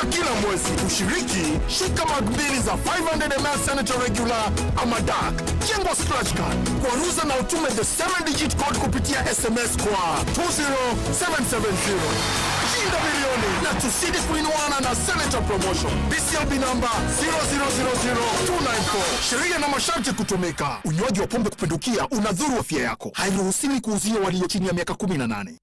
kila mwezi. Ushiriki, shika mag mbili za 500 ml Senator Regular ama Dark. Jengo scratch card. Kwaruza na utume the 7-digit code kupitia SMS kwa 20770. Shinda milioni na tusidi kuinuana na Senator Promotion. BCLB number 0000294. Sheria na masharti kutumika. Unywaji wa pombe kupindukia unadhuru afya yako. Hairuhusiwi kuuzia walio chini ya miaka 18.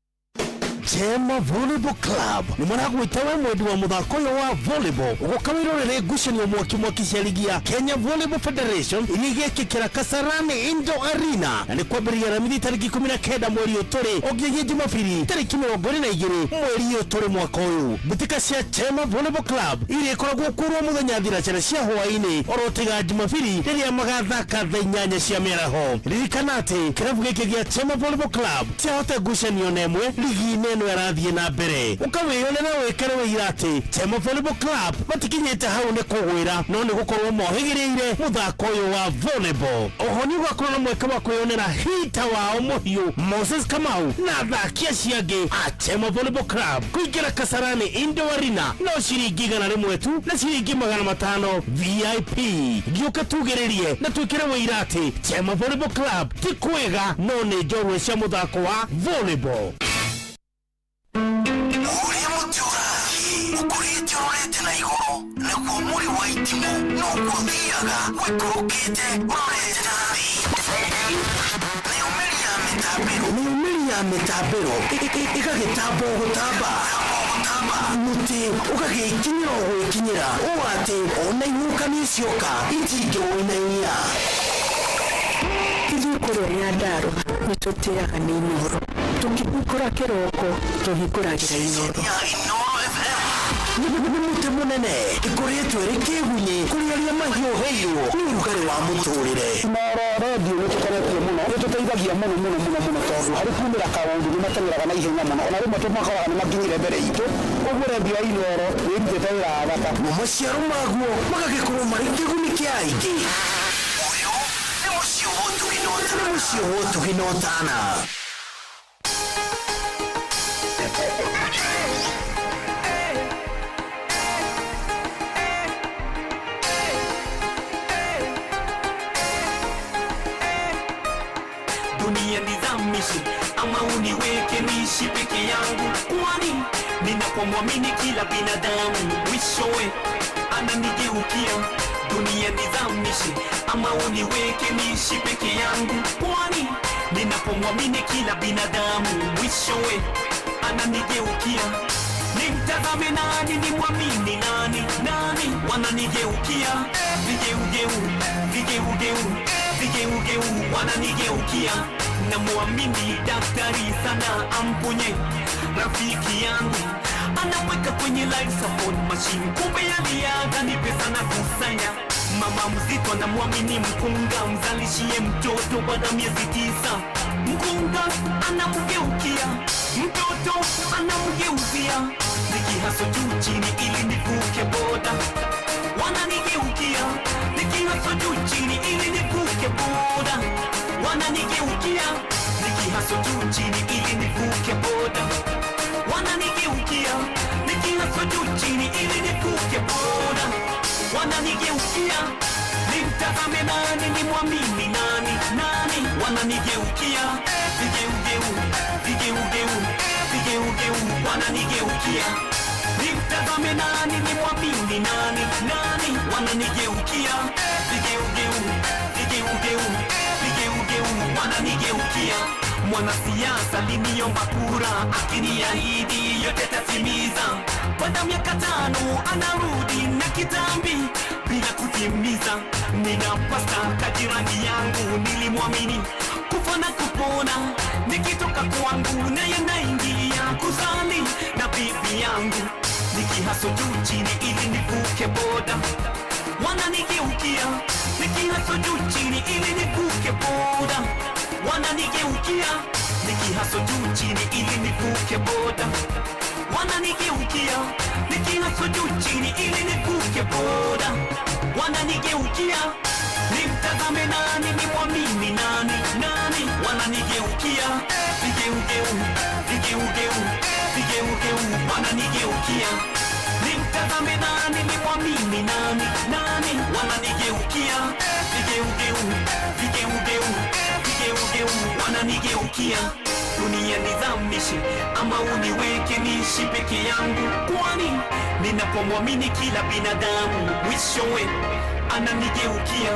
Chema Volleyball Club ni mwanangu itawe mwedi wa muthako wa volleyball ugukamirorere ngucanio mwaki cia ligi ya Kenya Volleyball Federation igekikira Kasarani Indo Arena na ni kwambĩrĩria ramithi tariki 19 mweri ũtũrĩ ogiye Jumapili tariki 22 mweri ũtũrĩ mwaka ũyũ. Mbĩtĩka cia Chema Volleyball Club irĩkoragwo kurwo mũthenya thinacara cia hwaĩ-inĩ orotiga Jumapili rĩrĩa magathaka thaa 8 cia mĩaraho. Ririkana atĩ kĩrabu gĩkĩ gĩa Chema Volleyball Club kĩahota ngucanio nemwe ligi-inĩ ĩno yarathiĩ na mbere. Ũkawĩyonera wĩkare wĩira atĩ Chema Volleyball Club matikinyĩte hau nĩ kũgwĩra no nĩ gũkorwo mohĩgĩrĩire mũthako ũyũ wa volleyball. Oho nĩ ũgakorwo na mweke wa kwĩyonera hita wao mũhiũ Moses Kamau na athaki acio angĩ a Chema Volleyball Club. Kũingĩra Kasarani Indo Arena no ciringi 100 tu na ciringi 500 VIP. Gĩũka tugĩrĩrie na twĩkĩre wĩira atĩ Chema Volleyball Club ti kwega no nĩ njorua cia mũthako wa volleyball. Na igoro na kwa muri wa itimu no kuthiaga wekorokete urorete nabi ni umeri ya metabero ikagitambo gutamba muti ukagikinyira gwikinyira uwate ona inuka nicioka itinge woinainia kizukuru ya ndaro nitutiaga ni inoro tukikura kiroko tuhikuragira inoro Numuti munene ikoretwo rikigunyĩ kũrĩaria mahiũ heirwo nĩ ũrugarĩ wa mũtũrĩre. Noro redio nĩ tũkoretwo mũno nĩ tũteithagia mũno tondũ harĩ kumĩra kaũndũ nĩ mateng'eraga na ihenya mũno ona rĩmwe tũmakoraga nĩ makinyire mbere itũ ũguo redio ya Inoro nĩrutĩte wĩra wa bata na maciaro maguo magagĩkorwo marĩ kĩguni kĩa aingĩ. Ũyũ nĩ mũciĩ wa Tũhinotana. Dunia nizamishe ama uniweke niishi peke yangu, kwani ninapomwamini kila binadamu mwishowe ananigeukia. Dunia nizamishe ama uniweke niishi peke yangu, kwani ninapomwamini kila binadamu mwishowe ananigeukia. Nimtazame nani, nimwamini nani, wananigeukia. Vigeugeu wananigeukia. Na muamini daktari sana amponye rafiki yangu, anaweka kwenye life support machine, kumbe aliaga ni pesa na kusanya. Mama mzito na muamini mkunga, mzalishie mtoto baada miezi 9. Mkunga anamgeukia, mtoto anamgeuzia. Nikihaso juu chini ili nivuke boda, wananigeukia. Nikihaso juu chini ili nivuke boda, wananigeukia. Nikihaso juu chini ili nivuke boda, wananigeukia. Nikihaso juu chini ili nivuke boda, wananigeukia. Nimtazame nani, nimwamini nani, wananigeukia. Vigeugeu wananigeukia. Nimtazame nani, nimwamini nani, wananigeukia. Vigeugeu wananigeukia. Mwanasiasa aliniomba kura, akiniahidi yote tatimiza. Baada ya miaka 5 anarudi na kitambi bila kutimiza. Ninapasta kajirani yangu nilimwamini, kufa na kupona. Nikitoka kwangu naye naingia kuzani na bibi yangu. Nikihaso juu chini ili nivuke boda, wananigeukia. Nikihaso juu chini ili nivuke boda, wananigeukia. Nikihaso juu chini ili nivuke boda, wananigeukia. Nikihaso juu chini ili nivuke boda, wananigeukia. Nimtazame nani, nimwamini nani, wananigeukia. Vigeugeu wananigeukia. Nimtazame nikigeukia dunia nizamishe ama uniweke niishi peke yangu, kwani ninapomwamini kila binadamu mwishowe ananigeukia.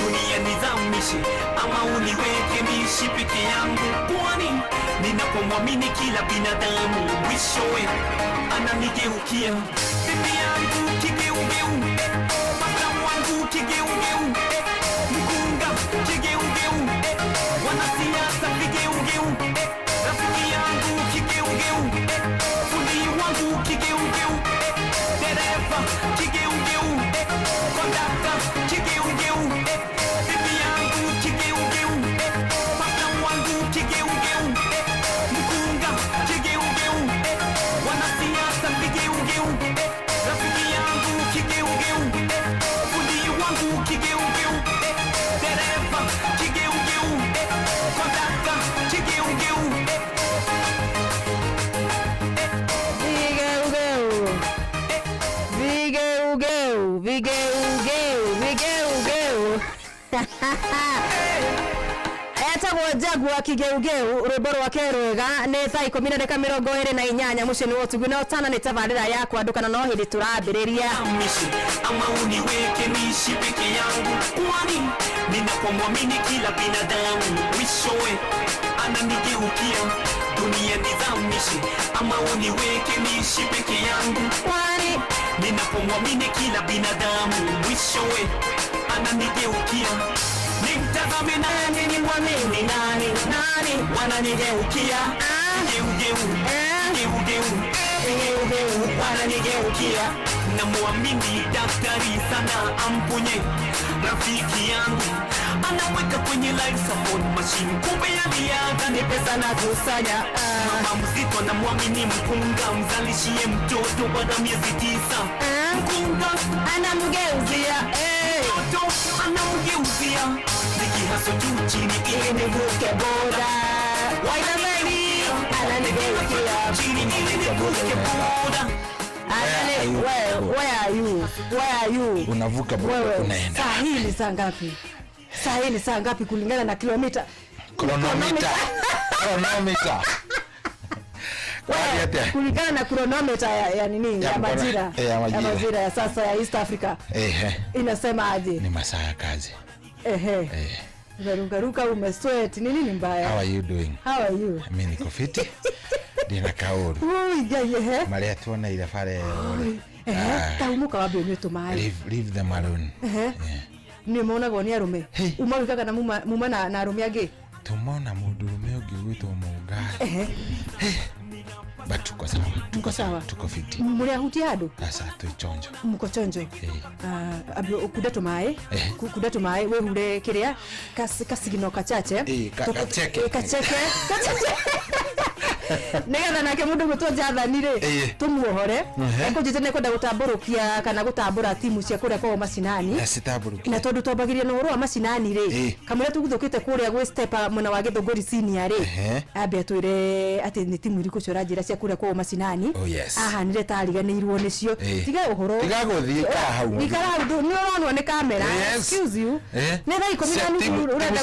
Dunia nizamishe ama uniweke niishi peke yangu, kwani ninapomwamini kila binadamu mwishowe ananigeukia. Bibi yangu kigeugeu, madamu wangu kigeugeu, mkunga kigeugeu, wanasiasa kigeugeu, rafiki yangu kigeugeu, fundi wangu kigeugeu, dereva kigeugeu, kondakta kigeugeu, bibi yangu kigeugeu, madamu wangu kigeugeu, mkunga kigeugeu, wanasiasa kigeugeu, rafiki yangu kigeugeu, fundi wangu kigeugeu, dereva kigeugeu, kondakta kigeugeu. Etagwo Jagua Kigeugeu, rwimbo rwake rwega nĩ thaa 10:28 muciĩ-inĩ wa Ũtugi no tana nĩ tabarĩra ya kwandũkana no hĩndĩ tũrambĩrĩria ama uniweke niishi peke yangu, kwani ninapomwamini kila binadamu mwishowe ananigeukia. Dunia nizamishe ama uniweke niishi peke yangu, kwani ninapomwamini kila binadamu mwishowe ananigeukia. Nimtazame nani, nimwamini nani, nani wananigeukia. Geugeu, geugeu, geugeu wananigeukia. Namwamini daktari sana amponye rafiki yangu, anaweka kwenye life support machine, kumbe aliaga ni pesa na kusanya. Mama mzito namwamini mkunga, mzalishie mtoto baada miezi 9. Mkunga anamgeuzia, mtoto anamgeuzia, nikihaso juu chini ili nivuke boda. Wainameni ananigeukia chini ili nivuke boda. Where are you? Unavuka boda unaenda. Saa hii ni saa ngapi? Saa hii ni saa ngapi kulingana na kilomita? Chronometer. Kulingana na chronometer ya nini? Ya majira. Ya majira ya sasa ya East Africa. Inasema aje? Ni masaa ya kazi. Ruka umesweat. Ni nini mbaya? How are you doing? How are you? Mimi niko fiti. Dina kauru. Maria tuona ile pale. Taumuka wapi umetumai? Leave them alone. Nimeona goni arume. Umawikaga na muma na arume age. Tumona mudurume ugigwitwo Mugari. Tuko sawa. Tuko fiti. Muri ahuti hado? Sasa tuichonjo. Mko chonjo. Abyo kudato mai. Kudato mai we hure kiria kasigino kachache. Kacheke. Nega nake mundu gutwa nire tumuohore eko jitene kwenda gutamburukia kana gutambura timu cia kuria kwa macinani na tondu twambagiria no ro macinani ri kamwe tuguthukite kuria gwe stepa mwana wa Githunguri senior ri ambia twire ati ni timu iriku cio ranjira cia kuria kwa macinani aha nire tariganirwo nicio tiga uhoro tiga guthii hau ikara ndu ni uronwa ni kamera excuse you ne thaa 10 urenda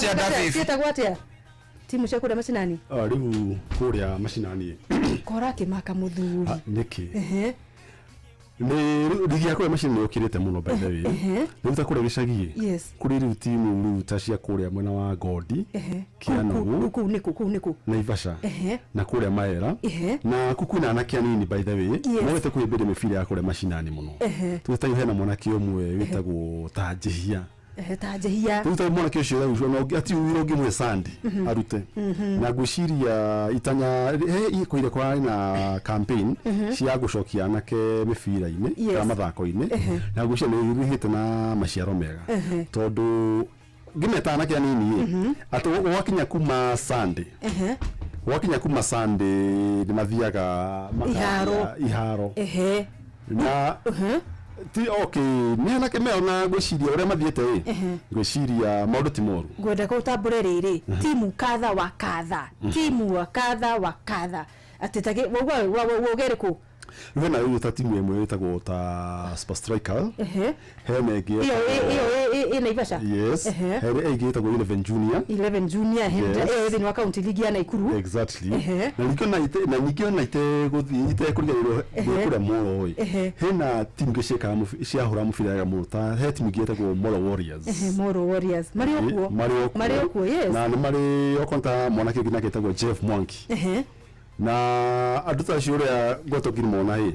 kuta gwatia timu cia kuria macinani riu kuria macinani kora kimaka muthuri niki ni ligi yakwa macinani yokirite muno by the way ni mtakura gicagi kuri riu timu riu ta cia kuria mwena wa Godi Kianu kuku Naivasha na kuria Maera na kuku na anake anini by the way mwete kuimbira mibira ya kuria macinani muno tutai hena mwanake umwe witagwo Tanjihia Tanjihia tutai mwanake ucio rau no ati urogi mwe Sandi arute na guciria itanya ikoire kwa na campaign cia gucokia anake mibira-ini kana mathako-ini na guciria ni rihite na maciaro mega tondu ngimeta anake anini ati wakinya kuma Sunday wakinya kuma Sunday ni mathiaga iharo na ti okay ni anake meo na gwiciria uria mathiete gwiciria maundu ti moru gwenda gutambure riri timu kadha wa kadha atitage wogere ku Wena hiyo timu yemwe itagwo ta Super Striker. Hena igi. Iyo Naivasha. Yes. Hena igi itagwo 11 Junior. 11 Junior hende ni wa county league ya Naikuru. Exactly. Na nikiona ite guthi ite kuriganirwo kura moro oi. Hena timu giceka ciahura mubira ya muta. He timu igi itagwo Moro Warriors. Moro Warriors. Mario kuo. Yes. Na mari okonta mwanake gina kitagwo Jeff Mwanki. Na aduta ciuria gwatokiri mona hi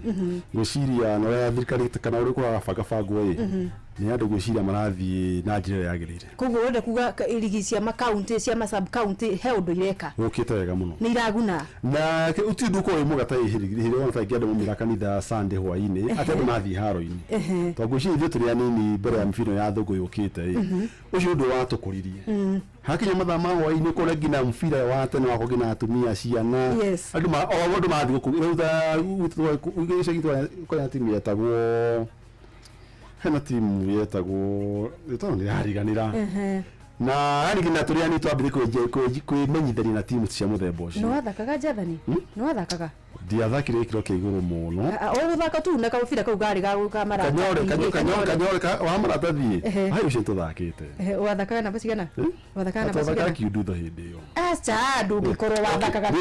gwiciria no ya thirikari kana uri kwa bangabangwo hi ni andu gwiciria marathie na njira yagirire koguo wenda kuga irigi cia ma county cia ma sub county he undu ireka ukite wega muno ni iraguna na uti nduko ri mugata ihiri ona ta ngienda mumira kanitha Sunday hwaini atendu nathi haro-ini to gwiciria ithu turi anini mbere ya mfino ya thugu yukite ucio ndu watukuririe hakinya mathaa ma hwaini kore ngina mfira wa tene wako ngina atumia ciana andu mathi gukuruta ugicegitwa kwa timu yetagwo hena timu yetagwo ni hariganira na harigina turi ani twambire kwimenyithania na timu cia muthemba ucio no wathakaga Jathani no wathakaga ndiathakire ikiro kia iguru muno uguthaka tu na kabira kau gari gaguka mara kanyore wa maratathi hai ucio tuthakite wathakaga na basigana wathakaga na basigana kiudu hindi yo acha ndungikorwo wathakaga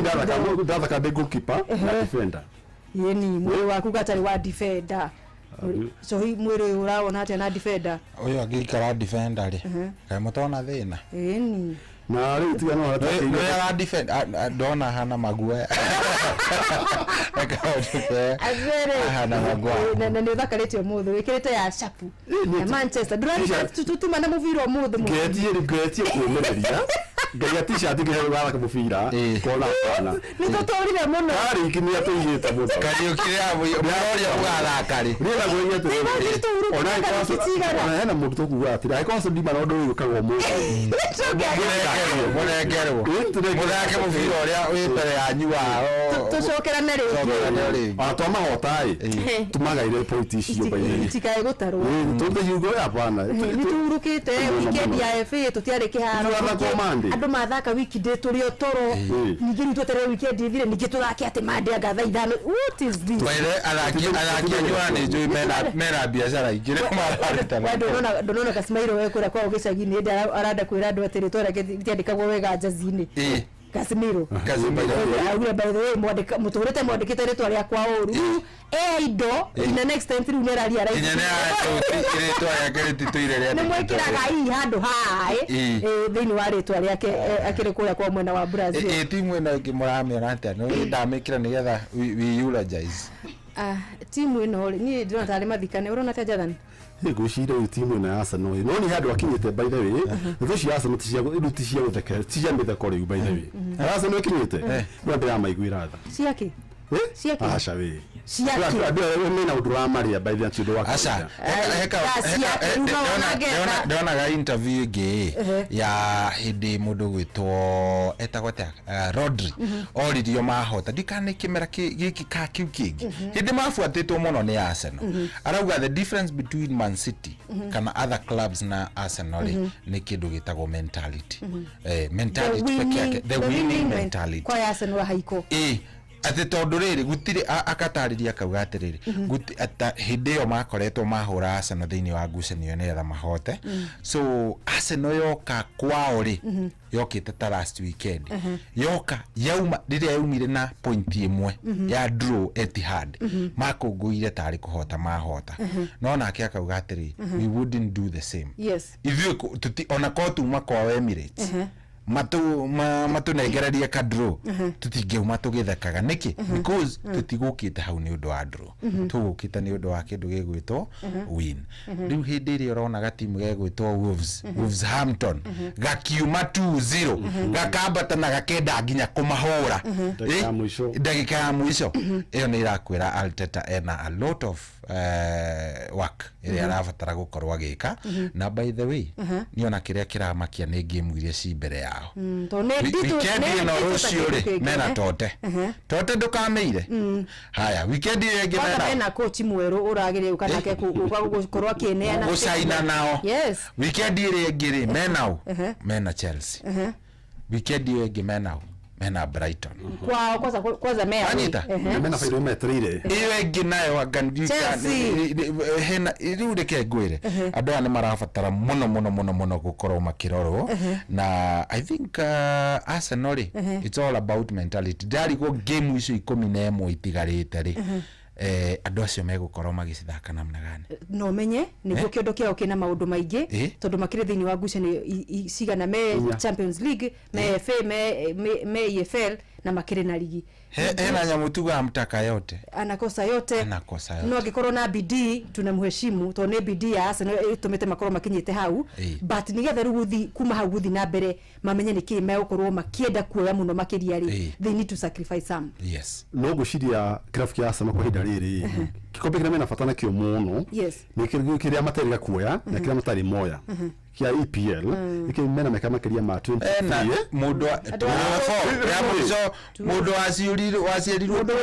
ndathaka de goalkeeper na defender yeni mwiri waku gatari wa defender so hi mwiri uraona ati na defender uyo agikara defender ri kai mutona thina yeni na ri tigano hata no ya defend dona hana magua hana magua na ni thakarite muthu wikirite ya shapu ya Manchester durani tutuma na muviro muthu ngetie kumereria ngai t-shirt ngehero gala kumufira kona kana ni tutorire muno ari kinya tuyita muno kari ukira muroria ugala kari rira gwenyete ona hena mundu tukuga atira ikoso ndima no ndu yukagwo mu murengerwo muthake mubira uria witare yanyu wao tucokerane ringi atoma hotai tumagaire point icio baire tikae gutarwo tumbe yugo hapana ni turukite weekend ya FA tutiari kiharo andu mathaka wiki day turi otoro ningi ni twetere weekend ithire ningi tuthake ati mande agatha ithano what is this baire alaki anyuani juu mena biashara igire mararita ndonona Kasimairo wekura kwa ugicagi-ini nda aranda kwira andu atiri twara gitiandikagwo wega jazi-ini Casemiro auga by the way muturete mwandikite ritwa ria kwa uru indo in the next time riu neraria right inyene ritwa yake ritituire ria ni mwikiraga hii handu hai thiini wa ritwa riake akiri kuria kwa mwena wa Brazil timu ino ngimuramiona atia no ndamikira nigetha we eulogize timu ino ni ndona tari mathikane urona ta Jathani ngwiciria timu na Arsenal no ni handu akinyite by the way ndu cia Arsenal tisia gutheka tia mitheko riu by the way Arsenal ikinyite no ndira maiguira tha ciake ciake acha we ciake mena undu wa maria by the way wa acha ndona interview ingi ya hindi mundu gwitwo etagwata Rodri oririo mahota ndikane kimera giki ka kiu kingi hindi mafuatitwo muno ni Arsenal arauga the difference between Man City kana other clubs na Arsenal ni kindu gitagwo mentality mentality peke yake the winning mentality kwa Arsenal haiko ati tondu riri gutire akatariria kauga atiriri guti ata hindi yo makoretwo mahura Arsenal thiini wa ngucanio nigetha mahote so Arsenal yoka kwao ri yokite ta last weekend yoka yauma riria yaumire na point imwe ya draw Etihad makunguire tari kuhota mahota no nake akauga atiriri we wouldn't do the same ithuĩ tuti ona kotu makwa Emirates matu negeraria ka draw tutingeuma tugithekaga niki because tutigukite hau ni undu wa draw tugukite ni undu wa kindu gigwitwo win riu hindi iri urona gatimu gegwitwo Wolverhampton gakiuma 2-0 gakambata na gakenda nginya kumahura ndagika ya mwisho iyo ni irakwira Arteta ena a lot of work iria arabatara gukorwa agika na by the way niona kiria kiramakia ni game iria ci mbere yao weekend ino rucio ri mena tote ndukameire haya weekend yengi mena coach mweru uragirie ukanake gukorwa akineana gucaina nao weekend iri yengi ri mena Chelsea weekend yengi mena mena Brighton Kwa kwanza mea. Anita mena faida metrire iwe nginayo wagandika hena iriu reke ngwire andu ane marabatara muno gukorwo makirorwo na I think Arsenal it's all about mentality dari go game icio 11 itigarite ri andu acio megukorwo magicithaka namna gani no menye niguo kiondo kiao kina maundu maingi tondu makire thiini wa ngucanio cigana me Champions League me FA me EFL na makire na ligi hena nyamu tuga mtaka yote anakosa yote no angikorwo na bidii tunamheshimu to ne bidii ya Arsenal itumite makorwo makinyite hau but nigetha ruguthi kuma hau guthi na mbere mamenye niki megukorwo makienda kuoya muno makiria ri they need to sacrifice some no guciria graphic ya Arsenal kwa hinda riri kikombe kina mena fatana kio muno ni kiria matari kuoya na kiria matari moya kia EPL ikimena mekamakiria ma 23 mundu ya mundu wacirirwo akiri mundu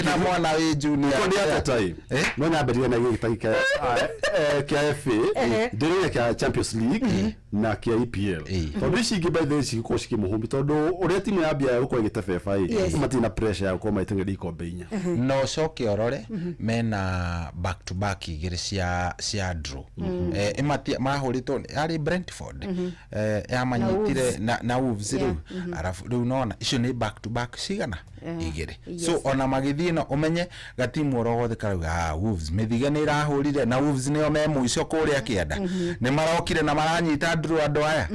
na mwana wi junior ndi atatai no nyambirire na gitaki kia FA ndire kia Champions League na kia EPL tondu ici ingi by the way ciko cikimuhumbi tondu uria timu ya bia guko igite FA matina pressure ya gukoma itengeri ikombe inya no coke orore mena back to back igiri cia draw imati mahuritwo ari Brentford yamanyitire na Wolves riu arafu riu nona icio ni back to back cigana igiri so ona magithino umenye gatimu orogothe karuga Wolves mithiga ni irahurire na Wolves nio memo icio kuria kienda ni marokire na maranyita draw andu aya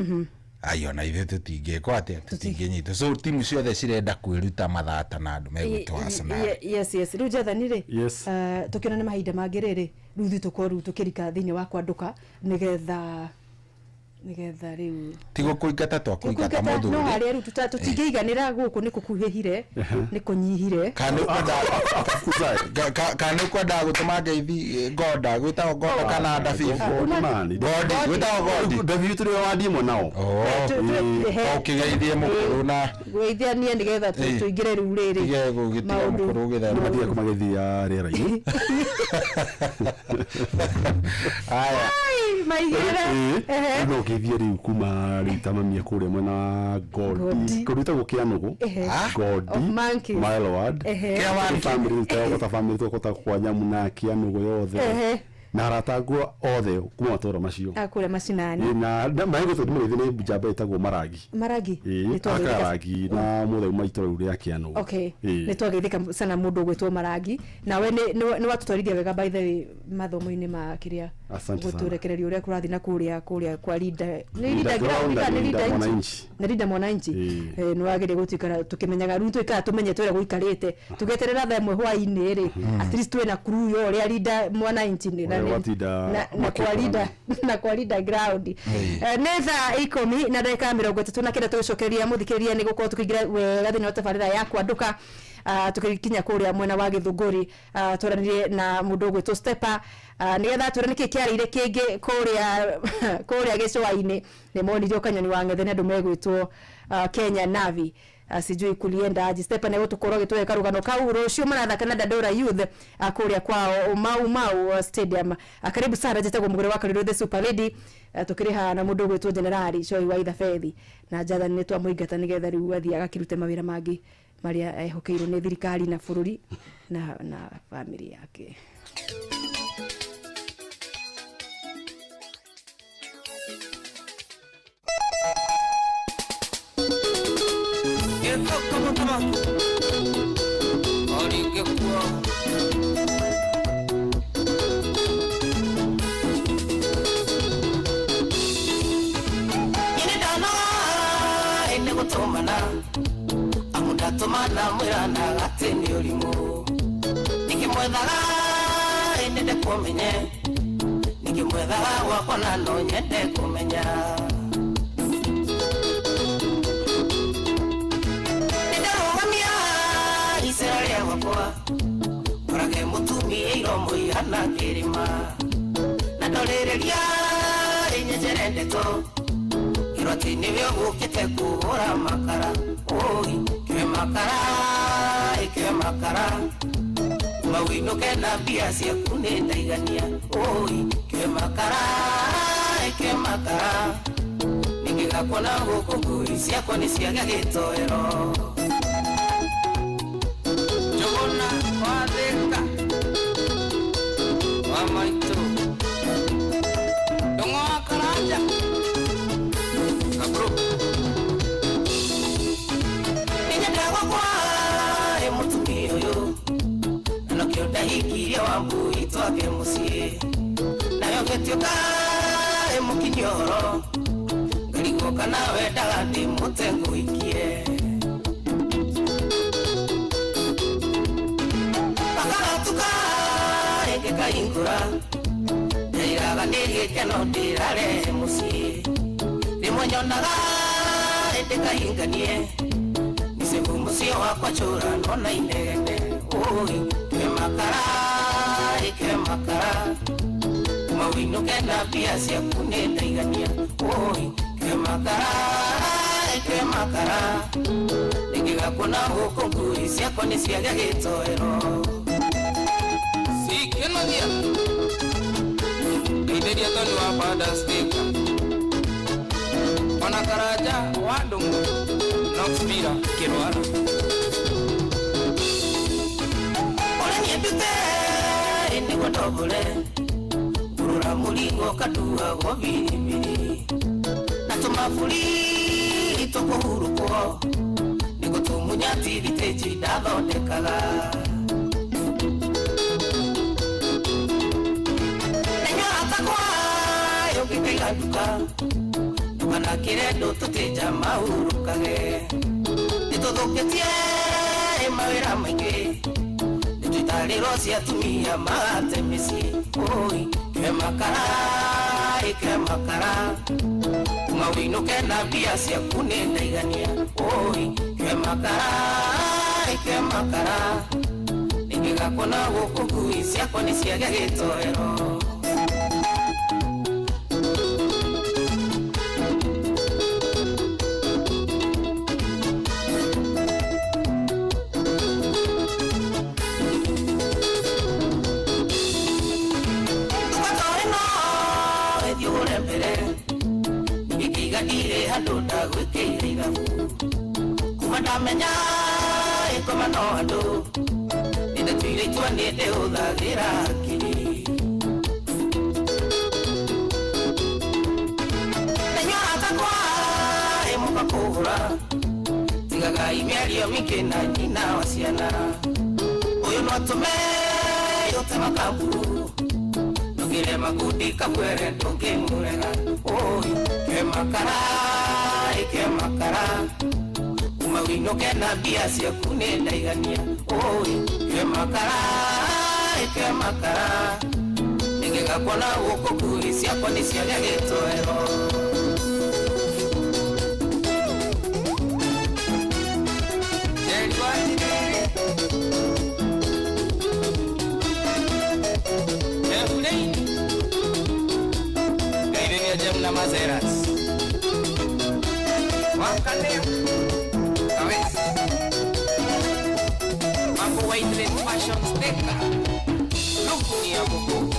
ayo na ithe tutingeko atia tutingenyita so timu ciothe cirenda kwiruta mathata na andu megwitwo Arsenal yes riu jathanire tukina ni mahinda mangiriri riu thitukoru tukirika thiini wa kwanduka nigetha riu tigo kuingata twa kuingata maundu no ari riu tutingeiganira guku ni kukuhihire ni kunyihire kana kwenda gutuma ngeithi goda gwita goda kana David David turi wa ndimo nao ukigeithie mukuru na geithia nie nigetha tuingire riu riri gugitira mukuru githa ndio kumagethia rera-ini aya maigire no kithie riu kuma ritamamia kuria mwena Godi kuruta gukianugu Godi my lord family ta family to kota kwa nyamu na kianugu yothe na ratagwo othe kuma tora macio akure macinani na maego to ndimwe thine bujamba itagwo maragi ni maragi na mutheu maitoro uria kianugu ni twageithika sana mundu gwitwo maragi na we ni watutwarithia wega by the way mathomo-ini ma kiria guturekereria uria kurathi na kuria kwa leader mwananchi ni wagire gutikara tukimenyaga riu twikara tumenye twira guikarite tugeterera tha imwe hwaini ri at least twina crew yo uria leader mwananchi na kwa leader ground netha ikomi na dakika 30 na kenda tucokeria muthikiria ni gukorwo tukigira wega thini wa tabarira ya kwanduka tukikinya kuria mwena wa Githunguri turanire na mundu gwitwo Stepa nigetha turane kikiarire kingi kuria gicwa-ini ni monirio kanyoni wa ngethe ni andu megwitwo Kenya Navy sijui kulienda aje Stepa na gutukorwo gitwe karugano kau rucio marathaka na Dandora Youth kuria kwao Mau Stadium karibu sana jetagwo mugure wa Kaliro the Super Lady tukiriha na mundu gwitwo Generali Choi wa Ithafethi na jathani ni twamuingata nigetha riu athia agakirute mawira mangi maria ehokeirwo ni thirikari na bururi na family yake Tumana mwirana gatini urimu nikimwethaga nende kumenye nikimwethaga gwakwa na no nyende kumenya ndarũgamia icera rĩa gwakwa ngorage mũtumia iromo ihana kĩrĩma na ndorĩrĩria rĩnyenjere ndeto iroti-inĩ wĩo gũkĩte kũhũra makara makara mawĩnũke na mbia ciaku nĩ ndaigania kĩwe makara ningĩ ingĩgakwo na gũkũ ngui ciakwa nĩ ciaga gĩtoero Njũgũna wathĩka wa maitũ Ndũng'ũ wa Karanja Kaburu Nĩnyendagwo kwaĩ mũtumia ũyũ na nĩkĩo ndahikirie Wambui twake mũciĩ nayo gĩtuĩka mũkinyi ũhoro ngarigũka nawe ndaga ndĩmũte ngũikie akagatuka rĩngĩ kahingũra ndairaga nĩ gĩkeno ndĩrare mũciĩ rĩmwe nyonaga ĩndĩ kahinganie nĩcĩgu mũciĩ wakwa cũra nona inegene ũĩ kemakara ĩkemakara mawĩinũke na mbia ciaku nĩ ndaigania ũĩ kemakara ingĩgakwo na gũkũ ngui ciakwa nĩ ciaga gĩtoero cikenogia ndeithĩria Tony wa Bada Stika ona Karanja wa Ndũng'ũ Knoxville Kĩrwara ũrĩa niĩ ndute nĩguo ndobore Kurura mulingo kadua go biribiri na tumafuri tokuhuruko niko tumunyati biteji ndathondekaga nenyo atakwa yogitega duka tukana kiredo tuteja mahurukage nituthukitie mawĩra maingĩ nĩtwitarĩro cia atumia magate mĩciĩ ũĩ kemakara mawĩinũke na mbia ciaku nĩ ndaigania ũĩ kemakara ingĩgakwo na gũkũ ngui ciakwa nĩ ciaga gĩtoero Ndũnda gwĩkĩire ithabu kuma ndamenya ĩkoma no andũ nĩndatuire itua nĩndĩhũthagĩra hakiri nenyora takwa ĩmũka kũhũra tigaga imĩario mĩingĩ na nyina wa ciana ũyũ no atũme yũte makamburu ndũgĩre makundi kamwere ndũngĩmũrega ũĩ kemakara mawĩinũke na mbia ciaku nĩ ndaigania ũĩ kemakara ingĩgakwo na gũkũ ngui ciakwa nĩ ciaga gĩtoero Jamna Mazeras Wakaneo Kawesi Mambo White Fashion Sticker Lukuni ya Buku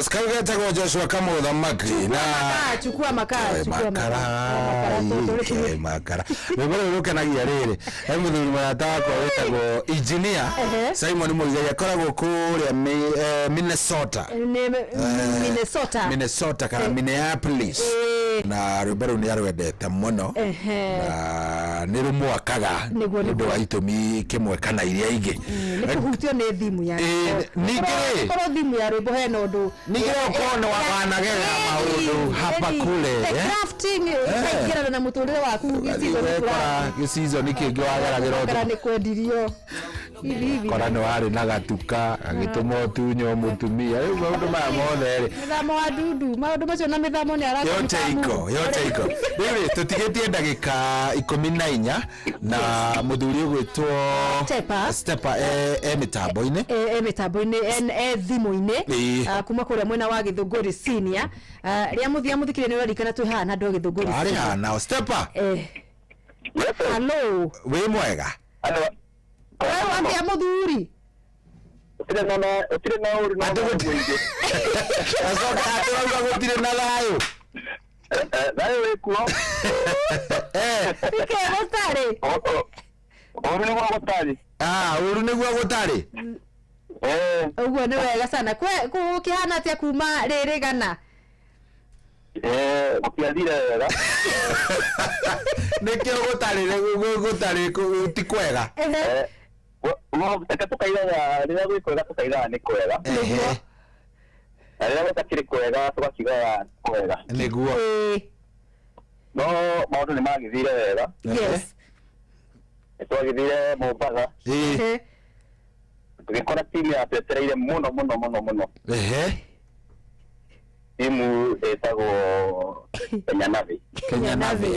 Kaugetagwo Joshua Kamuthamaki na chukua makara rwĩmbo rũrũ rũkenagia rĩrĩ he mũthuri mũrata wakwa wĩtagwo engineer Simon Muigai akoragwo kũrĩa Minnesota kana Minneapolis na rwĩmbo rũu nĩarwendete mũno na nĩ rũmwakaga nĩ ũndũ wa itũmi kĩmwe kana iria ingĩ nĩkũhutio nĩ thimu ya ningĩ korwo thimu ya rwĩmbo hena ũndũ nĩgĩokorwo wanagerera maũndũ hapa kule crafting ikaingĩrana na mũtũrĩre waku gĩcizo nĩ kĩngĩ wageragĩra ũndũ nĩ kwendirio kora no ari na gatuka agituma tunyo mutumia riu maundu maya mothe ri mithamo wa dudu maundu macio na mithamo ni araka yote iko riu tutigetie ndagika 14 na muthuri ugwitwo Stepa mitambo-ini mitambo-ini thimu-ini kuma kuria mwena wa Githunguri senior ria muthia muthikire ni rarikana twi hana ndo Githunguri ari hana Stepa hello we mwega wewe wapi muthuri Utire na uri na asoka atuga gutire na layo Dayo wekuo ike gutari Uru niguo gutari uru niguo gutari uguo ni wega sana kwe kihana atia kuma ririgana ukiathire wega nikio gutari ti kwega Eka tukaigana rĩrĩa gwĩ kwega tukaigana nĩ kwega rĩrĩa gũtakĩrĩ kwega tugakigaga kwega nĩguo no maũndũ nĩ magĩthire wega nĩtwagĩthire Mombatha tũgĩkora timu yatwetereire mũno timu ĩtagwo Kenya Navy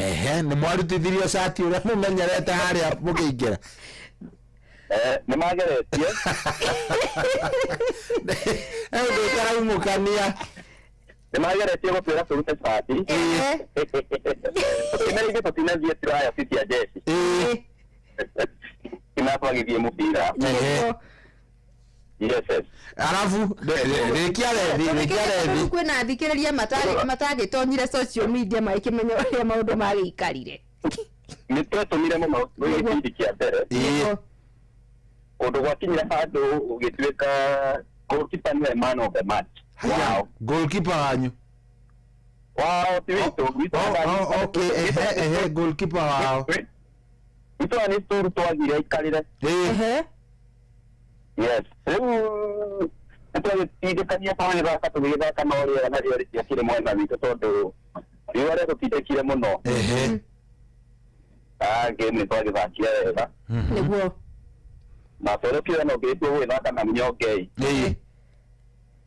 nĩ mwarutithirio cati ũrĩa mũmenyerete harĩa mũkĩingĩra nĩ mageretie ndũkaraumũkania nĩ mageretie gũtwĩra tũrute cati tũkĩmera tũtinathiĩ tiraya cia jeshi tinatwagĩthiĩ mũbira arabu rĩkia rethi kwĩna thikĩrĩria matagĩtonyire social media magĩkĩmenya ũrĩa maũndũ magĩikarire nĩ twetũmire mũno gĩbindi kĩa mbere ũndũ gwakinyire handũ ũgĩtuĩka goalkeeper nĩwe man of the match goalkeeper wanyu ti witũ okay goalkeeper wao witũ nĩ tũru twagire aikarĩre yes rĩu nĩtwagĩtindĩkania twagĩthaka tũgĩthaka no rĩera na rĩo rĩtiakĩrĩ mwena witũ tondũ riũa rĩgũtindĩkire mũno game nĩ twagĩthakire wega nĩguo na Felopio no gĩtwo gwĩthaka na Mnyongei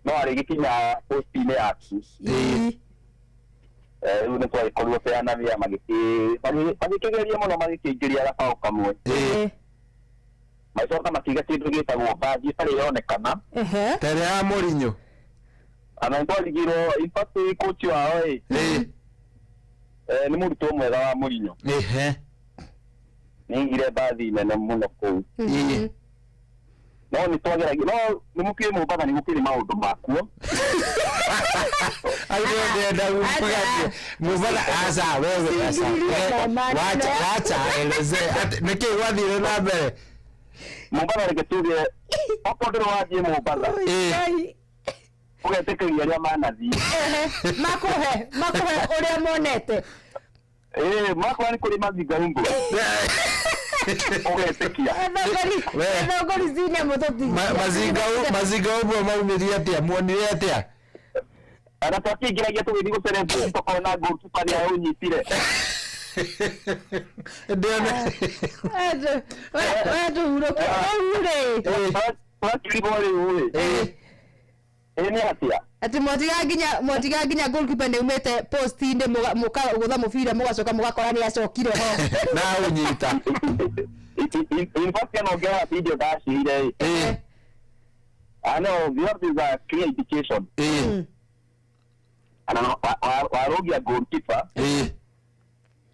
no arĩgĩkinya post-inĩ yaku rĩu nĩ twagĩkorirwo peanavia magĩkĩgeria mũno magĩkĩingĩria gabao kamwe macoka makiga kĩndũ gĩtagwo baji ĩtarĩ yonekana tere ya Mũrinyo ana nĩtwarigirwo infact coach wao nĩ mũrutwo mwega wa Mũrinyo nĩigire bathi nene mũno kũu no nĩ twageragia no nĩ mũkĩrĩ Mombatha nĩ gũkĩrĩ maũndũ makuo Mombatha aca wewe wacha eleze nĩkĩĩ gwathire na mbere Mombatha reke tuge okorwo ndĩrĩ wathiĩ Mombatha ũgetĩkĩria arĩa manathiĩ makũhe ũrĩa monete makwa nĩ kũrĩ mazingaumbu ũgetĩkia thogori cine mũthũti mazinga ũmwe maumĩrie atĩa muonire atĩa ana twakĩingĩragia tũgĩthiĩ gũcerehekea tũkona goalkeeper nĩ aũnyitire wetũhurũke twakĩrigwo rĩu nĩ atĩa ati mwatiga nginya goalkeeper nĩ umĩte post-inĩ mũkagũtha mũbira mũgacoka mũgakora nĩ acokire ho na ũnyita in fact no ngera video ndacire ano this is a clear indication ana warogia goalkeeper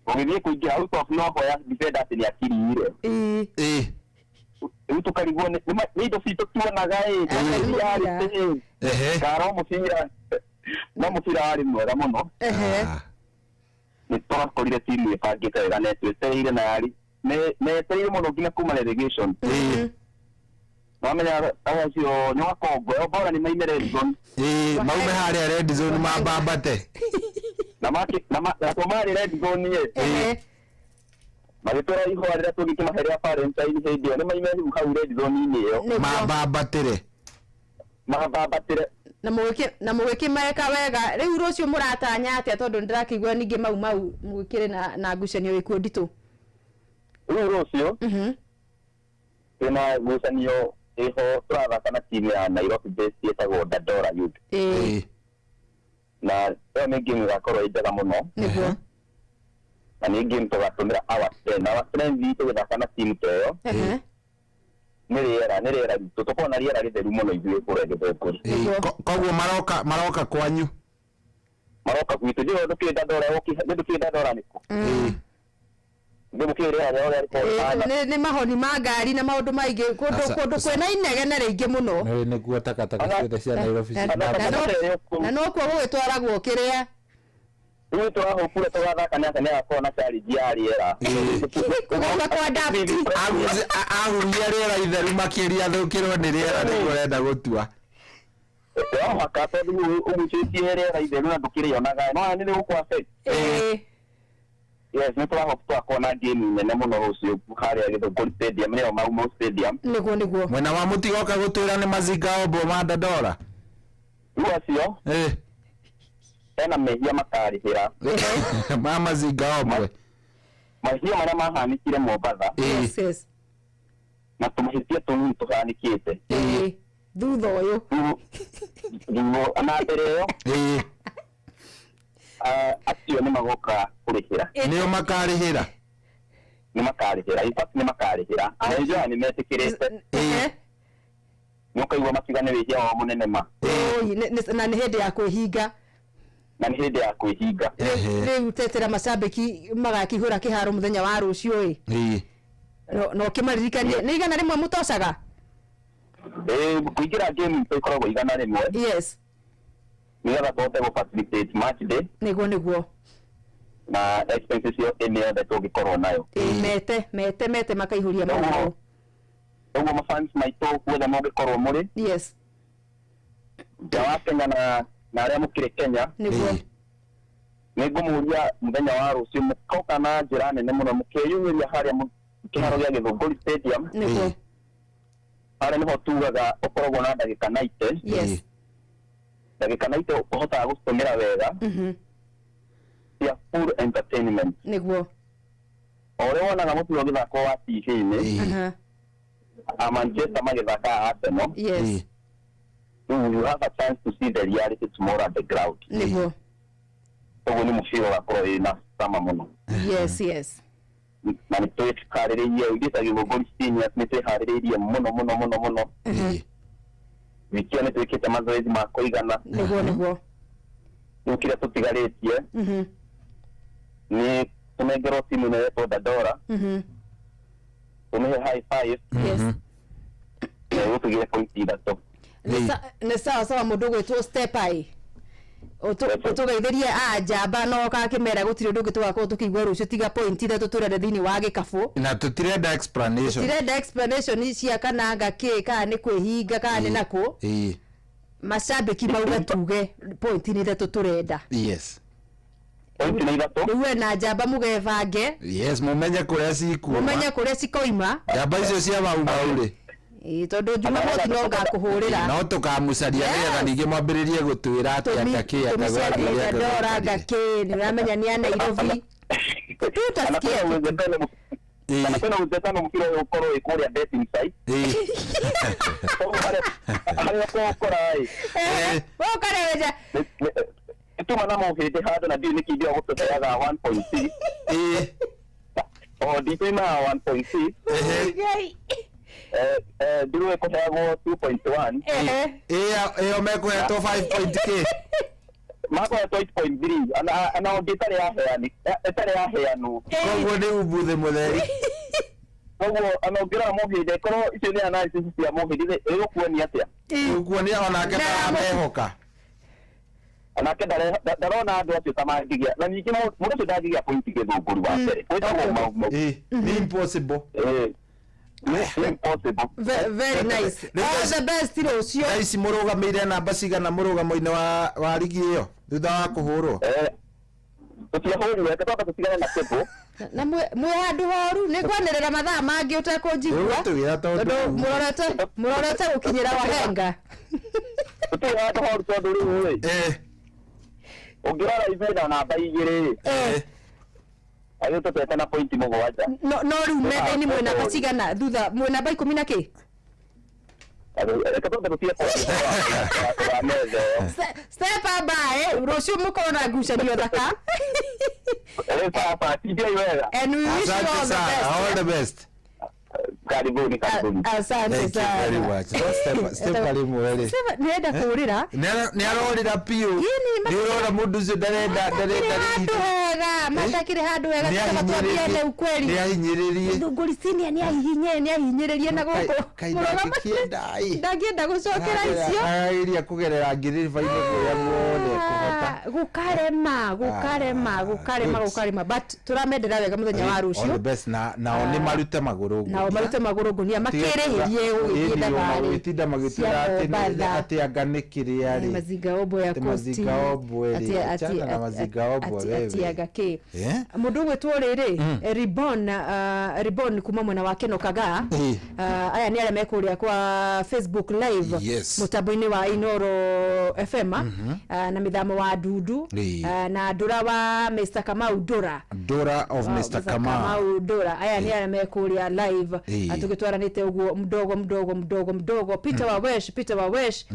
ũgĩthiĩ kũingĩra out of nowhere defender atĩ nĩ akirire rĩu tũkarigwo nĩ indo citũ tuonaga ngara mũbira no mũbira warĩ mwega mũno nĩ twakorire timu ĩbangĩte wega na twetereire na yari netereire mũno nginya kuma relegation wamenya acio nĩ wakongo bora nĩ maime red zone maume harĩa red zone mambambate na marĩ red zone magĩtwara ihũa rĩrĩa tũgĩkĩmaherea Valentine hĩndĩ ĩyo nĩ maime hau red zone-inĩ ĩyo mambambatĩre na mũgĩkĩmeka wega rĩu rũciũ mũratanya atĩa tondũ nĩndĩrakĩigua ningĩ mau mũgĩkĩrĩ na ngucanio ĩkuo nditũ rĩu rũciũ Tena gucanio iho turathaka na timu ya Nairobi Best yetagwo Dandora Youth. Na ĩyo nĩ game ĩgakorwo ĩ njega mũno. Nĩguo. Na nĩ game tũgatũmĩra our strength itũ gũthaka na timu ta ĩyo. Nĩ rĩera tũkorwo na rĩera rĩtheru mũno ithuĩ kũrĩa Gĩthũngũri. Koguo maroka kwanyu. Maroka gwitũ njĩra ndũkĩrĩ Dandora nĩkũ. Nĩ mahoni ma ngari na maũndũ maingĩ kũndũ kwĩna inegene rĩingĩ mũno. Nĩguo takataka ciothe cia Nairobi. Na no kuo gũgĩtwaragwo kĩrĩa rĩu tũrahũkure tũgathaka nĩ atĩ nĩagakorwo na challenge ya rĩera kũgoka kwa dapti ahuria rĩera itheru makĩria thũkĩrwo nĩ rĩera nĩguo ũrenda gũtua. Wahaka tondũ ũgucĩtie rĩera itheru na ndũkĩrĩonaga no nĩ gũkwa yes, nĩ tũrakorwo na game nene mũno rũciũ harĩa Gĩthũngũri Stadium nĩyo Mau Stadium. Nĩguo. Mwena wa mũtigoka gũtwĩra nĩ mazinga ombo ma Dandora. Rĩu acio ena mehia makarĩhĩra ma mazinga ombo. Mahia marĩa mahanĩkire Mombatha. Yes. Na tũmahĩtia tũnini tũhanĩkĩte. Thutha ũyũ. Na mbere ĩyo acio nĩ magoka kũrĩhĩra. Nĩo makarĩhĩra. Nĩ makarĩhĩra. Ahenjwo nĩ metĩkĩrĩte. Nĩ ũkaigua matigane wĩhia wao mũnene ma. Na nĩ hĩndĩ ya kwĩhinga. Rĩu tetera macambĩki magakĩhũra kĩharo mũthenya wa rũciũ no kĩmaririkanie nĩ igana rĩmwe mũtocaga. Kũingĩra game ĩkoragwo igana rĩmwe. Yes. Nĩgetha tũhote gũ-facilitate match day. Nĩguo. Na expenses yo ĩmĩothe tũngĩkorwo nayo. Mete makaihũria maũndũ. Ũguo mafans maitũ guothe mũngĩkorwo mũrĩ. Yes. Nja wa Kenya na arĩa mũkĩrĩ Kenya. Nĩguo. Nĩngũmũria mũthenya wa rũciũ mũkoka na njĩra nene mũno mũkĩyumĩria harĩa kĩharo gĩa Gĩthũngũri Stadium. Nĩguo. Harĩa nĩho tugaga ũkoragwo na ndagĩka 90. Yes. Ndagĩka 90 ũhotaga gũcitũmĩra wega. Cia full entertainment. Nĩguo. Ũrĩa wonaga mũbira ũgĩthakwo wa TV-inĩ. Manchester magĩthaka Arsenal. Yes. You have a chance to see the reality tomorrow at the ground. Nĩguo. Ũguo nĩ mũbira ũgakorwo wĩna cama mũno. Yes. Na nĩ twĩharĩrĩirie ithuĩ Gĩthũngũri Seniors nĩ twĩharĩrĩirie mũno. Wiki nĩ twĩkĩte mazoezi ma kũigana. Nĩguo. Rĩu kĩrĩa tũtigarĩtie nĩ tũnengerwo timu ĩno yetwo Dandora. Tũmĩhe high five. Yes. Rĩu tũgĩre pointi 3. Nĩ sawa mũndũ gwĩtwo step ai. Ũtũgeithĩrie njamba no kakĩmera gũtirĩ ũndũ ũngĩ tũgakorwo tũkĩigua rũciũ tiga point 3 tũrenda thĩinĩ wa gĩkabũ. Na tũtirenda explanation cia kana ngakĩ kana nĩ kwĩhinga kana nĩ nakũ. Macambĩki mauga tuge point 3 tũrenda. Yes. Point 3. Rĩu na njamba mũgebange. Yes, mũmenye kũrĩa cikoima. Njamba icio cia maurĩ. Tondũ Jumamothi no ngakũhũrĩra. No tũkamũcaria nĩgetha ningĩ mwambĩrĩrie gũtwĩra atĩ ngakĩ Dandora ngakĩ nĩ ũramenya nĩ ya Nairobi. Tutasikia. Kana kwĩna ũtetano mũbira ũyũ ũkorwo wĩ kũrĩa betting site. Harĩa ũkora Wokareja. Tuma na mũhĩndĩ handũ na ndiũ nĩ kĩndĩ gũtũteaga 1.6. Nditũima 1.6. Ndiru ĩkũheagwo 2.1. Ĩyo mekũhetwo 5.k. Makohetwo 8.3. Ana ĩtarĩ yaheanwo. Koguo nĩ umbuthĩ mũtheri. Koguo ana ũngĩrora mũhĩndĩ korwo icio nĩ analysis cia mũhĩndĩ ĩgũkuonia atĩa? Ũkuonia onake ndaramehoka. Anake ndarona andũ acio ta mangĩgĩa na ningĩ mũndũ ũcio ndangĩgĩa point Gĩthũngũri wa mbere. Ni impossible. Impossible. Very nice. All the best rũciũ. Ici mũrũgamĩire namba cigana mũrũgamo-inĩ wa ligi ĩyo thutha wa kũhũrwo. Tũtiahũrirwo tũtoka tũtigane na kĩbũ. Na mwĩ handũ horu nĩ kwanĩrĩra mathaa mangĩ ũtekũnjigua. Tondũ mũrorete gũkinyĩra Wahenga. Tũtirĩ handũ horu tondũ rĩu ũngĩrora ivenda namba 2 ayo tupete na point mugwanja no riu menda-ini mwena bacigana thutha mwena ba 10 na ki step by rucio mukorwo na ngucanio thaka and we wish you all the best. Karibuni. Asante sana. Step karimu wele. Nienda kurira. Ni arorira pio. Ni urora mundu ucio ndarenda wega matakire handu wega twatwabiane ukweli. Ni ahinyiririe. Nguricinia ni ahinyiririe na goko. Ndagienda gucokera icio. Airia kugerera ngiriba-ini kuria muone gukarema but turamendera wega muthenya wa rucio. All the best na oni marute maguru. Na marute maguru gunia makereherie ugithinda bari. Witinda magitira ati anganikire ari. Mazinga obo ya kosti. Mazinga obo eri. Achana mazinga obo wewe. Ati agake. Mundu gwetwo riri Ribbon kuma mwena wa Keno Kaga. Aya ni ale mekuria kwa Facebook live mutambo-ini wa Inoro FM na mithamo wa Dudu na Dora wa Mr. Kamau Dora of Mr. Kamau Dora. Aya ni ale mekuria live atugitwaranite uguo mdogo Peter wa Wesh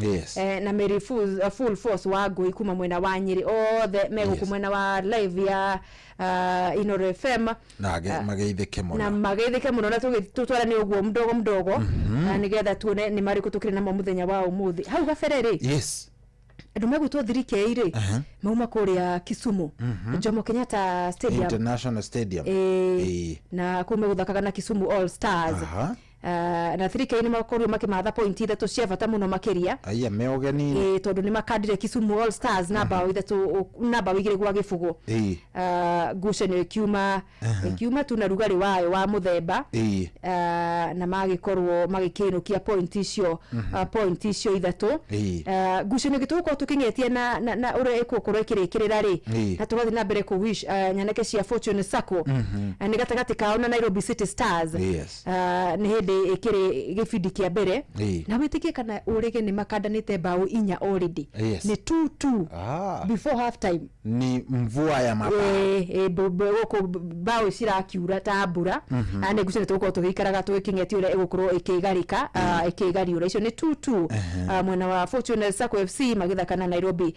na Mary full force wa Ngui kuma mwena wa Nyeri othe meguku mwena wa live ya Inoro FM na mageithike muno na tutwarane uguo mdogo na nigetha tuone ni mariku tukire na muthenya wa umuthi hau gabereri andu megwitwo thirikeire mauma kuria Kisumu Jomo Kenyatta Stadium International Stadium na kume guthakaga na Kisumu All Stars na thirikeire makorio makimatha point ithatu cia bata muno makiria aya meogeni tondu ni makandire Kisumu All Stars namba ithatu namba wigire gwa gifugo ngucanio ikiuma tu na rugari wayo wa muthemba na magikorwo magikinukia point icio ithatu ngucanio gituko tukingetie na ure ikukorwo ikirikirira ri na tugathi na mbere ku wish nyanake cia Fortune Sacco ni gatagati kao na Nairobi City Stars ni hindi ikiri gibindi kia mbere na witikie kana urege ni makandanite bao inya already ni 2-2 before half time ni mvua ya mapa goko bao cirakiura ta mbura ane gucene tuko tugikaraga tugikingetie ure igukorwo ikigarika ikigariura icio ni 2-2 mwena wa Fortune Sacco FC magithakana Nairobi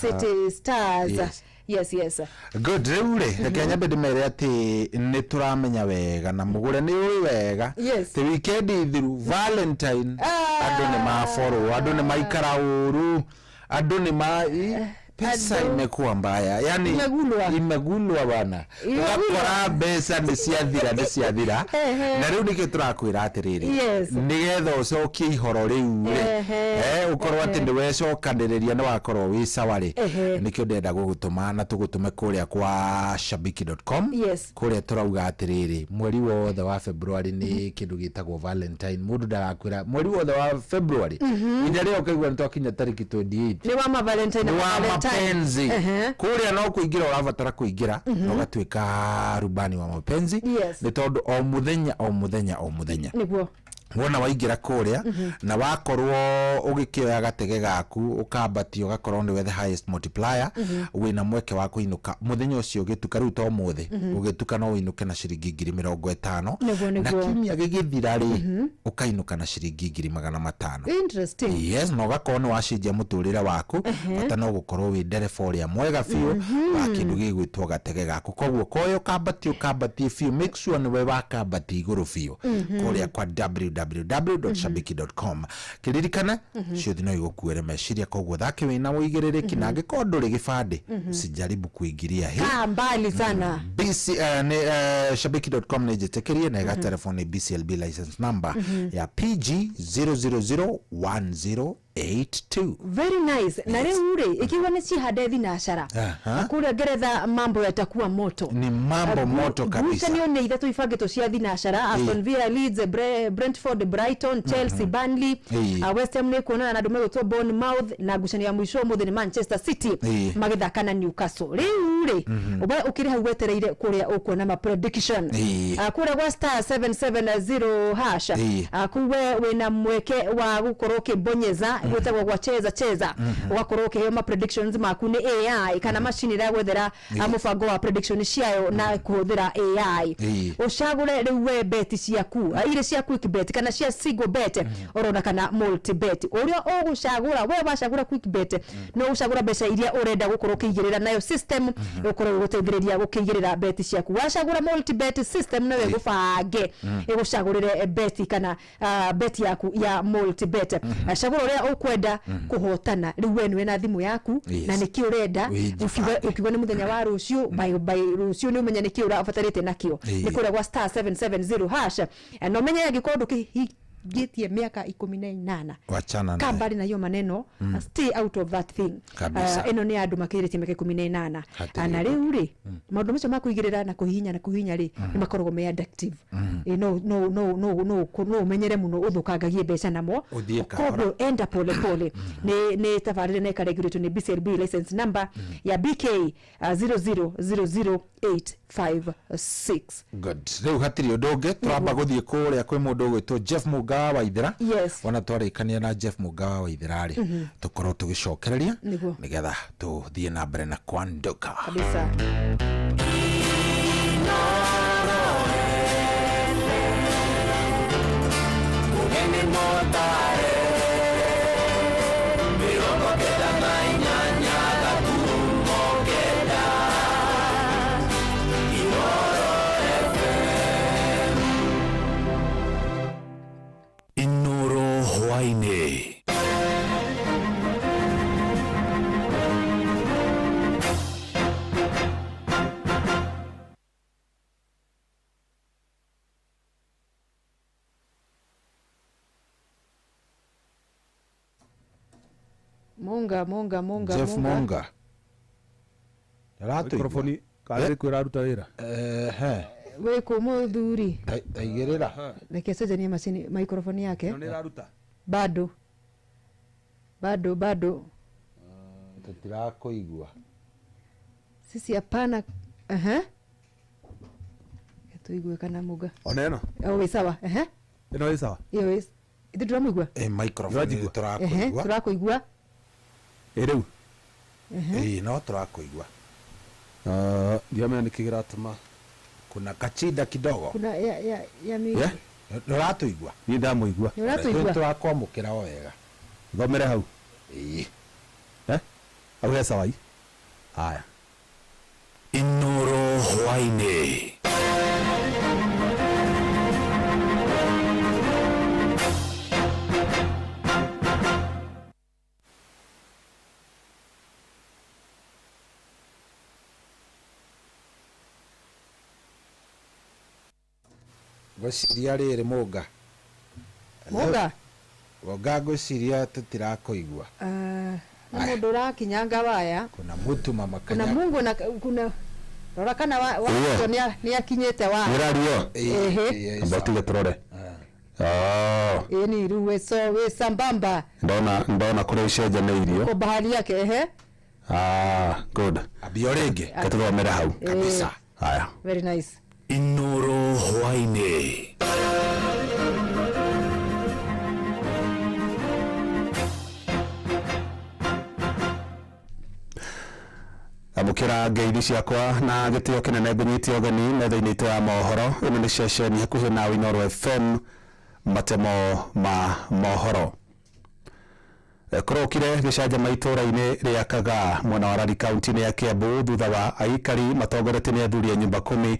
City Stars yes good reure Kenya bedi mere ati ni turamenya wega na mugure ni ui wega the weekend thiru Valentine andu ni maforo andu ni maikara uru andu ni pesa imekuwa mbaya yani imegulwa bana ukora pesa ni ciathira na riu nike turakwira atiriri nigetha ucokie ihoro riu ukorwo ati ndi wecokaniria ni wakorwo wi sawari nikio ndenda gugutuma na tugutume kuria kwa shabiki.com kuria turauga atiriri mweri wothe wa February ni kindu gitagwo Valentine mundu ndarakwira mweri wothe wa February inde rio kaigwa nitwakinya tariki 28 ni wa ma Valentine mapenzi kuria no kuingira urabatara kuingira no gatuika rubani wa mapenzi ni tondu o muthenya niguo wona waingira kuria na wakorwo ugikioya gatege gaku ukambatio gakorwo ni the highest multiplier wina mweke wa kuinuka muthenya ucio gituka riu to muthi ugituka no winuke na ciringi 50,000 na kimia gigithira ri ukainuka na ciringi 500,000 interesting no gakorwo ni wacinjia muturire waku bata no gukorwo wi ndereforia mwega fiu wa kindu gigwitwo gatege gaku koguo koyo kambatio fiu make sure ni we wakambati iguru fiu kuria kwa www.shabiki.com kiririkana ciuthi no igukuere meciria koguo thake wina wigiririki na angiko nduri gibande usijaribu kuingiria mbali sana shabiki.com ni jitekerie na telefone BCLB license number ya PG 0001082 very nice na leo ure ikiwa ni hade thinacara kule Ngeretha mambo yatakuwa moto ni mambo moto kabisa ni one ithatu ifangeto cia thinacara Aston Villa Leeds Brentford Brighton Chelsea Burnley West Ham ni kuonana na Domego to Bournemouth na gucani ya mwisho muthe ni Manchester City magithakana Newcastle leo ure uba ukiri hau wetereire kuria ukuona ma prediction kura kwa star 770 hash kuwe wina mweke wa gukorwo kibonyeza gwetagwo gwa cheza ugakorwo ukiheo ma predictions maku ni AI kana machine ira gwethera mubango wa prediction ciayo na kuhuthira AI ucagure riu we bet ciaku ile cia quick bet kana cia single bet orona kana multi bet uria ugucagura we wacagura quick bet no ucagura mbeca iria urenda gukorwo ukigirira nayo system ukorwo guteithiriria gukigirira bet ciaku wacagura multi bet system nawe gubange igucagurire bet kana bet yaku ya multi bet acagura uria ukwenda kuhotana riu we niwe na thimu yaku na niki urenda ukigwa ni muthenya wa rucio by rucio ni umenya niki urabatarite nakio ni kura gwa *770# no menye gikondu gitie miaka 18 wachana kambari na hiyo maneno stay out of that thing eno ni andu makirite miaka 18 ana riu ri maundu macio makuigirira na kuhinya ri ni makoragwo me addictive no menyere muno uthukangagie mbeca namo koguo enda pole ni tabarire na ikaregulate ni BCLB license number ya BK 0000856 good riu hatiri undu turamba guthie kuria kwi mundu gwitwo Jeff Mugawa Waithira wana twarikania na Jeff Mugawa Waithira ri tukorwo tugicokereria nigetha tuthie na mbere na kwanduka kabisa. Inoro Hwaine. Monga Jeff Monga mikrofoni kale kwira ruta wira we kumuthuri aigirira reke cenjanie macini microphone yake ni raruta bado tutirakuigua sisi hapana tuigue kana muga oneno we sawa ino we sawa iyo ithu turamuigua microphone turakuigua riu no turakuigua ndiamenya nikigira tuma kuna kachida kidogo kuna ya mi nuratuigua ni ndamuigua nuratuigua turakwamukira wega thomere hau au he sawa haya Inoro Hwaine. ngociria riri Monga ngociria tutirakuigua na mundu rakinyanga waya kuna mutu mama kanya kuna Mungu na kuna rora kana wa ni akinyete wa nirario abatige turore ni ruwe so we sambamba ndona kule iceje na irio kwa bahari yake good abiorege katuthomera hau kabisa haya very nice Inoro Hwaine. amukira ngeithi ciakwa na gitio kinene ngunyitio geni metha-inĩ itũ ya mohoro ĩno nĩ ceceni hakuhĩ na Inoro FM matemo ma mohoro kurokire gĩcanjama itũra-inĩ rĩa Kagaa mwena wa Rari kaunti-inĩ ya Kiambu thutha wa aikari matongoretio nĩ athuri a nyumba 10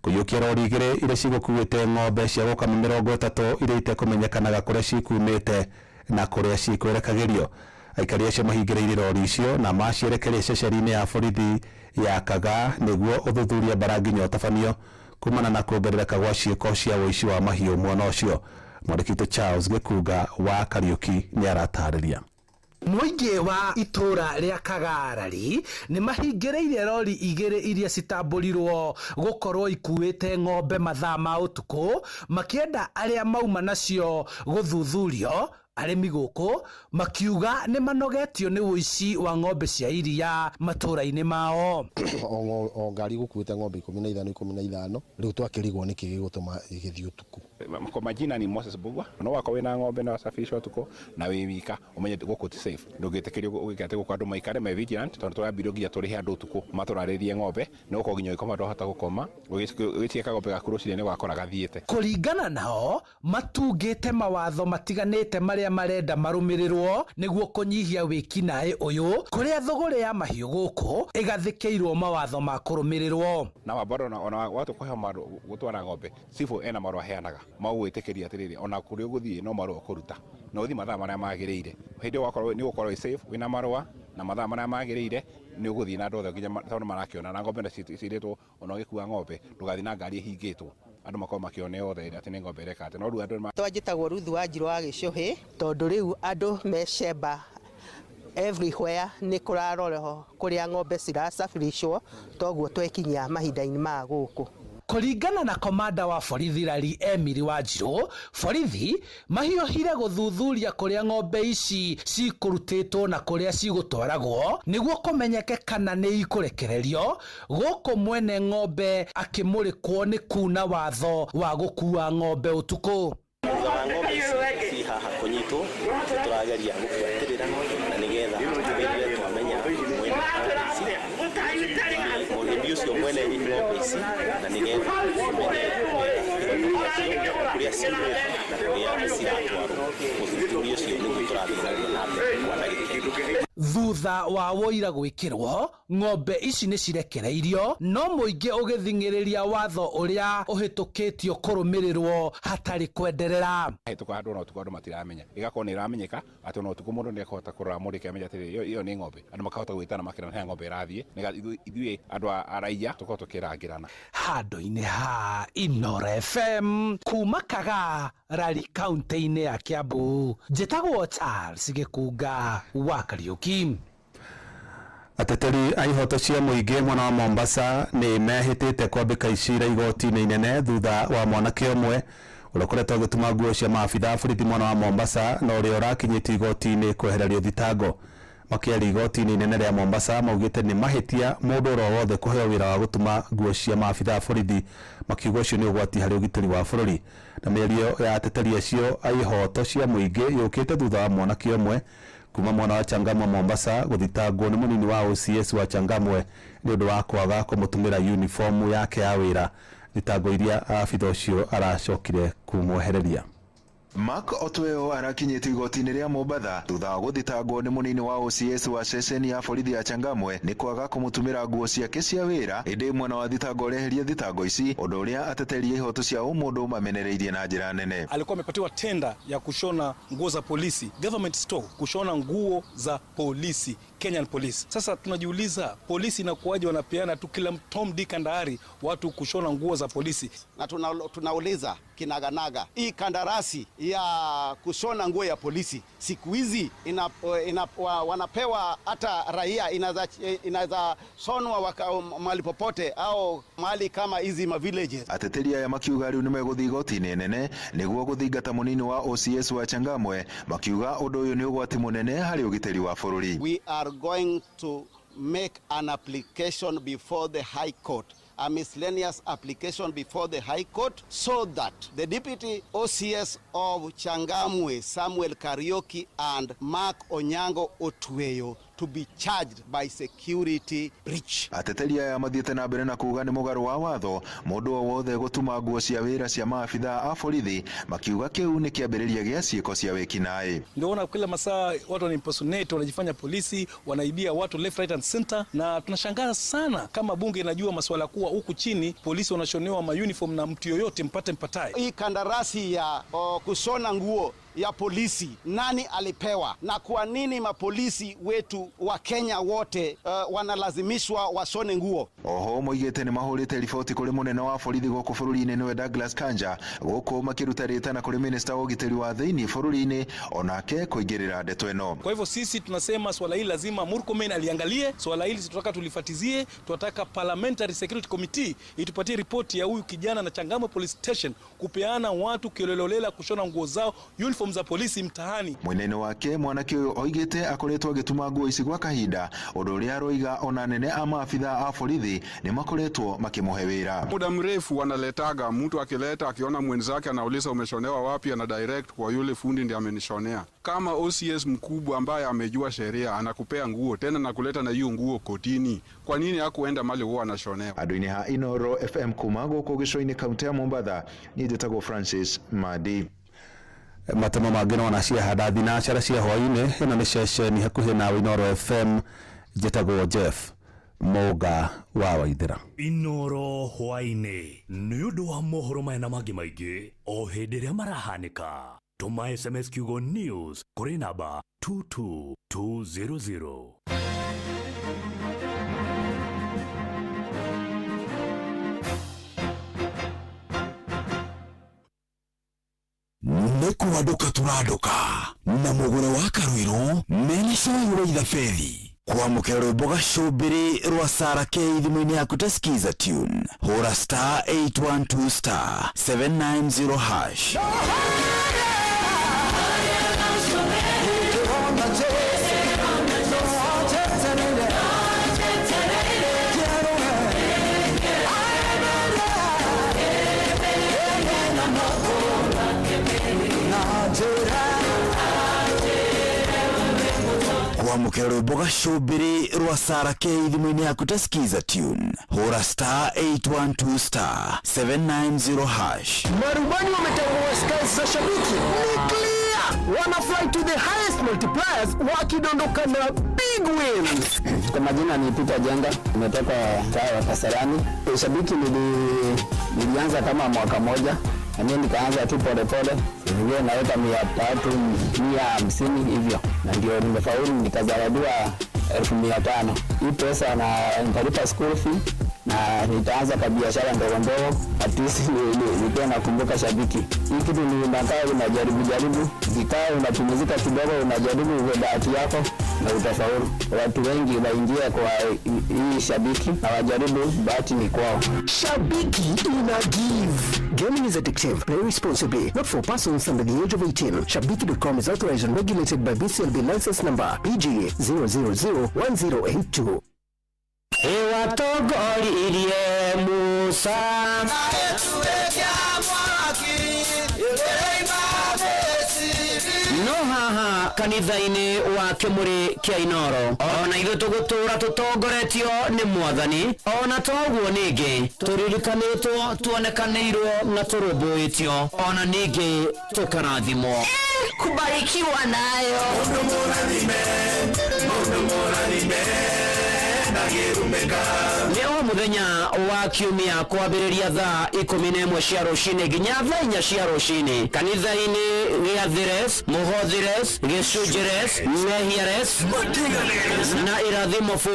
kũiyũkia rori igĩrĩ iria cigũkuĩte ng'ombe cia gũkama 30 iria itekũmenyekanaga kũrĩa cikumĩte na kũrĩa cikwerekagĩrio. Aikari acio mahingĩrĩire rori icio na macierekeria ceceni-inĩ ya borithi ya Kagaa nĩguo ũthuthuria baranginya ũtabanio kumana na kuongerereka gwa ciĩko cia ũici wa mahiũ mwena ũcio. Mwandĩki Charles Gĩkunga wa Kariuki nĩ aratarĩria. Muingi wa itura ria Kagarari ni mahingĩrĩire rori igĩrĩ iria citamburirwo gukorwo ikuĩte ng'ombe mathaa ma ũtukũ makienda arĩa mauma nacio guthuthurio aremi gũkũ makiuga nĩ manogetio nĩ ũici wa ng'ombe cia iria matũra-inĩ mao. O ngari gũkuĩte ng'ombe 15 rĩu twakĩrigwo nĩ kĩĩ gĩgũtũma igĩthiĩ ũtukũ. Kwa majina ni Moses Bugwa. No wako wina ng'ombe na wasafisha ũtukũ na wĩ wika umenye gũkũ ti safe. Ndũngĩtĩkĩrio ũgĩkate gũkũ andũ maikare me vigilant tondũ twambire nginya tũrĩ andũ ũtukũ matũrarĩrie ng'ombe no ũko nginya ikoma ndũhota gũkoma ũgĩcieka ng'ombe gaku rũcinĩ nĩ gwakora gathiĩte. Kũringana nao matungĩte mawatho matiganĩte marĩa marenda marũmĩrĩrwo nĩguo kũnyihia wĩkinaĩ ũyũ kũrĩa thũgũrĩ ya mahiũ gũkũ ĩgathĩkĩirwo mawatho ma kũrũmĩrĩrwo. Na wabaro ona watu kwa maru gũtwara ng'ombe sifu ena maru aheanaga magwĩtĩkĩria atĩrĩrĩ ona kũrĩ ũgũthiĩ no maru kũruta no ũthi mathaa marĩa magĩrĩire hĩndĩ wakorwo nĩ gũkorwo safe wina marũa na mathaa marĩa magĩrĩire nĩ ũgũthiĩ na ndothe nginya tondũ marakĩona na ng'ombe cirĩtwo ona ũgĩkua ng'ombe ndũgathiĩ na ngari ĩhingĩtwo andũ makorwo makĩone othe atĩ nĩ ng'ombe ĩreka atĩ no rĩu andũ twanjĩtagwo Ruthu wa Njirũ wa Gĩcũhĩ tondũ rĩu andũ mecemba everywhere nĩ kũrarorwo kũrĩa ng'ombe cirasafirishwo toguo twekinyia mahinda-inĩ ma gũkũ. Kũringana na komanda wa borithi Rari Emiri wa Njirũ, borithi mahiũhire gũthuthuria kũrĩa ng'ombe ici cikũrutĩtwo na kũrĩa cigũtwaragwo nĩguo kũmenyeke kana nĩ ikũrekererio gũkũ mwene ng'ombe akĩmũrĩkwo nĩ kuna watho wa gũkua ng'ombe ũtukũ. Ng'ombe ici haha kũnyitwo tũrageria gũbuatĩrĩra na nĩgetha tũgerie twamenya mwene mũrĩmi ũcio mwene ng'ombe ici na nĩgetha tũmenye kũrĩa ciumĩte na kũrĩa ciratwarwo ũthuthuria ũcio nĩguo tũrathiĩ na mbere kwana gĩkĩro. Thutha wa woira gwĩkĩrwo ng'ombe ici nĩ cirekereirio no mũingĩ ũgĩthingĩrĩria watho ũrĩa ũhĩtũkĩtio kũrũmĩrĩrwo hatarĩ kwenderera. Hĩtũka andũ no tukũ andũ matiramenya ĩgakorwo nĩ ĩramenyeka atĩ no tukũ mũndũ nĩ akahota kũrora mũrĩke amenya atĩ ĩyo nĩ ng'ombe andũ makahota gwĩtana makĩrana he ng'ombe ĩrathiĩ nĩgetha ithuĩ andũ a raia tũkorwo tũkĩrangĩrana. Handũ-inĩ ha Inooro FM kuma Kaga Rari kaunti-inĩ ya Kiambu njĩtagwo Charles Gĩkunga wa Kariũki. Ateteri a ihoto cia mũingĩ mwena wa Mombasa nĩ mehĩtĩte kwambĩka icira igoti-inĩ inene thutha wa mwanake ũmwe ũrĩa ũkoretwo agĩtuma nguo cia maabitha a borithi mwena wa Mombasa na ũrĩa ũrakinyĩtio igoti-inĩ kwehererio thitango. Makĩaria igoti-inĩ inene rĩa Mombasa maugĩte nĩ mahĩtia mũndũ o wothe kũheo wĩra wa gũtuma nguo cia maabitha a borithi makiuga ũcio nĩ ũgwati harĩ ũgitĩri wa bũrũri. Na mĩario ya ateteri acio a ihoto cia mũingĩ yũkĩte thutha wa mwanake ũmwe kuma mwena wa Changamwe Mombasa gũthitangwo nĩ mũnini wa OCS wa Changamwe nĩ ũndũ wa kwaga kũmũtũmĩra uniform yake ya wĩra, thitango iria abitha ũcio aracokire kumwehereria. Mark Otweo arakinyĩtio igoti-inĩ rĩa Mombasa thutha wa gũthitangwo nĩ mũnini wa OCS wa ceceni ya borithi ya Changamwe nĩ kwaga kũmũtũmĩra nguo ciake cia wĩra ĩndĩ mwena wa thitango ũreheria thitango ici ũndũ ũrĩa ateteri ihoto cia ũmũndũ mamenereirie na njĩra nene. Alikuwa amepatiwa tenda ya kushona nguo za polisi, government store, kushona nguo za polisi, Kenyan Police. Sasa tunajiuliza polisi inakuwaje wanapeana tu kila Tom Dick and Harry watu kushona nguo za polisi? Na tunauliza kinaganaga hii kandarasi ya kushona nguo ya polisi siku hizi wanapewa hata raia inaweza shonwa mahali popote au mahali kama hizi ma villages. Ateteri aya makiuga rĩu nĩ megũthiĩ igoti-inĩ nene nĩguo gũthingata mũnini wa OCS wa Changamwe makiuga ũndũ ũyũ nĩ ũgwati mũnene harĩ ũgitĩri wa bũrũri. We are going to make an application before the High Court, a miscellaneous application before the High Court, so that the Deputy OCS of Changamwe, Samuel Kariuki, and Mark Onyango Otweo to be charged by security breach. Ateteri aya mathiĩte na mbere na kuuga nĩ mũgarũ wa watho mũndũ o wothe gũtuma nguo cia wĩra cia maabitha a borithi makiuga kĩu nĩ kĩambĩrĩria gĩa ciĩko cia wĩkinaĩ. Ndio kila masaa watu wana impersonate, wanajifanya polisi, wanaibia watu left right and center, na tunashangaa sana kama bunge inajua masuala kuwa huku chini polisi wanashonewa ma uniform na mtu yoyote mpataye. Hii kandarasi ya kushona nguo ya polisi nani alipewa na kwa nini mapolisi wetu wa Kenya wote wanalazimishwa washone nguo? Oho moigĩte nĩ mahũrĩte riboti kũrĩ mũnene wa borithi gũkũ bũrũri-inĩ nĩwe Douglas Kanja gũkũ makĩruta rĩtana kũrĩ minister wa ũgitĩri wa thĩinĩ bũrũri-inĩ onake kũingĩrĩra ndeto ĩno. Kwa hivyo sisi tunasema swala hili lazima Murkomen aliangalie swala hili, tunataka tulifatizie, tunataka Parliamentary Security Committee itupatie ripoti ya huyu kijana na Changamwe Police Station kupeana watu kioleleolela kushona nguo zao uniform uniform za polisi mtaani. Mwenene wake mwanake uyu oigite akoretwo agituma nguo ici gwa kahinda undu uria aroiga ona nene ama afitha a borithi ni makoretwo makimuhe wira. Muda mrefu wanaletaga mtu akileta akiona mwenzake anauliza umeshonewa wapi, ana direct kwa yule fundi ndiye amenishonea. Kama OCS mkubwa ambaye amejua sheria anakupea nguo tena na kuleta na hiyo nguo kotini, kwa nini hakuenda mali huwa anashonewa? Aduini ha Inoro FM kumago ko gicoini kaunti ya Mombasa ni Njĩtagwo Francis Madi. Matemo mangĩ wanacia hada thinacara cia hwainĩ ĩno nĩ ceceni hakuhĩ na Inoro FM. Njĩtagwo Jeff Moga wa Waithĩra. Inoro hwainĩ nĩ ũndũ wa mohoro maya na mangĩ maingĩ o hĩndĩ ĩrĩa marahanĩka. Tuma SMS kiugo news kũrĩ namba 22200. Nĩkũandũka tũrandũka na mũgũre wa Karũirũ mena cai wa ithaberi kwamũkĩra rwĩmbo gacũmbĩrĩ rwa Sarah K thimũ-inĩ yaku ta skiza tune hũra *812*790#. Kwamũkĩra rwĩmbo gacũmbĩrĩ rwa Sarah K thimũ-inĩ yaku ta skiza tune hũra *812*790#. Marubani wametangua skies za shabiki ni clear, wana fly to the highest multipliers wakidondoka na big wins. Kwa majina ni Peter Jenga, nimetoka mtaa wa Kasarani. Shabiki nilianza kama mwaka moja, na mimi nikaanza tu pole pole, nilikuwa naweka 300, 150 hivyo, na ndio nimefaulu nikazawadiwa 1500. Hii pesa na nitalipa school fee na nitaanza biashara ndogo ndogo, at least nilikuwa nakumbuka shabiki. Hii kitu ni unakaa unajaribu, ukikaa unapumzika kidogo, unajaribu bahati yako na utafaulu. Watu wengi waingia kwa hii shabiki na wajaribu bahati ni kwao. Shabiki ina give. Gaming is addictive. Play responsibly. Not for persons under the age of 18. Shabiki.com is authorized and regulated by BCLB license number PGA 0001082. Ewa togori irie Musa no haha kanitha-inĩ wa Kĩmũrĩ kĩa Inoro ona ithuĩ tũgũtũra tũtongoretio nĩ Mwathani, ona toguo ningĩ tũririkanĩtwo tuonekanĩirwo na tũrũmbũĩtio, ona ningĩ tũkarathimwo. Kubarikiwa nayo Mundu mũrathime Leo muthenya wa kiumia kwambĩrĩria thaa 11 cia rũcinĩ nginya thaa 4 cia rũcinĩ kanitha-inĩ gĩa Thires, Mũhothires, Gĩcunjĩres, Mehiares na irathimo fu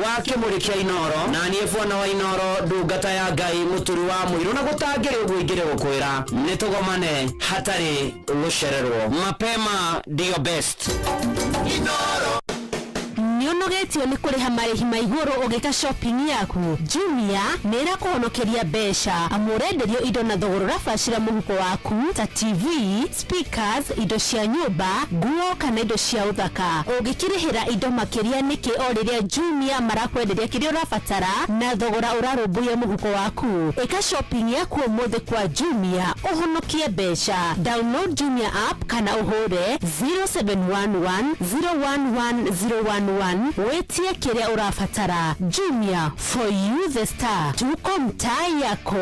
wa Kĩmũrĩ kĩa Inoro, na niĩ bwana wa Inoro ndungata ya Ngai mũturi wa mũirũ na gũtangĩrĩ ũguo ingĩrĩ gũkwĩra nĩtũgomane hatarĩ gũcererwo. Mapema ndio best. Inoro nĩũnogetio nĩ kũrĩha marĩhi ma igũrũ ũgĩka shopping yaku. Jumia nĩra kũhonokeria mbeca amu ũrenderio indo na thogora ũrabacĩra mũhuko waku ta TV, speakers, indo cia nyũmba, nguo kana indo cia ũthaka. Ũngĩkĩrĩhĩra indo makĩria nĩkĩ o rĩrĩa Jumia marakwenderia kĩrĩa ũrabatara na thogora ũrarũmbũiya mũhuko waku. Ĩka shopping yaku ũmũthĩ kwa Jumia ũhonokie mbeca. Download Jumia app kana ũhũre 0711011011 wetie kĩrĩa ũrabatara. Jumia, for you the star. Tuko mtaa yako.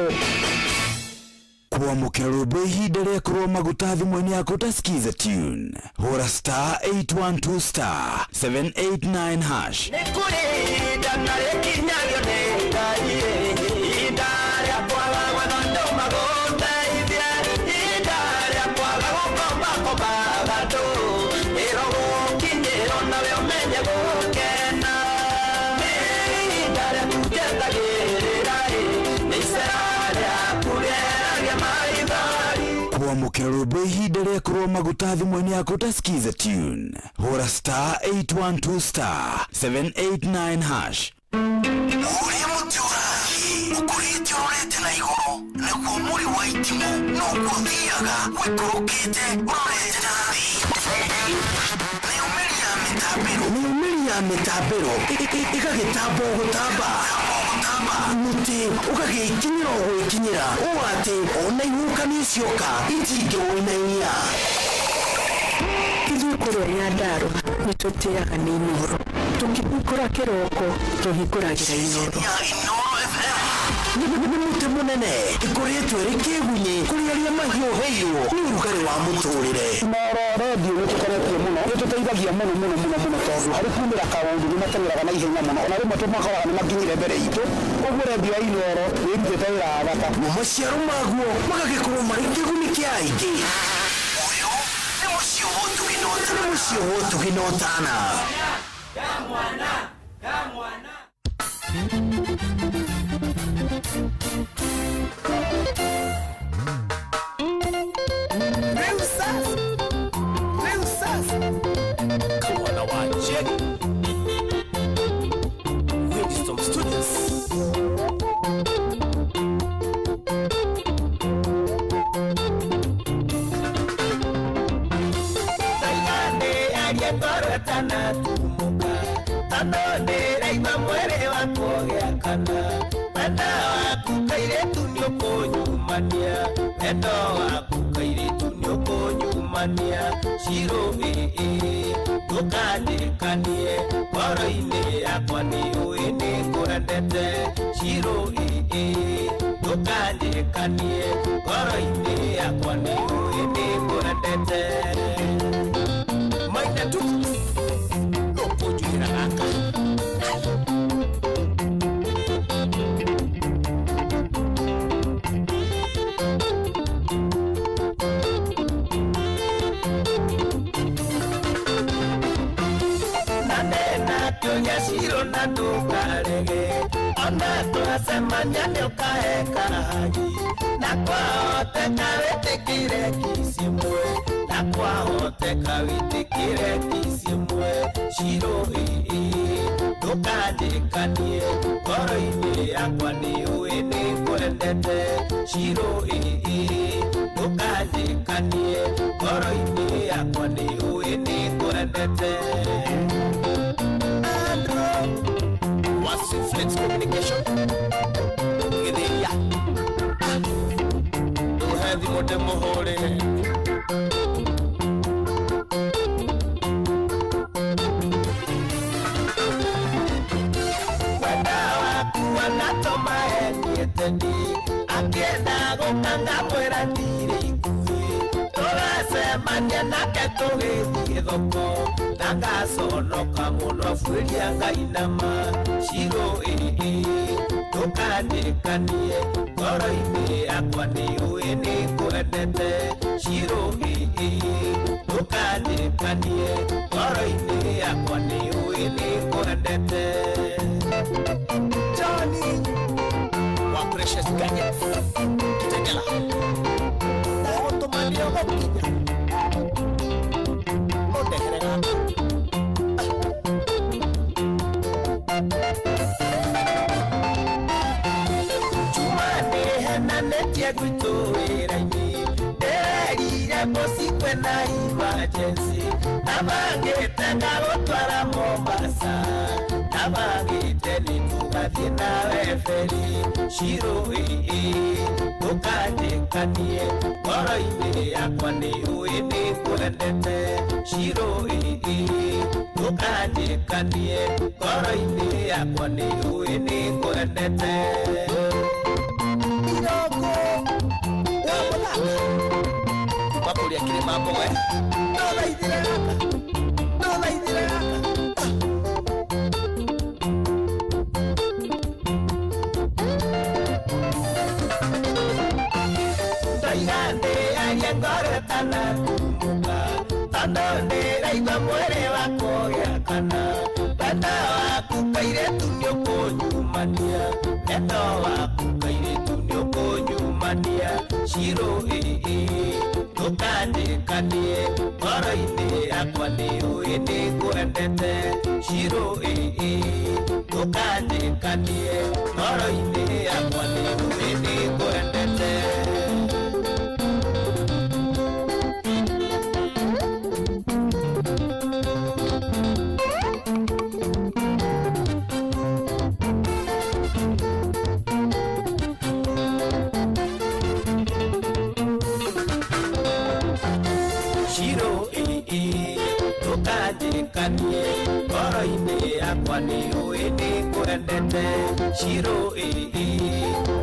Kwamũkĩra rwĩmbo ihinda rĩaku rwa maguta thimũ-inĩ yaku ta skiza tune hũra *812*789#. Nĩkũrĩnda na rĩkinyagio nĩ Ngai, ihinda rĩa kwaga gwetha magũteithie, ihinda rĩa kwaga gũkomba andũ, ĩrogũkinyĩrwo nawe ũmenye gũkena, nĩ ihinda rĩaku rĩetagĩrĩra, nĩ icera rĩaku rĩeragia maithori. Kwamũkĩra rwĩmbo ihinda rĩaku rwa maguta thimũ-inĩ yaku ta skiza tune hũra *812*789#. Ũrĩa mũtũrahi ũkũrĩte ũrete na igũrũ na kuomuri wa itimu no kuthiaga wikorokete urorete nathi Neumeri ya metabero ikagitambo gutamba muti ukagikinyira gwikinyira uwate ona ihuka nicioka itinge woinainia Kithukuru ya ndaro nitutiaga ni inoro tukihukura kiroko tuhikuragira inoro Nimuti munene ikoretwe rikigunye kuriaria mahio heyo ni urugari wa muturire Noro radio nitukoretwe muno nituteithagia muno tondu hari kumira kaundu ni matengeraga na ihenya muno ona rimwe tumakora ni maginyire mbere itu uguo radio ya inoro nirutite wira thaka mumaciaro maguo magagikorwo mari kiguni kia aingi uyu ni mucio wotuginotana Kamwana Kamwana waje Wisdom Studios Tana tumuka Tanone reima mwere wako ya kana Penda waku kaire tunyoko nyumania Penda waku kaire tunyoko nyumania Shiro Tukandikanie Koro ine akwa ni uini kurendete Shiro Tukandikanie Koro ine akwa ni uini kurendete Maina tu Lopo jira aka Nanena kyonya shiro na tukarege Ona tuasemanya ni ukaeka haji Na kwa ote kawete kire kisimwe Na kwa ote kawete kire kisimwe Shiro tukandikanie Koro ine akwa ni uini kurendete Shiro tukandikanie Koro ine akwa ni uini kurendete Andro What's Influence Communication Gideya Tuhedi mote mohore Wanatoma enieteni Akienda gukanga mwera tire ikuhi Turasemania nake tugithie thoko Nangaconoka muno bwiria Ngai nama Shiro tukandikanie Ngoro-ini yakwa ni uini kwendete Shiro tukandikanie Ngoro-ini yakwa ni uini kwendete Johnny wa Precious Gadget Kitengela Otomani yoko kinya Oteherega Chumane hena netia gwito wera-ini Ndererire bosi kwena emergency Nabangite ngagutwara Mombasa Nabangite nitugathie nawe feri Shiro tukandikanie Ngoro-ini yakwa ni uini kwendete Shiro tukandikanie Ngoro-ini yakwa ni uini kwendete Irogo wamulaka Makuria kiri mambo Nola idire raka Ndaigande aria ngore tana tumuka Tandone raigwa mwere wako ya kana Penda waku kairetu nyoko nyumania Penda waku kairetu nyoko nyumania Shiro tukandikanie Ngoro-ini yakwa ni uini kwendete Shiro tukandikanie Ngoro-ini yakwa ni uini kwendete ndũkanjĩkanie ngoro-inĩ yakwa nĩ ũĩ nĩ kwendete Shiro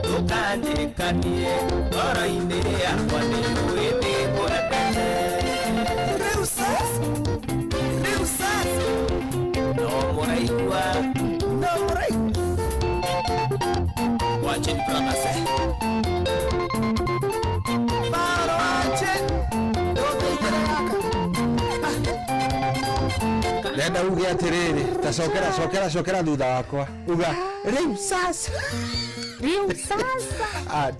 ndũkanjĩkanie ngoro-inĩ yakwa nĩ ũĩ nĩ kwendete rĩu sasa no mũraigua wacheni turamase baro wacheni Nenda uge atiriri tacokera thutha wakwa uga riu sasa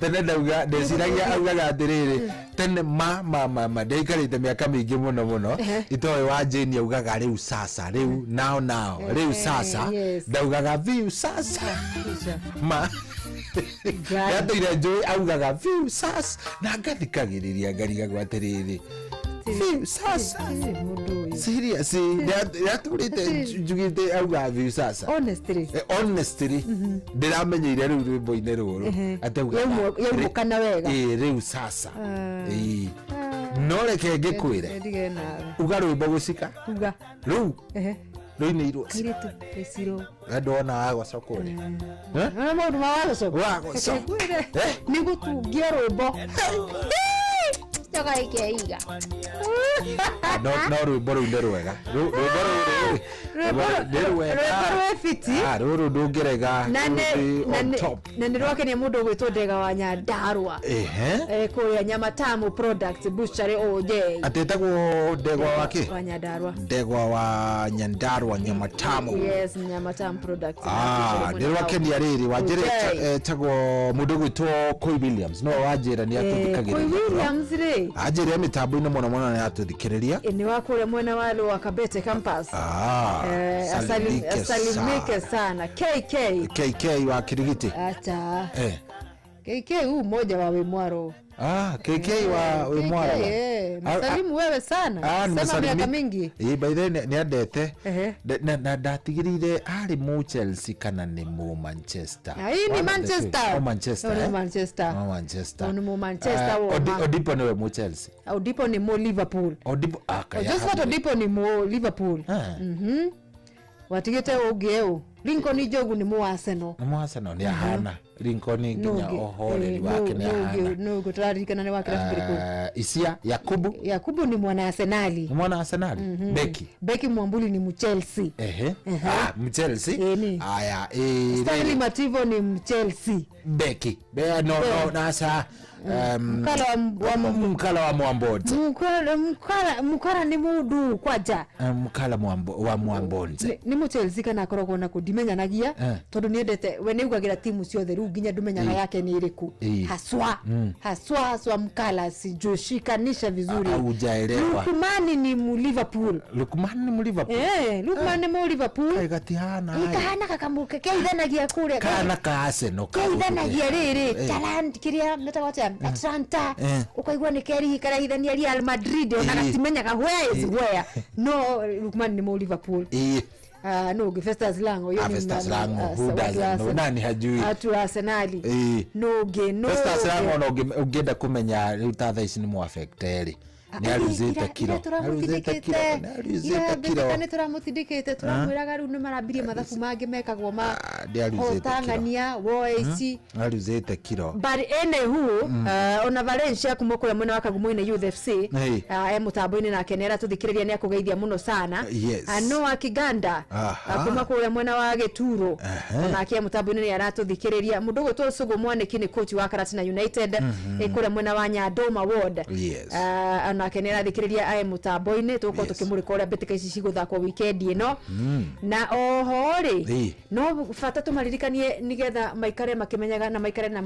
tene ndauga ndeciragia augaga atiriri tene ma ndaikarite miaka mingi muno itoe wa Jane augaga riu sasa riu now riu sasa ndaugaga viu sasa ma yatuire njui augaga viu sasa na ngathikagiriria ngariga gwatiriri viu sasa serious yaturite njugite auga viu sasa honestly ndiramenyeire riu rwimbo-ini ruru atauga yaumukana wega riu sasa no reke ngikwire uga rwimbo gucika uga riu Ruinirwo. Kiritu esiro. Ndona agocokore. Mundu wagocokora. Ni gutungia rwimbo. Ikeiga no rwimbo rũu nĩ rwega rũrũ ndũngĩrega na nĩ rwakenia mũndũ ũgwĩtwo Ndegwa wa Nyandarua kũrĩa Nyamatamu Product Butchery OJ atĩtagwo Ndegwa wa kĩ? Wa Nyandarua. Ndegwa wa Nyandarua Nyamatamu. Yes, Nyamatamu Product. Nĩ rwakenia rĩrĩ wanjĩrĩ tagwo mũndũ ũgwĩtwo Koi Williams no wanjĩra nĩ atũthikagĩrĩria. Koi Williams rĩ ajĩrĩ mitambo-inĩ mũno nĩ atũthikĩrĩria. Nĩ wakũrĩa mwena wa Kabete campus. Salimike sana KK wa Kirigiti. Acha KK huu mmoja wa Wimwaro. KK wa Wimwaro. Msalimu wewe sana. Sema miaka mingi. By the way ni andete na ndatigirire ari mu Chelsea kana ni mu Manchester. Hii ni Manchester. Manchester. Ni Manchester. Manchester. Ni mu Manchester. Odipo ni mu Chelsea. Odipo ni mu Liverpool. Odipo just Odipo ni mu Liverpool. Watigete ugeu Lincoln Jogu ni mu Arsenal. Ni mu Arsenal ni ahana. Lincoln nginya ohoreri wake ni ahana. No gutarikana ni wake rafiki. Isia Yakubu ni mwana Arsenali. Ni mwana Arsenali. Beki Mwambuli ni mu Chelsea. Mu Chelsea. Aya Stanley Mativo ni mu Chelsea. Beki. No nasa mkala wa Mwambonze. Mkala ni mudu kwaja. Mkala wa Mwambonze. Ni mu Chelsea kana akoragwo na kudimenyanagia tondu ni endete we ni ugagira timu ciothe ru nginya ndumenyana yake ni iriku haswa mkala sijushikanisha vizuri. Hujaelewa. Lukman ni mu Liverpool. Lukman ni mu Liverpool. Kaigatiana. Ikahana kakamuke keithanagia kure. Kana ka Arsenal. Keithanagia riri talent kiria metawacha Atlanta. Ukaigwa ni keri karahithania Real Madrid ona gatimenyaga where is where. No Lukman ni mu Liverpool. No Festus Lango yo ni nani hajui atu Arsenali no Festus Lango no ungenda kumenya riu ta thaa ici ni mu affecteri ni aruzite kilo ni turamutindikite turamwiraga riu ni marabirie mathabu mangi mekagwo ma Tangania woici aruzite kilo but anywho ona Valencia kumukura mwena wa Kagumo-ini Youth FC mutambo-ini nake nera tuthikiriria ni akugeithia muno sana no akiganda kumukura mwena wa Gituro nake mutambo-ini ni aratuthikiriria mundu gwitwo Sugu Mwaniki ni coach wa Karatina United ikura mwena wa Nyandoma Ward nake nera thikiriria mutambo-ini tuko tukimurika uria mbitika ici ciguthakwo weekend ino na oho ri no fata tumaririkanie nigetha maikare makimenyaga na maikare na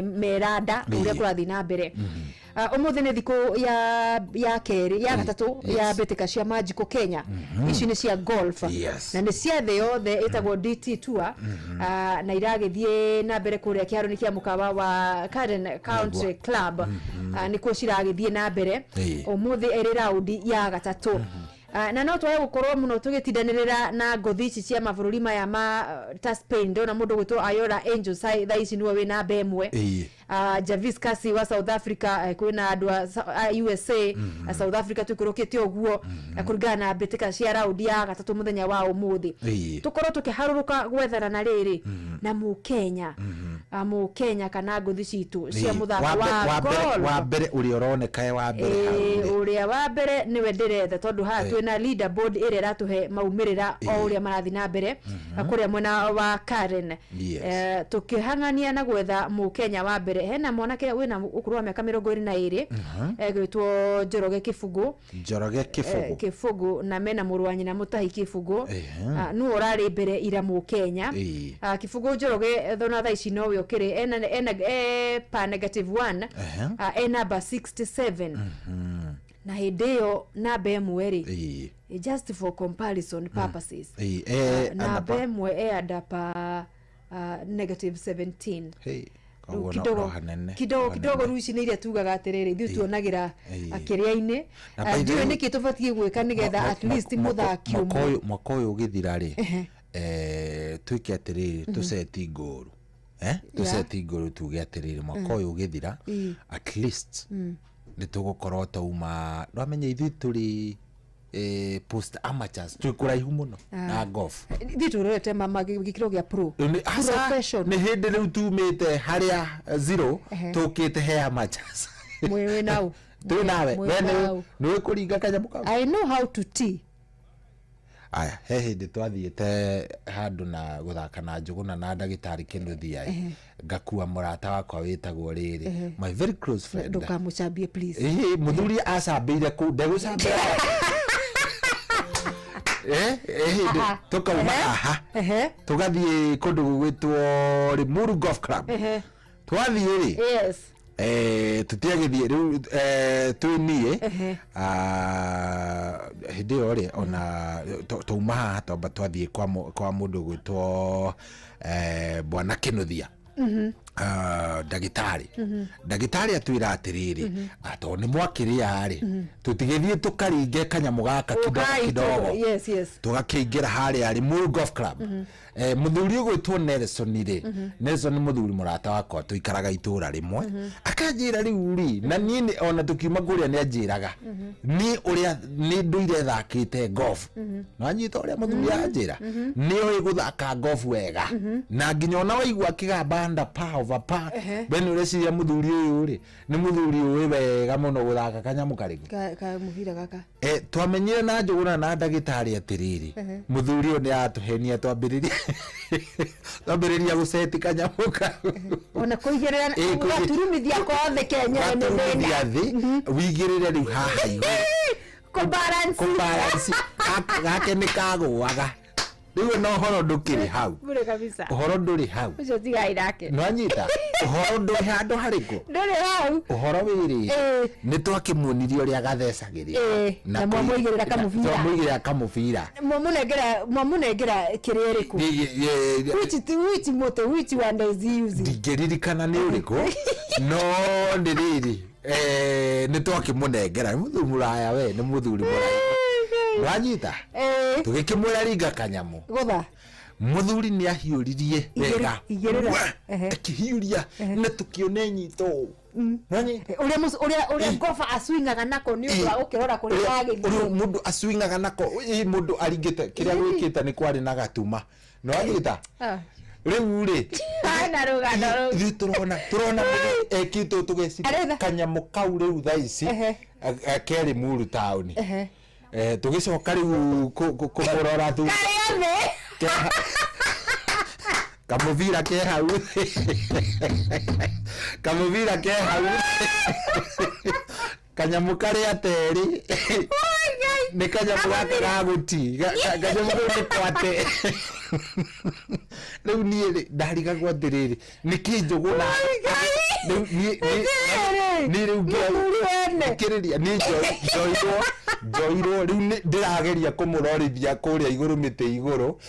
merada uria kurathi na mbere umuthi ni thiku ya keri ya gatatu ya mbitika cia Magical Kenya ici ni cia golf na ni cia the yothe itagwo DT Tour na iragithie na mbere kuria kiaro ni kia mukawa wa Garden Country Club ni ko ciragithie na mbere umuthi eri round ya gatatu na no twae gukorwo muno tugitindanirira na ngothi ici cia mabũrũri maya ma ta Spain ndona mundu gwitwo Ayora Angels thaa ici niwe wina bemwe Javis Kasi wa South Africa kwina andu a USA South Africa tukurukite oguo kurigana mbitika cia raundi ya gatatu muthenya wa umuthi tukorwo tukiharuruka gwethana na riri na mu Kenya kana ngothi citu cia muthako wa mbere uri uroneka wa mbere uria wa mbere niwe ndiretha tondu ha twina leaderboard ire ratuhe maumirira o uria marathi na mbere akuria mwena wa Karen tukihangania na gwetha mu Kenya wa mbere hena mwanake wina ukuru wa miaka 22 gwitwo Njoroge Kifugu na mena muruanyi na Mutahi Kifugu nu urari mbere ira mu Kenya Kifugu Njoroge thona thaa ici no we okire pa -1 number 67 na hideo na bemwe just for comparison purposes na bemwe adapa -17 kidogo ruci ni iria tugaga atiriri ithu tuonagira akiria-ini ndiwe niki tubatie gwika nigetha at least muthaki umwe mwaka uyu ugithira ri twike atiriri tuseti nguru tuseti nguru tuge atiriri mwaka uyu ugithira at least nitugukorwo tauma rwamenya ithu turi post amateurs tukuraihu muno na golf thiturete mama gikiro gya professional ni hindi riu tumite haria zero tukite he amateurs mwewe nau tu nawe wene ni kuringa kanyamu kau I know how to tee aya he hindi twathiete handu na guthaka na njuguna na ndagitari Kinuthia ngakua murata wakwa witagwo riri my very close friend ndukamucambie please muthuri acambire ku ndegucambira tukauma aha tugathie kundu gugwitwo Limuru Golf Club twathie ri tutiagithie riu twinie hindi yo ri ona tuuma haha twamba twathie kwa mundu gwitwo bwana Kinuthia ndagitari atwira atiriri ato ni mwakiria ri tutigithie tukaringe kanyamu gaka kidogo tugakiingira hari ari Limuru Golf Club muthuri gwitwo Nelson ri Nelson ni muthuri murata wakwa tuikaraga itura rimwe akanjira riu ri na ni ona tukiuma guria ni anjiraga ni uria ni nduire thakite golf no anyita uria muthuri anjira ni oi guthaka golf wega na nginya ona waigua kigamba nda pa over pa beni ureciria muthuri uyu ri ni muthuri uyu wega muno guthaka kanyamu karigu ka muhira gaka twamenyire na njuguna na ndagitari atiriri muthuri uyu ni atuhenia twambiriria guseti kanyamu kau ona kuigirira gaturumithia kothe Kenya ni thina wigirire riu haha balance gake ni kagwaga riu no horo ndukiri hau bure kabisa horo nduri hau ucio tigai nake no anyita horo nduri handu hariku nduri hau horo wiri ni twakimunirio ria gathecagiria na mwamuigirira kamufira mwamunengera kiririku which moto which one does he use ndigeririkana ni uriku no ndiriri ni twakimunengera muthuri muraya we ni muthuri muraya wanyita tugikimwira ringa kanyamu gutha muthuri ni ahiuririe wega akihiuria na tukione nyito nani uria gofa aswingaga nako ni undu wa gukirora kuri wagithio mundu aswingaga nako mundu aringite kiria gwikite ni kwari na gatuma no anyita riu ri na rugano riu turona ekito tugeci kanyamu kau riu thaici akeri Limuru town tugicoka riu kumurora tu kamuvira ke hau kanyamu kari ateri ni kanyamu gaka guti kanyamu ni kwate riu ni ndariga gwatiriri ni kinjuguna ni riu ngiriria ni njoirwo riu ndirageria kumurorithia kuria iguru mite iguru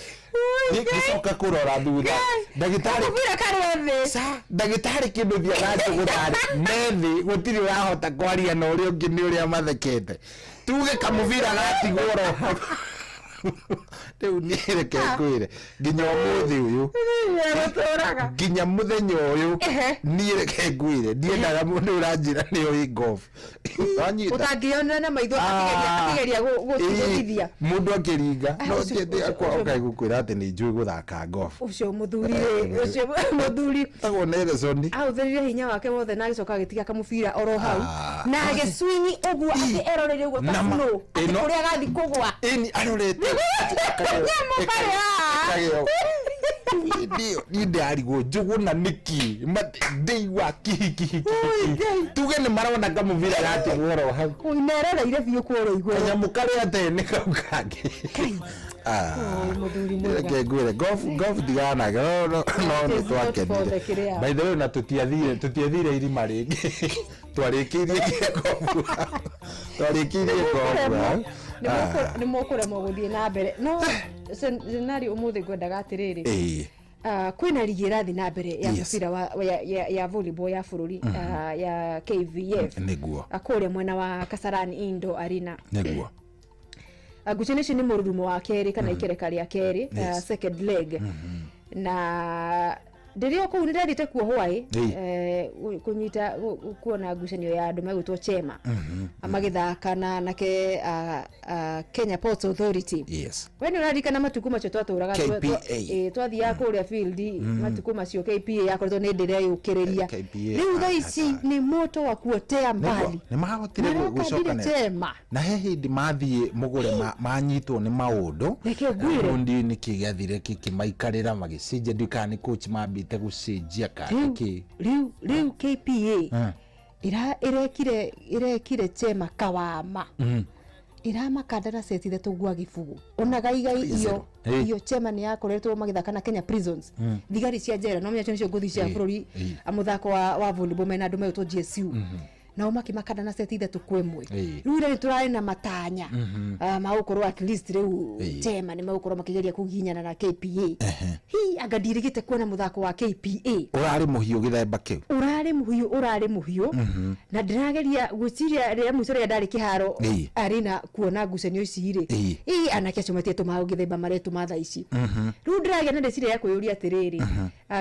gicoka kurora thutha ndagitari kamuvira karwe sa ndagitari kindu thia na njugutari methi gutiri wahota kwaria na uria ungi ni uria mathekete tuge kamuvira gatigoro riu nireke ngwire nginya umuthi uyu nginya muthenya uyu nireke ngwire ndiendaga mundu uranjira niyo golf utangiona na maitho akigeria guthithia mundu akiringa no ndiende akwa gukwira ati ni njui guthaka golf ucio muthuri tago Nelson autherire hinya wake wothe na agicoka agitiga kamubira oro hau na agiswingi uguo ati erorere uguo tafuno kuria gathi kugwa ini arorete ndio arigwo njugu na niki ndeigua kiki tuge ni marona kamuvira gati goro hau uinerereire biu kworo igwe nyamu kare ate ni kaukange ke gwire golf digana no twakenire by the way na tutiathire irima ringi twarikirie golf ni mukure muguthie na mbere no scenario umuthi ngwendaga atiriri kwina ligi rathi na mbere ya mupira ya volleyball ya bururi ya KVF niguo akuria mwena wa Kasarani Indo Arena niguo gucinici ni mururumo wa keri kana ikereka ria keri second leg na ndirio ku ndirite kuo hwai kunyita kuona ngucanio ya andu megutwo Chema amagithaka na nake Kenya Ports Authority wene urarikana matuku macio twaturaga twathia kuria field matuku macio KPA yakoretwo ni ndire yukiriria riu thaici ni moto wa kuotea mbali ni mahotire gucokana na he hindi mathie mugure manyitwo ni maundu ndi ni kigathire kikimaikarira magicinje ndikani coach mambite gucenjia kaniki riu KPA irekire Chema kawama iramakandara seti the tugwa gifugu onaga igai iyo Chema ni yakoretwo magithaka na Kenya Prisons thigari cia jera no menya cio nguthi cia bururi amuthako wa volleyball mena andu megutwo GSU na makimakanda na seti the tukwemwe riu ire turari na matanya magukorwo at least riu Chema ni magukorwo makigeria kuginyana na KPA hi agadirigite kuona muthako wa KPA urari muhiu githemba kiu urari muhiu na ndirageria guciria ria mucore ndari kiharo arena kuona ngucanio ici ri anake acumatie tumau githemba maretu matha ici riu ndirageria na ndeciria ya kuyuria atiriri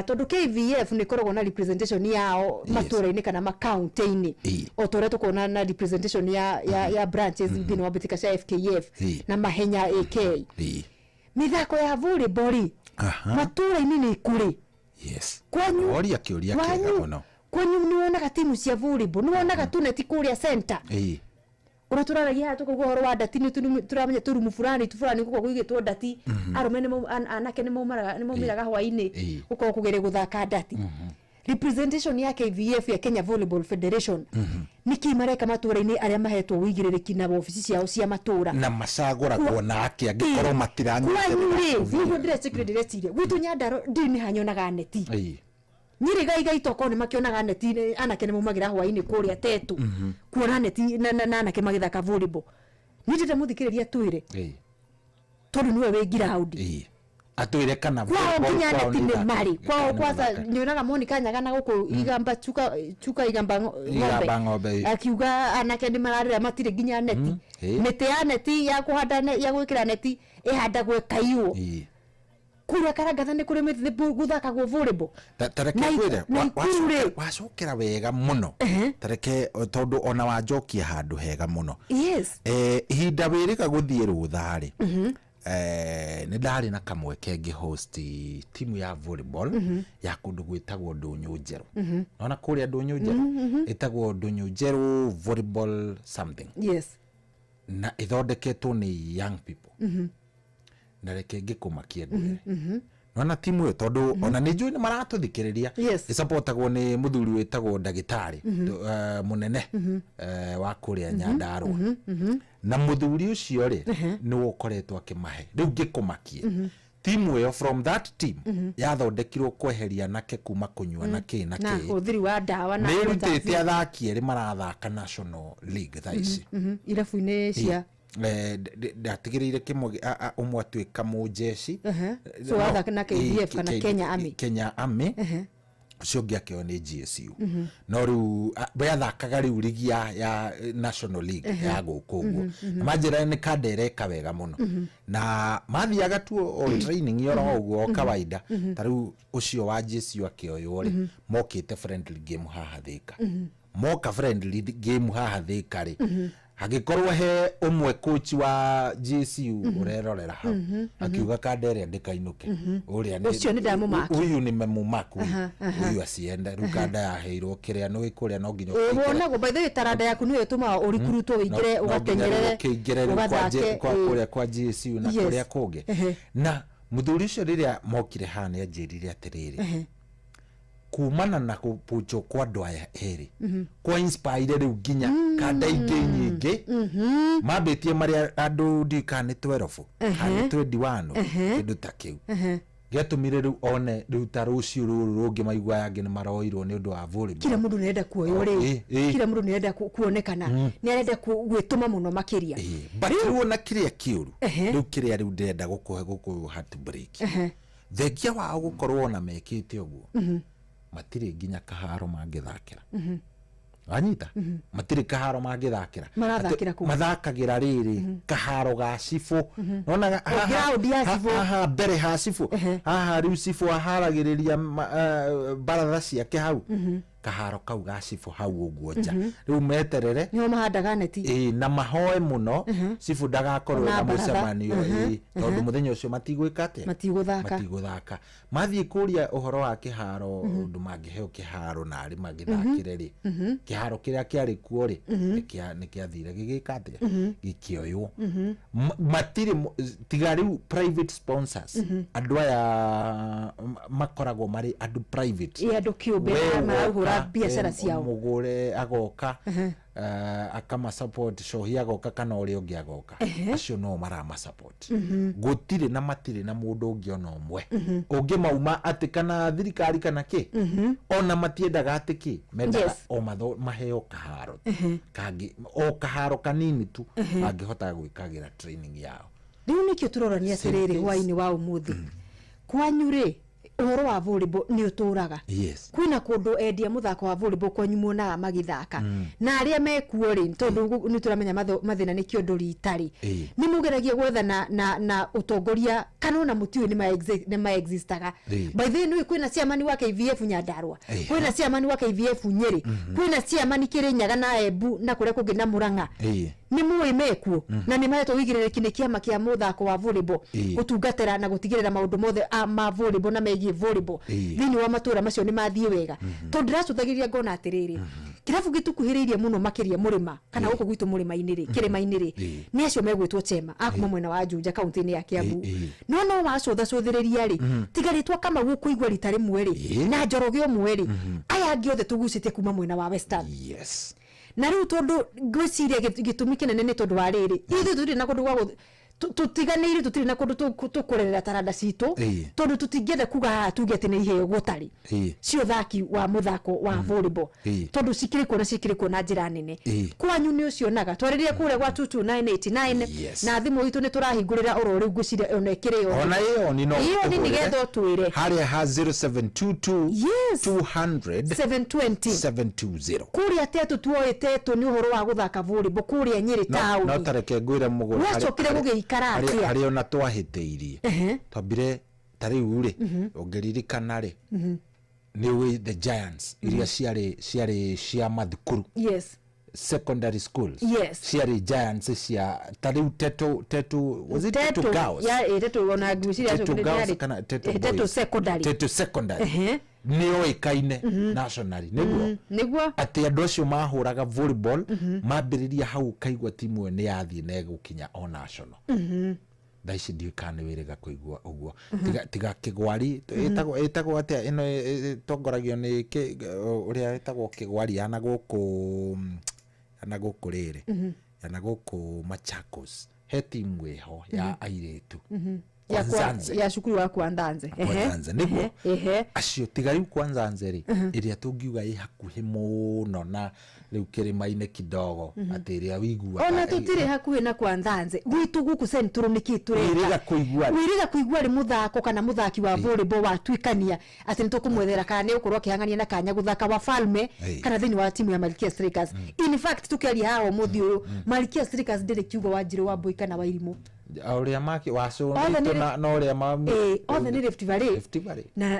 tondu KVF ni koragwo na representation yao matura-ini kana makaunti-ini otore tukona na representation ya branches thini wa bitika cia FKF na mahenya AK mithako ya volleyball matura-ini ni kuri kwanyu oria kiuria kiega muno kwanyu ni wonaga timu cia volleyball ni wonaga tuneti kuria center uraturaragia tukugwa horo wa ndati ni turamenya turumu fulani kuko gwigitwo ndati arumene anake ni maumiraga hwaini uko kugere guthaka ndati representation ya KVF ya Kenya Volleyball Federation niki mareka matura-ini aria mahetwo wigirereki na ofisi ciao cia matura na macagura kuona ake angikorwo matiranyiterera niguo ndire gwitu Nyandaro ndini hanyonaga neti nyiriga igaitoko ni makionaga neti anake ni mumagira hwaini kuria tetu kuona neti na anake magithaka volleyball nitite muthikiriria twire tondu niwe wi ground atwire kana kwa neti ni mari kwa kwanza nionaga Monica Nyagana guku igamba chuka igamba ng'ombe akiuga anake ni mararira matire ginya neti neti ya neti ya kuhanda ya gwikira neti ihandagwe kaiyo kuria karagatha ni kuri mithi guthaka go volleyball tareke kwire wacokera wega muno tareke tondu ona wanjokia handu hega muno ihinda wirika guthie ruthari ni ndari na kamweke host timu ya volleyball ya kundu gwitagwo Ndunyu Njeru naona kuria Ndunyu Njeru itagwo Ndunyu Njeru volleyball something na ithondeketwo ni young people na reke ngikumakia ndure nona timu yo tondu ona ni njui ni maratuthikiriria isupportagwo ni muthuri witagwo ndagitari munene wa kuria Nyandarua na muthuri ucio ri ni wokoretwo akimahe riu ngikumakie timu yo from that team yathondekirwo kweheria nake kuma kunywa nake na uthiri wa dawa na rutite athaki eri marathaka national league thaici irabu-ini cia ndatigirire kimwe umwe atuika mujeci so wathaka na KDF kana Kenya Army ucio ngi akio ni GSU no riu bathakaga riu ligi ya National League ya guku guo majira ni kadereka wega muno na mathiaga tu o training yoro uguo kawaida tariu ucio wa GSU akioyo ri mokite friendly game haha Thika moka friendly game haha Thika ri hagikorwo he umwe coach wa GSU urerorera hau akiuga Kadere ndikainuke uria ni ucio ni ndamumaki uyu ni memumaku uyu asienda rukanda yaheirwo kiria no ikuria no nginya wona go by the tarada yaku niyo tuma urikurutwo wingire ugakenyerere ugathake kwa kuria kwa GSU na kuria kunge na muthuri ucio riria mokire hane anjirire atiriri kumana na kupucho kwa ndwaya eri kwa inspire riu ginya kanda ingi nyingi mabetie maria andu ndikane 12 kana 21 kindu ta kiu getumire riu one riu tarucio rungi maigwa yangi ni maroirwo ni undu wa volleyball kila mundu nenda kuoyo ri kila mundu nenda kuonekana ni arenda gwituma muno makiria but riu na kiria kiuru riu kiria riu ndenda gukuhe heart break thegia wa gukorwo na mekite uguo matire nginya kaharo mangithakira anyita matire kaharo mangithakira mathakagira riri kaharo ga Sifu nona aha bere ha Sifu aha riu Sifu aharagiriria baratha ciake hau kaharo kau ga Sifu hau uguo nja riu meterere nio mahandaga neti na mahoe muno Sifu ndagakorwo na mucemanio tondu muthenya ucio matigwikate matiguthaka mathie kuria uhoro wa kiharo undu mangiheo kiharo na ari magithakire ri kiharo kiria kiari kuo ri nikiathire gigikate gikioyo matire tigari private sponsors andu aya makoragwo mari andu private andu kiumbe marahura biashara ciao mugure agoka akama support shohi agoka kana uri ungi agoka acio no marama support gutire na matire na mundu ungi ona umwe ungi mauma ati kana thirikari kana ki ona matiendaga ati ki mendaga o maheo kaharo kangi o kaharo kanini tu angihota gwikagira training yao riu nikio turorania serere hwaini wa umuthi kwanyure uhoro wa volleyball ni uturaga kwina kundu endia muthako wa volleyball kwa nyumuona magithaka na aria mekuo ri tondu ni turamenya mathina ni kiondo ritari ni mugeragia gwetha na utongoria kana na mutiu ni ma existaga by the way kwina ciamani wa KVF Nyandarua kwina ciamani wa KVF Nyeri kwina ciamani Kirinyaga na Embu na kuria kungi na Murang'a ni muwe mekuo na ni mahetwo wigirire kine kiama kia muthako wa volleyball gutungatira na gutigirira maundu mothe ma volleyball na megie volleyball thini wa matura macio ni mathie wega to ndiracuthagiria ngona atiriri kirabu gitukuhiriirie muno makiria murima kana guko gwitu murima-ini ri kirima-ini ri ni acio megwitwo Chema akuma mwena wa Junja kaunti-ini ya Kiambu no wacuthacuthiriria ri tigaritwa kama gukuigwa rita rimwe ri na Njoroge umwe ri aya angi othe tugucitie kuma mwena wa Western na riu tondu ngwiciria gitumi kinene ni tondu wa riri ithu turi na kundu gwa tutiganire tutiri na kundu tukurerera taranda citu tondu tutingenda kuga tuge ati ni iheo gutari cio thaki wa muthako wa volleyball tondu cikiriko na njira nene kwanyu ni ucio naga twaririe kure gwa 22989 na thimu itu ni turahingurira oro riu ngwiciria ona ikire ona iyo ni no iyo ni nigetho twire haria ha 0722 200 720 kuria tetu tuoite tu ni uhoro wa guthaka volleyball kuria Nyeri town no tareke ngwire mugoro wacokire gugikaratia hari ona twahiteirie twambire tariu ri ongeririkana ri ni we the Giants iria ciari cia mathukuru secondary schools ciari Giants cia tariu tetu was it tetu girls tetu ona ngwiciria tetu secondary ni oikaine nationally niguo ati andu acio mahuraga volleyball mambiriria hau kaigwa timu ni yathie na gukinya o national thaici ndiukane wirega kuigua uguo tiga kigwari etagwo atia ino tongoragio ni uria etagwo kigwari ana guku riri ana guku Machakos he timu eho ya airetu ya cukuru wa Kwanzanze Kwanzanze niguo acio tigari Kwanzanze ri iria tungiuga i hakuhi muno na riu kirima-ine kidogo atiria wigua ona tutire hakuhi na Kwanzanze gwitu guku Central nikitureka wiriga kuigua ri muthako kana muthaki wa volleyball wa twikania ati nitukumwethera kana ni ukorwo kihangania na kanya guthaka wa Falme kana thini wa timu ya Malkia Strikers. In fact tukiaria hao muthi uyu Malkia Strikers ndire kiugo wa Njiro wa Boy kana wa Irimu auria maki waso na uria ma othe ni Rift Valley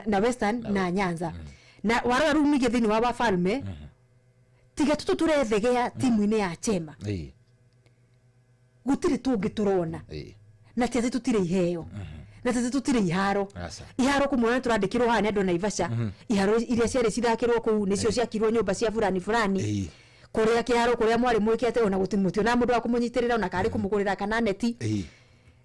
na Western na Nyanza na wara rumige thini wa Falme tiga tuturethegea timu-ini ya Chema gutire tungi turona na tiati tutire iheo na tiati tutire iharo kumwona turandikirwo hane andu Naivasha iharo iria ciari cithakirwo kuu nicio ciakirwo nyumba cia fulani kuria kiharo kuria mwari mwikete ona gutimutio na mundu wa kumunyitirira ona kari kumugurira kana neti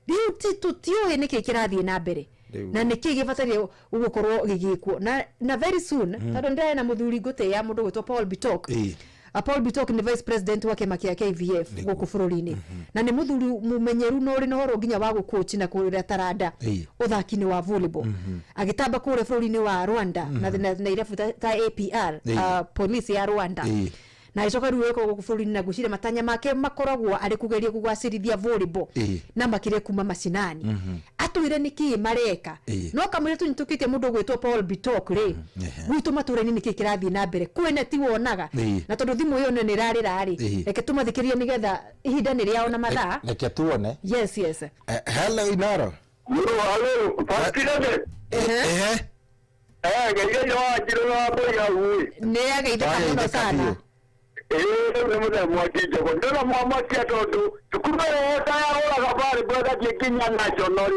riu tutio niki kirathie na mbere na niki gibatarie ugukorwo gigikwo na very soon tado ndaya na muthuri ngote ya mundu gwitwo Paul Bitok Paul Bitok ni vice president wa kema kia KVF guku bururi-ini na ni muthuri mumenyeru no ri no horo nginya wa gucoach na kurira taranda uthaki-ini wa volleyball agitamba kure bururi-ini wa Rwanda na irafu ta APR police ya Rwanda na icoka riu ko gukufuruni na gucire matanya make makoragwo ari kugeria kugwacirithia volleyball na makire kuma macinani atwire niki mareka no kamwe tunitukitie mundu gwitwo Paul Bitok ri gwitu mature ni niki kirathie na mbere kwene ti wonaga na tondu thimu yo ne rari reke tumathikirie nigetha ihinda ni riao na mathaa reke tuone yes hello Inoro hello patirade gege wa Njiro wa Boy aui ne ageitha muno sana mwe mwakije ko ndona mama kia tondu tukuma yota ya ora gabari brother kikinya national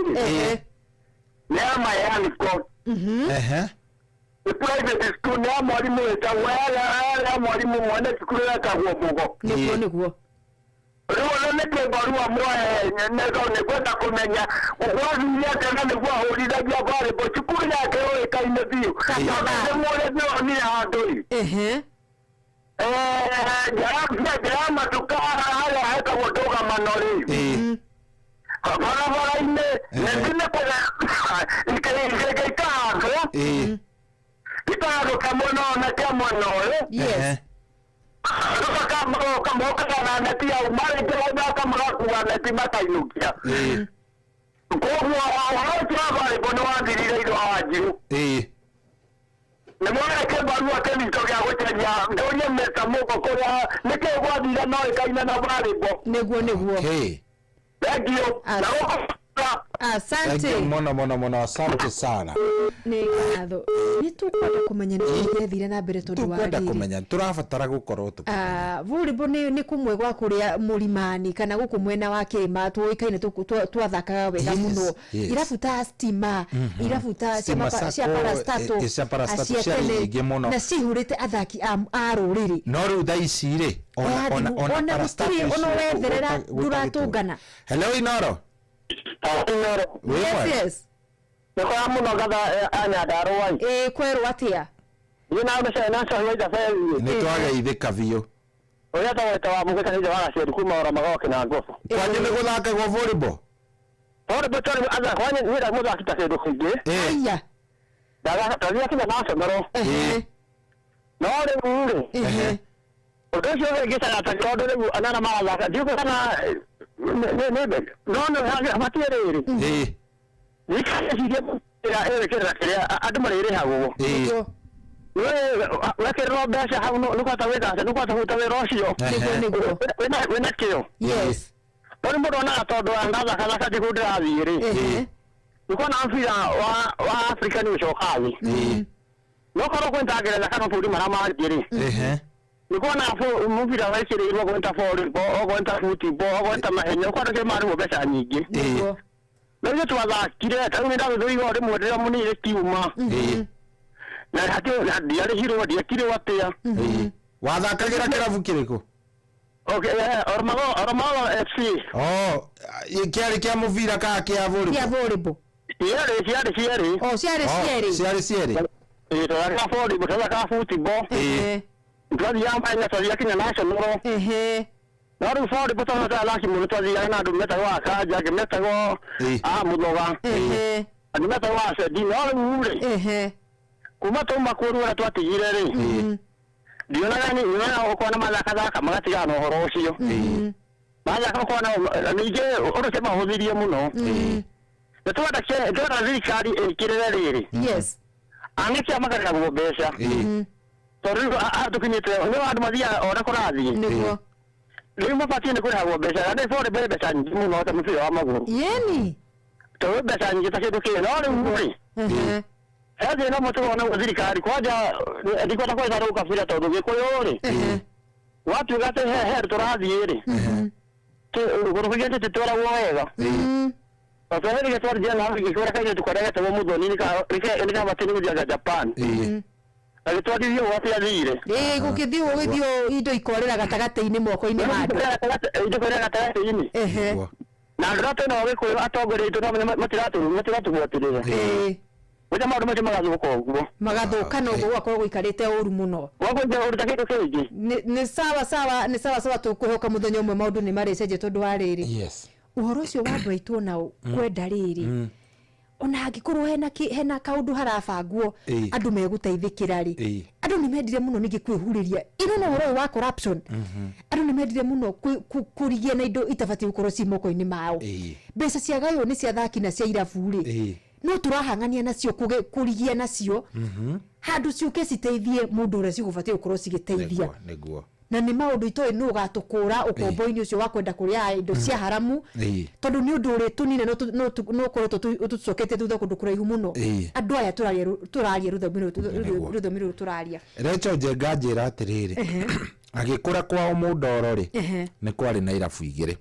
ne ama yani ko private school ne mwalimu eta wala mwalimu mwana tukuru ya kagobogo niguo Ruo ne ke barua mwa ne kwenda kumenya ukwazuia tena ne kwa holidaji abare bo tukuru ya ke kaine biu kama mole bio ni handoi Jarama tukara haya heka kutoka Manori barabara-ini nendine kuna ikago kamono na kamono yes kamoka na neti ya umari kila kama kuwa neti matainukia kwa hao bono wandirire ilo awajiru ne mwana ke barua ke ni toka gutenya ndonye meta moko kora nike gwathira no ikaina na baribo neguo thank you asante mono asante sana ni ngatho ni tukwenda kumenya ni thire na mbere tondu wa tukwenda kumenya turabatara gukorwo volleyball ni kumwe gwa kuria murimani kana guku mwena wa Kirima tuikaine twathakaga wega muno irafuta stima irafuta cia parastato cia muno na cihurite athaki a ruriri no riu thaici ri ona parastato ono wetherera duratungana hello Inoro yes kwa muno gatha anya darwa kweru atia na mse na so yoida fe ni twageithika biu oya taweta wa mugeta ni jawara cia kuma ora magoke na ngofu kwanye ni guthaka go volleyball tori aza kwanye ni da muthaki ta kindu kingi aya daga tazia kina naso ngoro no re ngure odojo ngisa ta kodo re anana mala diuko kana no matiere ya adu marere hawo wewe besha hawo nukwata wega nukwata hutawe rosio wena kio yes bali mudo na todo andaza kala kati kudra vire nuko na afira wa Africa ni shokazi nokoro kwenta gereza kana pudi marama jeri nuko na afu muvira wa sire iro kwenta fori bo kwenta futi bo kwenta mahenyo kwa ke maru besha nyingi Ndio twathakire tauni ndawe thoi gore mwendera munire kiuma na hatu ndiari hiro ndiakire watia wathakagira kirabu kiriko okay ormago FC kiari kia muvira ka kia volleyball ciari twaga volleyball twaga football twathia mbanya twathia kinya national no fori botona ta laki mu to ya na do meta wa ka ja ke meta go mudoga ani meta wa se di no ure kuma to makuru ra to atigire ri dio na gani na o kona mala kada ka magati ya no horo cio mala ka kona ni je oro se ma hodirie muno to da ke do ra ri kari e kirere ri yes ani ke magara go besha to ri a to kinite no adu madia ora korazi nego limo patine ko hawo besha ade fore be besha ni muno ta mfi wa maguru yeni to besha ni ta ke do ke no ri ade no moto na waziri kari kwaja ndiko ta kwa zaro kafira to do ko yore watu gate he to razi yere to goro kujente te tora woega to hele ke tora jana ke kora ka to kora ta mo do ni ka batini ku jaga Japan ale to dio watu ya dire gukithio indo ikorera gatagate-ini moko-ini mandu indo ikorera gatagate-ini na roto no we ko atogore to matiratu gwatirira Oja maundu macio magathuka uguo magathuka no guo akorwo guikarite uru muno wagwija uruta kindu kingi ni sawa tukuhoka muthenya umwe maundu ni maricenjie tondu wa riri yes uhoro ucio wa andu aitu na kwenda riri ona angikorwo hena kaundu harabangwo andu megutaithikira ri andu ni mendire muno ningi kwihuriria ino no uhoro wa corruption andu ni mendire muno kurigia na indo itabati gukorwo ci moko-ini mao mbeca cia gayo ni cia thaki na cia irabu ri no turahangania nacio kurigia nacio handu ciuke citeithie mundu uria cigubati gukorwo cigiteithia niguo na ni maundu itoi nu gatukura ukombo-ini ucio wa kwenda kuria indo cia haramu tondu ni undu uri tunine no korwo tucokete thutha kundu kuraihu muno andu aya turaria ruthomi turaria Recho Njenga njira atiriri agikura kwa Mudoro ri ni kwari na irabu igiri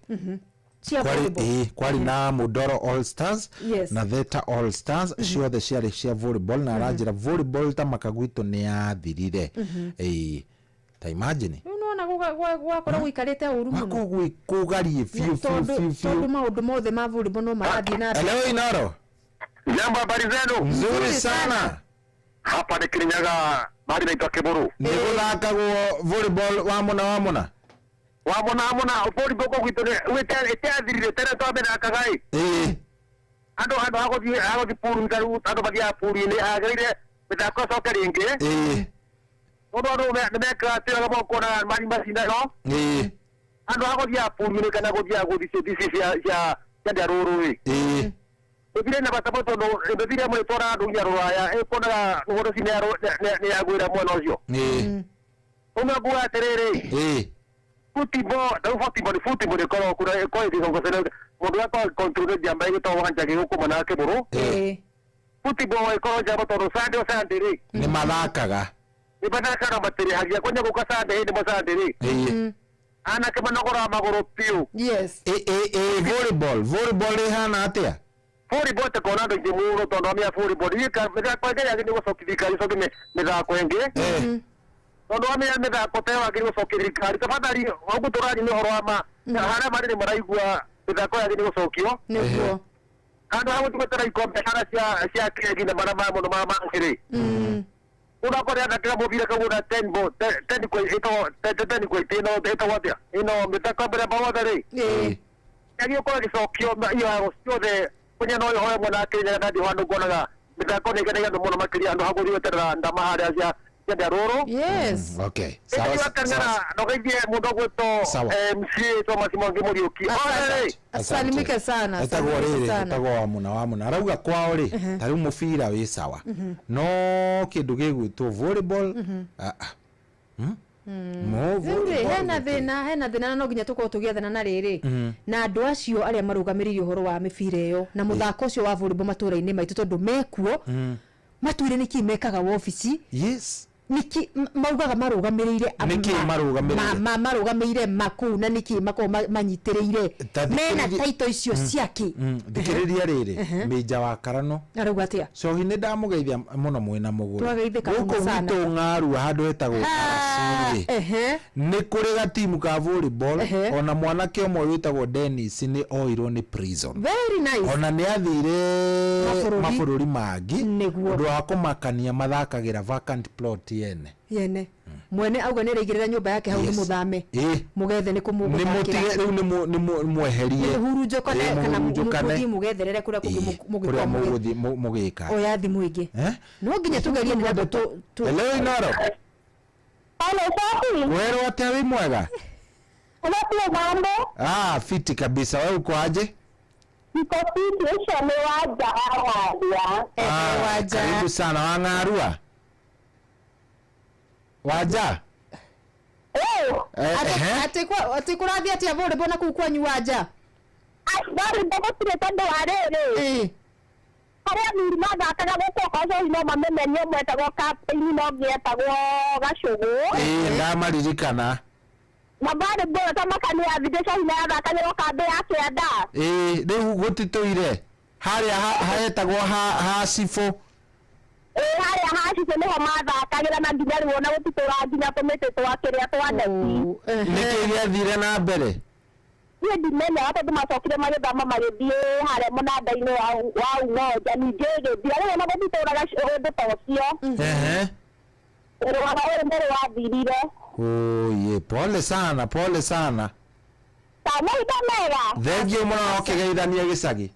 kwari na Mudoro All Stars na Theta All Stars ciothe ciari cia volleyball na aranjira volleyball ta makagwito ni yathirire ta imagine unaona gwakora guikarite uru muno kugarie fiu tondu maundu mothe ma volleyball no marathie na hello Inoro jambo habari zenu nzuri sana hapa ni Kirinyaga bali naitwa Kiburu ni guthakagwo volleyball wa muna volleyball ko gwito wete athirire tena twambere akagai andu hagothi puru ngaru andu bagia puru ni agirire mithako coke ringi andu meka tira moko na mari macinda no andu hagothi puru ni kana guthi cia ndaruru ri Ebire na bataboto no ebire mo tora andu nyarwaya ekona ngoro sinero ne agwira mwana ucio una bua terere football ni koro kura ko ndi ngo sene mundu wa control jamba ito wanja ke huko manake buru football ko jamba to sande ri ni mathakaga ni badaka na bateri hagia konya ko kasande ni basande ri ana ke manogora magoro piu yes volleyball hana atia volleyball te kona ndo jimuro to ndo mia volleyball ni ka kwa gari ni gusokithika iso me da kwenge tondu wa mĩthako kote wagĩrĩirwo gũcokia thirikari tafadhali oguo tũrathi nĩ ũhoro wa ma harĩa marĩ nĩ maraigua mĩthako yagĩrĩirwo gũcokio nĩguo handũ ha gũtungatĩra ikombe hara cia kegi na marĩa ma mũno ma mangĩrĩ ũthako rĩa thakĩra mũbira kau na teni kwa itĩno ĩtagwo atĩa ĩno mĩthako mbere mawothe rĩ yagĩrĩirwo gũkorwo ĩgĩcokio iyo ciothe kũnya no ĩhoe mwena wa Kĩrĩnyaga na ndiũ handũ nguonaga mĩthako nĩ ĩgenagia andũ mũno makĩria handũ ha gũthiĩ gweterera ndama harĩa cia Ndaruru yes okay sawa no githie mundu gweto MC Thomas Mwangi Muriuki asalimike sana etagwo muna arauga kwao ri tari mubira wi sawa no kindu gigwitwo volleyball hena thina no nginya tukorwo tugiethana na riri na andu acio aria marugamiririe uhoro wa mibira iyo na muthako ucio wa volleyball matura-ini maitu tondu mekuo matwire niki mekaga wofici yes niki maugaga marugamirire marugamirire maku na niki mako manyitiriire mena taito icio ciaki thikiriria riri mija wa karano arauga atia cohi ni ndamugeithia muno mwena muguru twageithika sana guko ngaru handu etagwo Karaciri ni kuri ga timu ka volleyball ona mwanake umwe witagwo Dennis ni oirwo ni prison very nice ona ni athire mabururi mangi ndu wa kumakania mathakagira vacant plot yene mwene auga nä raigä nyumba yake hau nä må thame mugethe nä kå nä mweherie huru njokane kana muthi mugetherere kå rä a må gä ka oya thimå ingä no nginya tå gerie nä andå Hello Inoro werwo atä wä mwega fiti kabisa we uko aje karibu sana Wang'arua Wanja atä kå rathiä atä avå rä mbona kå u kwanyu Wanja harĩa athuri mathakaga gũkũ no mamenye ũmwe etagwo captain no ũngĩ etagwo Gacũgũ ndamaririkana na bado bora ta makani ya video ina yathakagĩrwo kambĩ ya Kĩanda rĩu gũtitũire harĩa haetagwo ha cibũ harĩa ha cibũ nĩho mathakagĩra na nginya rĩu ona gũtitũra nginya tũmĩtĩ twa kĩrĩa twa ndeti nĩkĩ gĩathire na mbere niĩ ndimenya tondũ macokire magĩthama magĩthiĩ harĩa mũnanda-inĩ wa Umoja ningĩ gĩthira rĩu ona gũtitũraga ũndũ ta ũcio rwanda ũyũ nĩ rwathirire ye pole sana mahinda mega thengiũ mũno ũkĩgeithania gĩcagi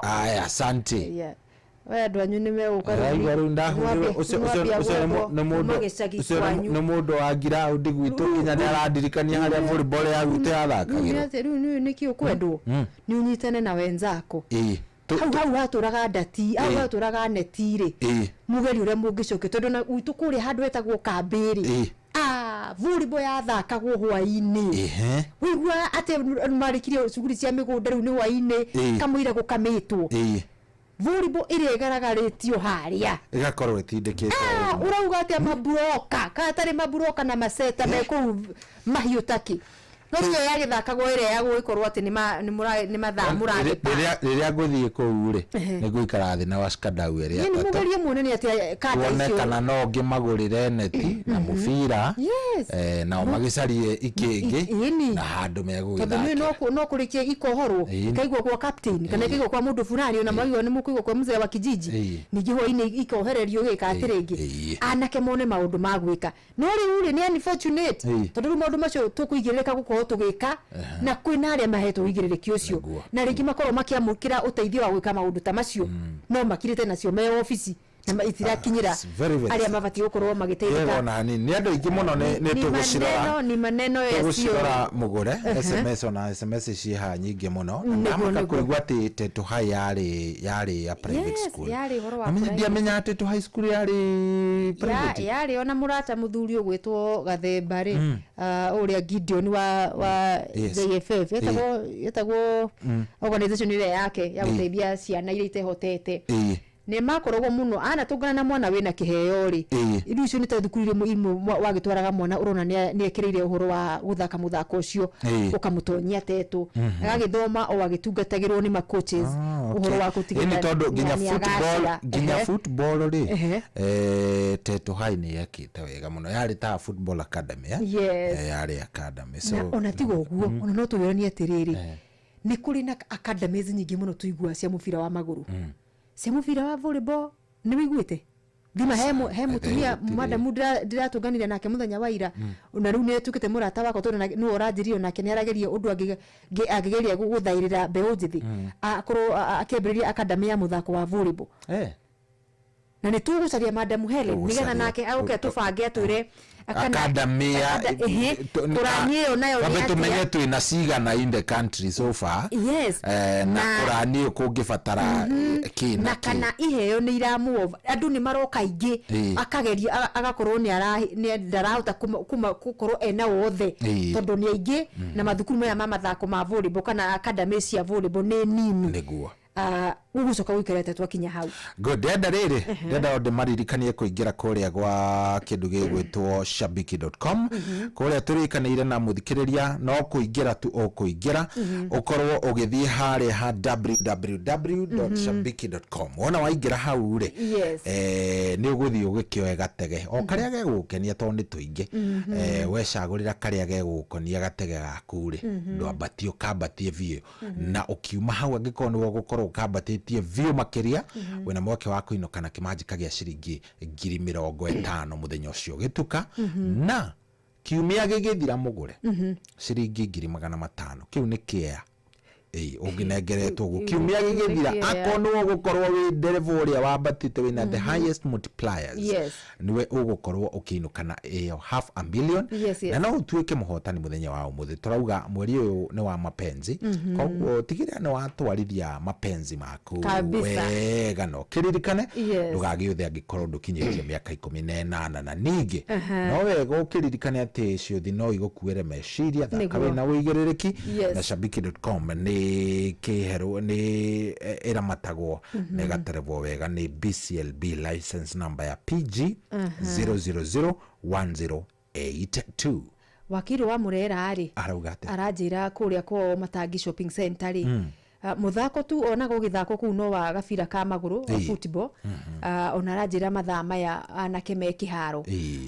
aya asante we andå anyu nä megåka nä må ndå wa ngiraũndi gwitå nginya nä arandirikania harä a volleyball ya gwitå yathakagä rä nä kä å kwendwo nä å nyitane na wenzako hau hatå raga ndati hau hatå raga neti-rä mũgeri å rä a må ngä coke tondå gwitå kå rä a handå hetagwo kambä-rä volleyball yathakagwo hwainĩ wĩigua atĩ marä kirie cuguri cia mä gå nda rä u nä hwainĩ kamũira gå kamä two volleyball ĩrĩa ĩgaragarätio harĩa ĩgakorwo ĩtindĩkĩtwo ũrauga atĩ mabroka kana tarĩ mabroka na maceta me kũu mahiũ taki no rĩo yagĩthakagwo ĩrĩa yagũgĩkorwo atĩ nĩ mathaa mũragĩta rĩrĩa ngũthiĩ kũu-rĩ nĩ ngũikara thĩ na washikadau ĩrĩa nĩ mũgerie muone nĩ atĩ kanda icio wone kana no ngĩmagũrĩre neti na mũbira nao magĩcarie ikĩngĩ na handũ megũgĩthaka tondũ no kũrĩkia ikohorwo ikaigwo kwa captain kana ikaigwo kwa mũndũ fulani ona mwaigua nĩ mũkũigwo kwa mzee wa kijiji ningĩ hwainĩ ikohererio gĩka atĩ rĩngĩ anake mone maũndũ ma gwĩka no rĩu-rĩ nĩ unfortunate tondũ rĩu maũndũ macio tũkũigĩrĩrĩka gũkorwo tũgĩka na kwĩna arĩa mahetwo ũigĩrĩrĩki ũcio na rĩngĩ makorwo makĩamũkĩra ũteithio wa gwĩka maũndũ ta macio no makirĩte nacio me obici na itirakinyĩra arĩa mabatiĩ gũkorwo magĩteithĩka nĩ andũ aingĩ mũno nĩ tũgũcirora mũgũre SMS ona SMS ciĩ haha nyingĩ mũno ndamaka kũigua atĩ Tetu High yarĩ ya private school ndiamenya atĩ Tetu High school yarĩ private yarĩ ona mũrata mũthuri ũgwĩtwo Gathemba-rĩ ũrĩa Gideon wa JFF yetagwo organization ĩrĩa yake ya gũteithia ciana iria itehotete nä makoragwo muno ana tũngana na mwana wĩna kĩheo-rĩ indo icio nĩ ta thukuru irĩ wagĩtwaraga mwana ũrona nĩ ekĩrĩire ũhoro wa gũthaka mũthako ũcio ũkamũtonyia Tetu agagĩthoma o agĩtungatagĩrwo nĩ ma-coaches ũhoro wa gũtigĩrĩra tondũ nginya football-rĩ Tetu High nĩ yekĩte wega mũno yarĩ ta football academy yarĩ academy ona tiga ũguo ona no tũgĩranie atĩrĩrĩ nĩ kũrĩ na academies nyingĩ mũno tũigua cia mũbira wa magũrũ cia mũbira wa volleyball nĩ wĩiguĩte thima he mũtumia madamu ndiratũnganire nake mũthenya wa ira na rĩu nĩ atuĩkĩte mũrata wakwa tondũ nĩwe ũranjĩrire nake nĩ arageria ũndũ angĩgeria gũthaĩrĩra mbeũ njĩthĩ akorwo akĩambĩrĩria academy ya mũthako wa volleyball na nĩ tũgũcaria madamu Helen nĩgetha nake agũke tũbange atwĩre academy kũrani ĩyo nayo nĩ tũmenye twĩna cigana in the country so far na kũrani ĩyo kũngĩbatara kĩna na kana iheo nĩ iramuo andũ nĩ maroka aingĩ akageria agakorwo nĩ ndarahota gũkorwo ena wothe tondũ nĩ aingĩ na mathukuru maya ma mathako ma volleyball kana academy cia volleyball nĩ nini nĩguo ũgũcoka gũikarĩte twakinya hau ndenda rĩrĩ ndenda ũndũ maririkanie kũingĩra kũrĩa gwa kĩndũ gĩgwĩtwo shabiki.com kũrĩa tũrĩkanĩire na mũthikĩrĩria no kũingĩra tu ũkũingĩra ũkorwo ũgĩthiĩ harĩa ha www.shabiki.com wona waingĩra hau rĩ nĩ ũgũthiĩ ũgĩkĩoe gatege o karĩa gegũgũkenia tondũ nĩ tũingĩ wecagũrĩra karĩa gegũgũkonia gatege gaku rĩ ndwambatie ũkambatie biũ na ũkiuma hau angĩkorwo nĩ wagũkorwo ugakorwo ukambatĩtie view makiria wena mweke wa kuinũka na kĩmanjĩ kagĩa ciringi 50,000 muthenya ũcio gĩtuka na kiumia gĩgĩthira mũgũre ciringi 500,000 kiu nĩ kĩea ũngĩnengeretwo kiumia gĩgĩthira akorwo gũkorwo wĩ ndereva ũrĩa wambatĩte wĩna the highest multipliers niwe ũgũkorwo ũkĩinũka na iyo 500,000 na no ũtuĩke mũhotani mũthenya wa ũmũthĩ turauga mweri ũyũ nĩ wa mapenzi koguo tigĩrĩra nĩ watwarithia mapenzi maku wega no kĩririkane ndũgagĩũthe angĩkorwo ndũkinyĩtie mĩaka 18 na ningĩ no wega ũkĩririkane atĩ ciũthi no igũkuĩre meciria thaka wĩna wĩigĩrĩrĩki na shabiki.com nĩ kĩherwo nĩ ĩramatagwo na ĩgaterevwo wega nĩ BCLB license number ya PG 0001082. Wakiri wa Murera rĩ aranjĩra kũrĩa kwa Matangi shopping center rĩ muthako tu ona gũgĩthako kuu no wa gabira ka magũrũ football ona aranjĩra mathaa maya anake me kĩharo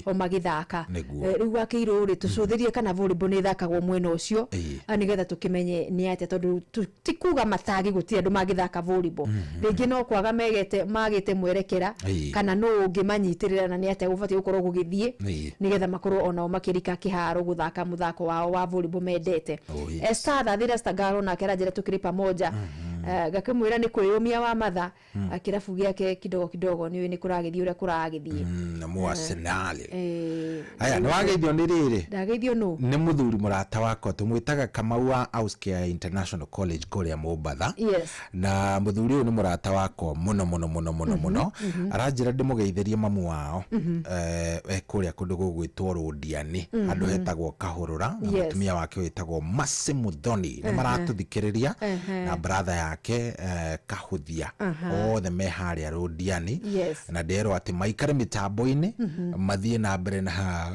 o magĩthaka rĩu akĩirwo rĩ tũcũthĩrie kana volleyball nĩ thakagwo mwena ũcio nĩgetha tũkĩmenye nĩ atĩa tondũ tikuga Matangi gũtirĩ andũ magĩthaka volleyball rĩngĩ no kwaga magĩte mwerekera kana no ũngĩmanyitĩrĩra na nĩ atĩa gũbatie gũkorwo gũgĩthiĩ nĩgetha makorwo ona makĩrika kĩharo gũthaka muthako wao wa volleyball mendete Esther Thira Stagaro na aranjĩra tũkĩrĩ pamoja gakimwira ni kwiyumia wa matha kirabu giake kidogo ni kuragithia uria kuragithie na mu Arsenal aya ni wageithio ni riri ndageithio no ni muthuri murata wakwa tumwitaga Kamau wa Auskia International College kuria Mombatha na muthuri uyu ni murata wakwa muno aranjira ndimugeithĩrie mamu wao kuria kundu gugwitwo Rodiani andu hetagwo Kahurura na mutumia wake witagwo Masi Muthoni ni maratuthikiriria na brother yake Kahuthia othe me haria Rodiani na ndero ati maikare mitambo-ini mathie na mbere na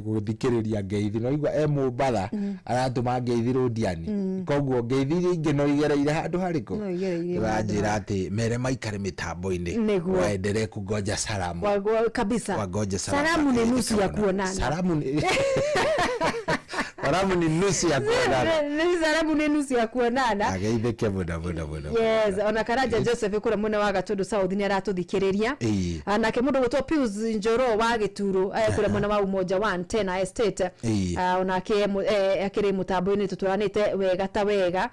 guthikiriria ngeithi no igwa Mombatha aratuma ngeithi Rodiani koguo ngeithi ingi no igereire handu hariko wanjira ati mere maikare mitambo-ini waendelee kugoja salamu kabisa wagoje salamu ni nusu ya kuonana salamu ni nusu ya kuonana salamu ni nusu ya kuonana ageitheke boda yes ona Karanja Joseph kura mwana wa Gatundu South ni aratuthikiriria anake mundu gutwa Pius Njoro wa Gituro kura mwana wa Umoja 110 estate ona akiri mutambo-ini tuturanite wega ta wega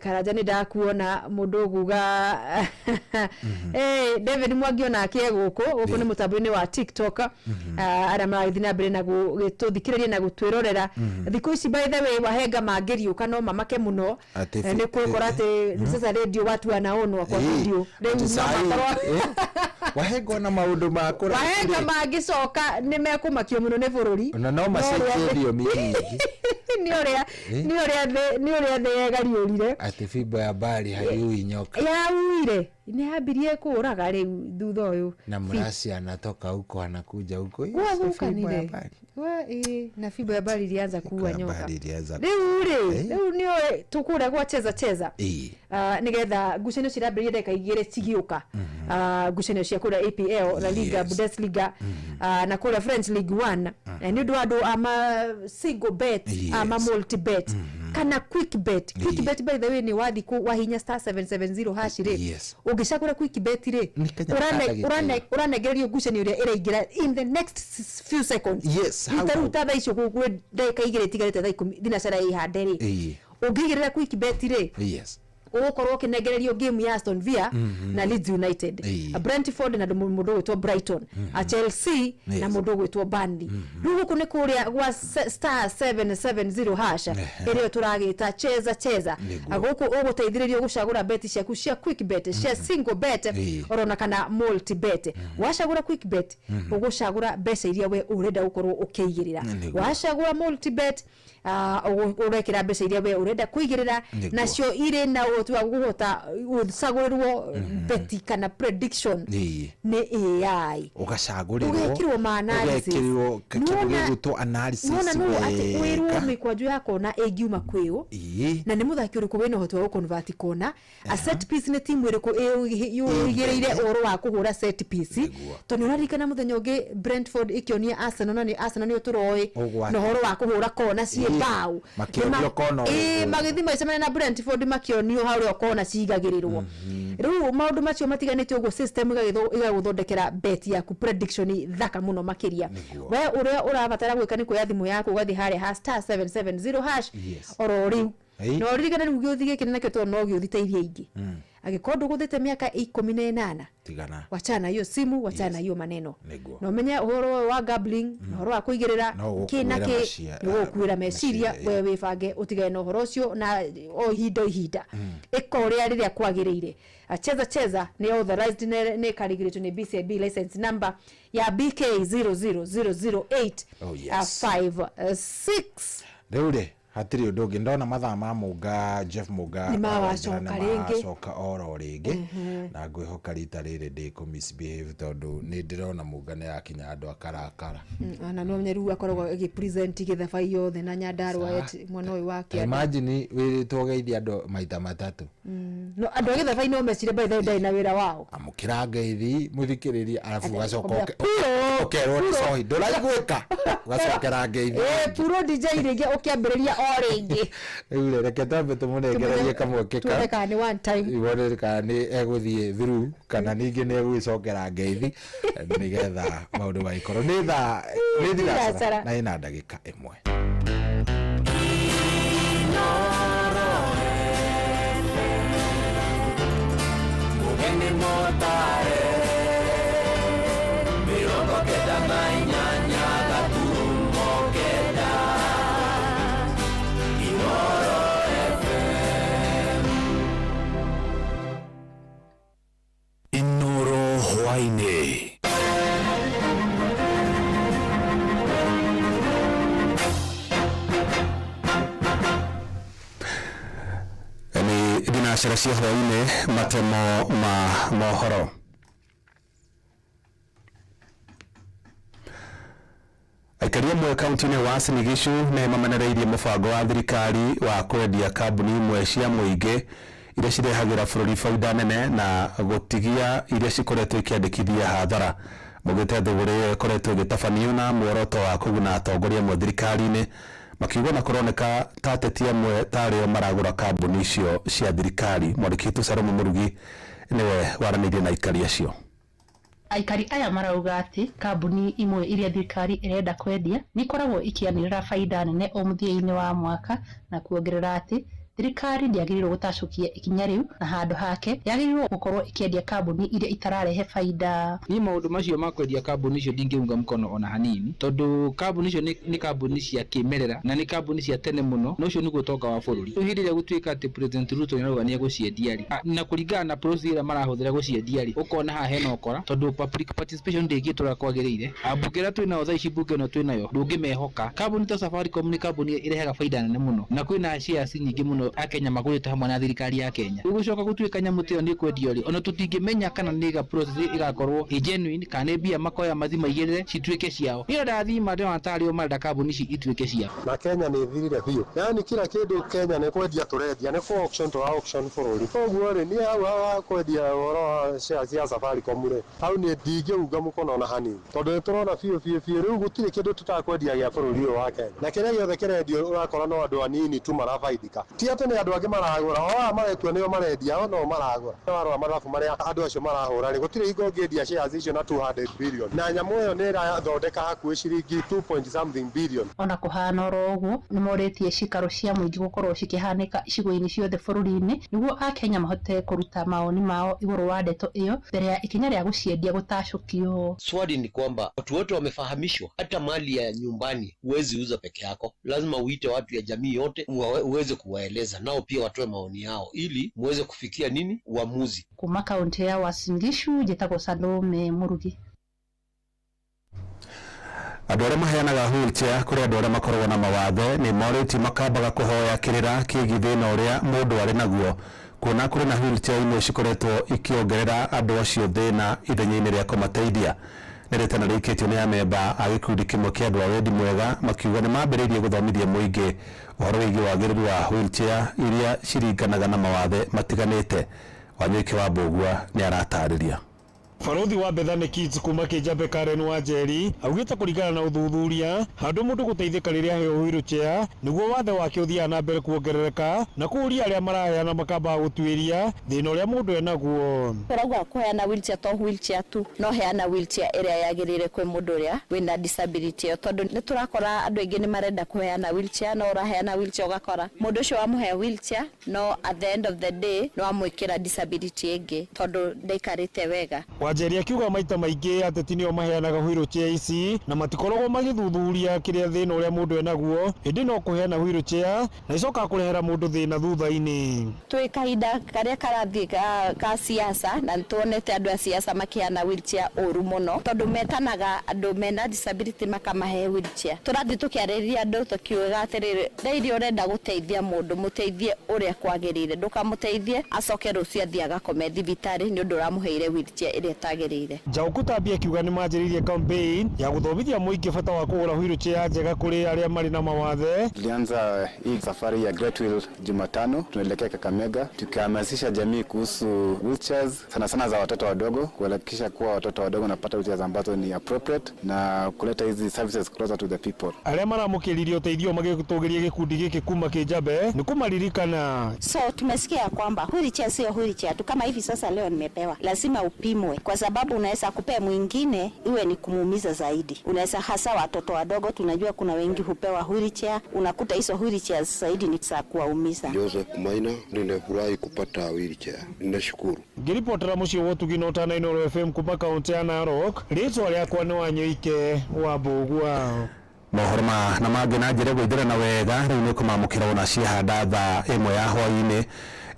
Karanja ni ndakuona mundu guga David Mwangi ona akieguko ni mutambo-ini wa TikTok ara marathina mbere na gututhikiriria na gutwirorera thikũ ici by the way wahenga mangĩriũka no mamake muno nĩ kwĩkora atĩ sasa radio watu wanaonwa kwa video wahenga na maũndũ makũra wahenga mangĩcoka nĩ mekũmakio muno nĩ bũrũri na no macenjerio mingi ni ũrĩa thĩ yegariũrire atĩ fimbo ya mbari hayui nyoka yauire ni ambirie kuraga rĩu thutha ũyũ na mrasi anatoka huko anakuja huko fimbo ya mbari na fimbo ya mbari ilianza kuua nyoka rĩu ni tukura gwa cheza nigetha ngucanio cirambĩrĩria ndagĩka igĩrĩ cigiũka ngucanio cia kũrĩa APL La Liga Bundesliga na kũrĩa French League 1 ni ũndũ andũ ama single bet ama multi bet kana quick bet by the way ni wathi wahinya star 770 hash ri ungicagura quick bet ri uranegererio ngucanio ĩrĩa ĩraingĩra in the next few seconds itaruta thaa icio gũkũ ndagĩka igĩrĩ tigarĩte thaa 10 thinacara ihande ri ũngĩigĩrĩra quick bet ri ukorwo kinegererio game ya Aston Villa na Leeds United Brentford na mundu gwitwo Brighton Chelsea na mundu gwitwo Burnley riu guku ni kuria gwa star 770 hasha irio turagita cheza guku uguteithiririo gucagura bet ciaku cia quick bet cia single bet orona kana multi bet wacagura quick bet ugucagura mbeca iria we urenda gukorwo ukiigirira wacagura multi bet urekira mbeca iria we urenda kuigirira nacio ire na tuwa guhota usagurirwo beti kana prediction ni AI ugacagurirwo analysis ugekirirwo analysis wĩrwo mikwaju yako na egiuma kwĩyo na nĩ mũthaki ũrĩkũ wĩna ũhoti wa gũconvert kona a set piece nĩ timu ĩrĩkũ yũigĩrĩire ũhoro wa kũhũra set piece tondũ ũraririkana mũthenya ũngĩ Brentford ikĩonia Arsenal na Arsenal nĩ ũtũroĩ na ũhoro wa kũhũra kona cia kibao magithi maicemane na Brentford makionio haria ukona cigagirirwo riu maundu macio matiganite uguo system igaguthondekera bet yaku prediction thaka muno makiria we uria urabatara gwika ni kuya thimu yaku ugathi haria #770# oro riu no ririkana riu giothige kinene to no giothiteithia ingi agikondo guthite miaka 18 tigana wachana hiyo simu wachana hiyo maneno no menye uhoro wa gambling uhoro wa kuigirira kinake no kuira meciria we wibange utigane no uhoro ucio na o ihinda ikoria riria kwagirire cheza ni authorized ne karigirito ni BCB license number ya BK 0000856 Deure hatiri undu ungi ndona mathaa ma Muga Jeff Muga macoka oro ringi na ngwihoka rita riri ndi ku misbehave tondu ni ndirona Muga ni akinya andu akarakara na no menyeru akoragwo agipresent githaba yothe na Nyandarua mwana uyu wake imagine wiritwo geithia andu maita matatu no andu githaba ino mecire by the day na wira wao amukira ngeithi muthikiriria arafu gacoka okerwo ni sohi nduraigwika gacokera ngeithi puro DJ ringi ukiambiriria oringi ule reke tambe tumunegererie kamweke ka tureka ni one time ibone ka ni eguthie through kana ningi ni egwicokera ngeithi nigetha maundu maikoro ni tha ni thira na ina ndagika imwe mugeni motare mirongo kenda na inyanya gaturumo kenda Inoro Hwaine. Ni dinashara cia hwaine matemo ma mohoro. Aikaria mwe kaunti-inĩ wa Uasin Gishu nĩ mamenereirie mũbango wa thirikari wa kwendia kambuni imwe cia mũingĩ iria cirehagĩra bũrũri faida nene na gũtigia iria cikoretwo ikĩandĩkithia hathara. Mũgĩte thũgũrĩ ĩyo ĩkoretwo ĩgĩtabanio na muoroto wa kũguna atongoria amwe thirikari-inĩ makiuga na kũroneka ta ateti amwe tarĩo maragũra kambuni icio cia thirikari. Mwandĩki witũ Salome Mũrugi niwe waranĩirie na aikari acio. Aikari aya marauga ati kambuni imwe iria thirikari irenda kwendia nikoragwo ikianirira faida nene o muthia-inĩ wa mwaka na kuongerera ati thirikari ndiagĩrĩirwo gũtacukia ikinya rĩu na handũ hake yagĩrĩirwo gũkorwo ikiendia kambuni iria itararehe faida. Ni maũndũ macio ma kwendia kambuni icio ndingĩunga mkono ona hanini tondu kambuni icio ni kambuni cia kĩmerera na ni kambuni cia tene muno na ucio nĩguo ũtonga wa bũrũri. Rĩu hĩndĩ ĩrĩa gũtuĩka atĩ President Ruto nĩarauga nĩegũciendia rĩ na kũringana na procedure marahũthĩra gũciendia rĩ ũkona haha hena ũkora tondu public participation ndĩngĩtũra kwagĩrĩire. Ambunge ĩrĩa twĩnayo thaa ici mbunge ĩno twĩnayo ndũngĩmehoka. Kambuni ta Safaricom nĩ kambuni ĩrehaga faida nene muno na kwĩna shares nyingĩ muno Akenya magũrĩte hamwe na thirikari ya Kenya. Ũgũcoka gũtuĩka nyamũ tĩyo nĩ kwendio rĩ ona tũtingĩmenya kana nĩ process ĩgakorwo genuine kana mbia makoya mathima igĩrĩre cituĩke ciao. Nĩ ndathima ndio atarĩo marenda kambuni ici ituĩke ciao. Na Kenya nĩ thirire biũ. Yani kila kĩndũ Kenya nĩ kwendia tũrendia nĩ for auction to auction bũrũri. Koguo rĩ nĩ hau kwendia ũhoro wa shares cia Safaricom rĩ hau nĩ ndingĩunga mũkono ona hanini tondũ nĩ tũrona biũ rĩu gũtirĩ kĩndũ tũtakwendia gĩa bũrũri ũyũ wa Kenya na kĩrĩa gĩothe kĩrendio ũrakora no andũ anini tu marafaidika. Ti atĩ nĩ andũ angĩ maragũra o maretua nĩo marendia no maragũra. Warora mathabu marĩa andũ acio marahũra rĩ gũtirĩ hingo ngĩendia shares icio na 200 billion na nyamũ ĩyo nĩ ĩrathondeka hakuhĩ ciringi 2.something billion. Ona kũhana oro ũguo nĩ morĩtie cikaro cia mũingĩ gũkorwo cikĩhanĩka icigo-inĩ ciothe bũrũri-inĩ nĩguo Akenya mahote kũruta maoni mao igũrũ wa ndeto ĩyo mbere ya ikinya rĩa gũciendia gũtacũkio. Swali ni kwamba watu wote wamefahamishwa, hata mali ya nyumbani huwezi uza peke yako, lazima uite watu ya jamii yote uweze kuwaeleza nao pia watoe maoni yao ili muweze kufikia nini uamuzi. Kuma kaunti ya Uasin Gishu njĩtagwo Salome Mũrugi. Andũ arĩa maheanaga wheelchair kũrĩ andũ arĩa makoragwo na mawathe nĩ morĩtie makambaga kũhoya kĩrĩra kĩgiĩ thĩna ũrĩa mũndũ arĩ naguo kuona kũrĩ na wheelchair imwe cikoretwo ikĩongerera andũ acio thĩna ithenya-inĩ rĩa kũmateithia. Nĩ rĩtana rĩikĩtio nĩ amemba a gĩkundi kĩmwe kĩa andũ a wendi mwega makiuga nĩ mambĩrĩirie gũthomithia mũingĩ ũhoro wĩgiĩ wagĩrĩru wa wheelchair iria ciringanaga na mawathe matiganĩte. Wanyuki wa Mbũgua nĩ aratarĩria. Barothi wa Bethany Kids kuma Kijabe Karen Wanjeri augite kurigana na uthuthuria handu mundu guteithika riria heo wheelchair niguo wathe wake uthia na mbere kuongerereka na kuria aria maraheana makamba gutwiria thina uria mundu enaguo. Koragwa kuheana wheelchair to wheelchair tu no heana wheelchair iria yagirire kwi mundu uria wina disability tondu ni turakora andu aingi ni marenda kuheana wheelchair no uraheana wheelchair ugakora mundu ucio wamuhe wheelchair no at the end of the day no amwikira disability ingi tondu ndaikarite wega. Wanjeri akiuga maita maingi ateti nio maheanaga wheelchair ici na matikoragwo magithuthuria kiria thina uria mundu enaguo indi no kuheana wheelchair na icoka kurehera mundu thina thutha-ini. Twi kahinda karia karathie ka siasa na tuonete andu a siasa makiheana wheelchair uru muno tondu metanaga andu mena disability makamahe wheelchair. Turathie tukiarĩrĩria andu tukiuga atiriri ndeithia urenda guteithia mundu muteithie uria kwagirire ndukamuteithie acoke rucio athie agakome thibitari ni undu uramuheire wheelchair iria tagirire. Njauku Tambi akiuga ni manjĩrĩirie campaign ya guthomithia muingi bata wa kugura wheelchair njega kuri aria mari na mawathe. Tulianza hii safari ya Great Wheel Jumatano, tunaelekea Kakamega tukihamasisha jamii kuhusu wheelchairs sana sana za watoto wadogo, kuhakikisha kuwa watoto wadogo wanapata wheelchairs ambazo ni appropriate na kuleta hizi services closer to the people. Aria maramukiririe uteithio magitugiria gikundi giki kuma Kijabe ni kumaririkana. So tumesikia kwamba wheelchair sio wheelchair tu kama hivi sasa leo nimepewa. Lazima upimwe kwa sababu unaweza kupea mwingine iwe ni kumuumiza zaidi. Unaweza hasa watoto wadogo tunajua kuna wengi hupewa wheelchair, unakuta hizo wheelchairs zaidi ni za kuwaumiza. Joseph Maina, ninafurahi kupata wheelchair. Ninashukuru. Ngiripotera mucio wotu ginota na Inooro FM kuma kaunti ya Narok, ritwa riakwa ni Wanyoike wa Mbugua. Mohorma na mangĩ na njĩra gwĩthĩra na wega rĩu nĩ kũmamũkĩra ona ciahanda thaa ĩmwe ya hwaĩ-inĩ.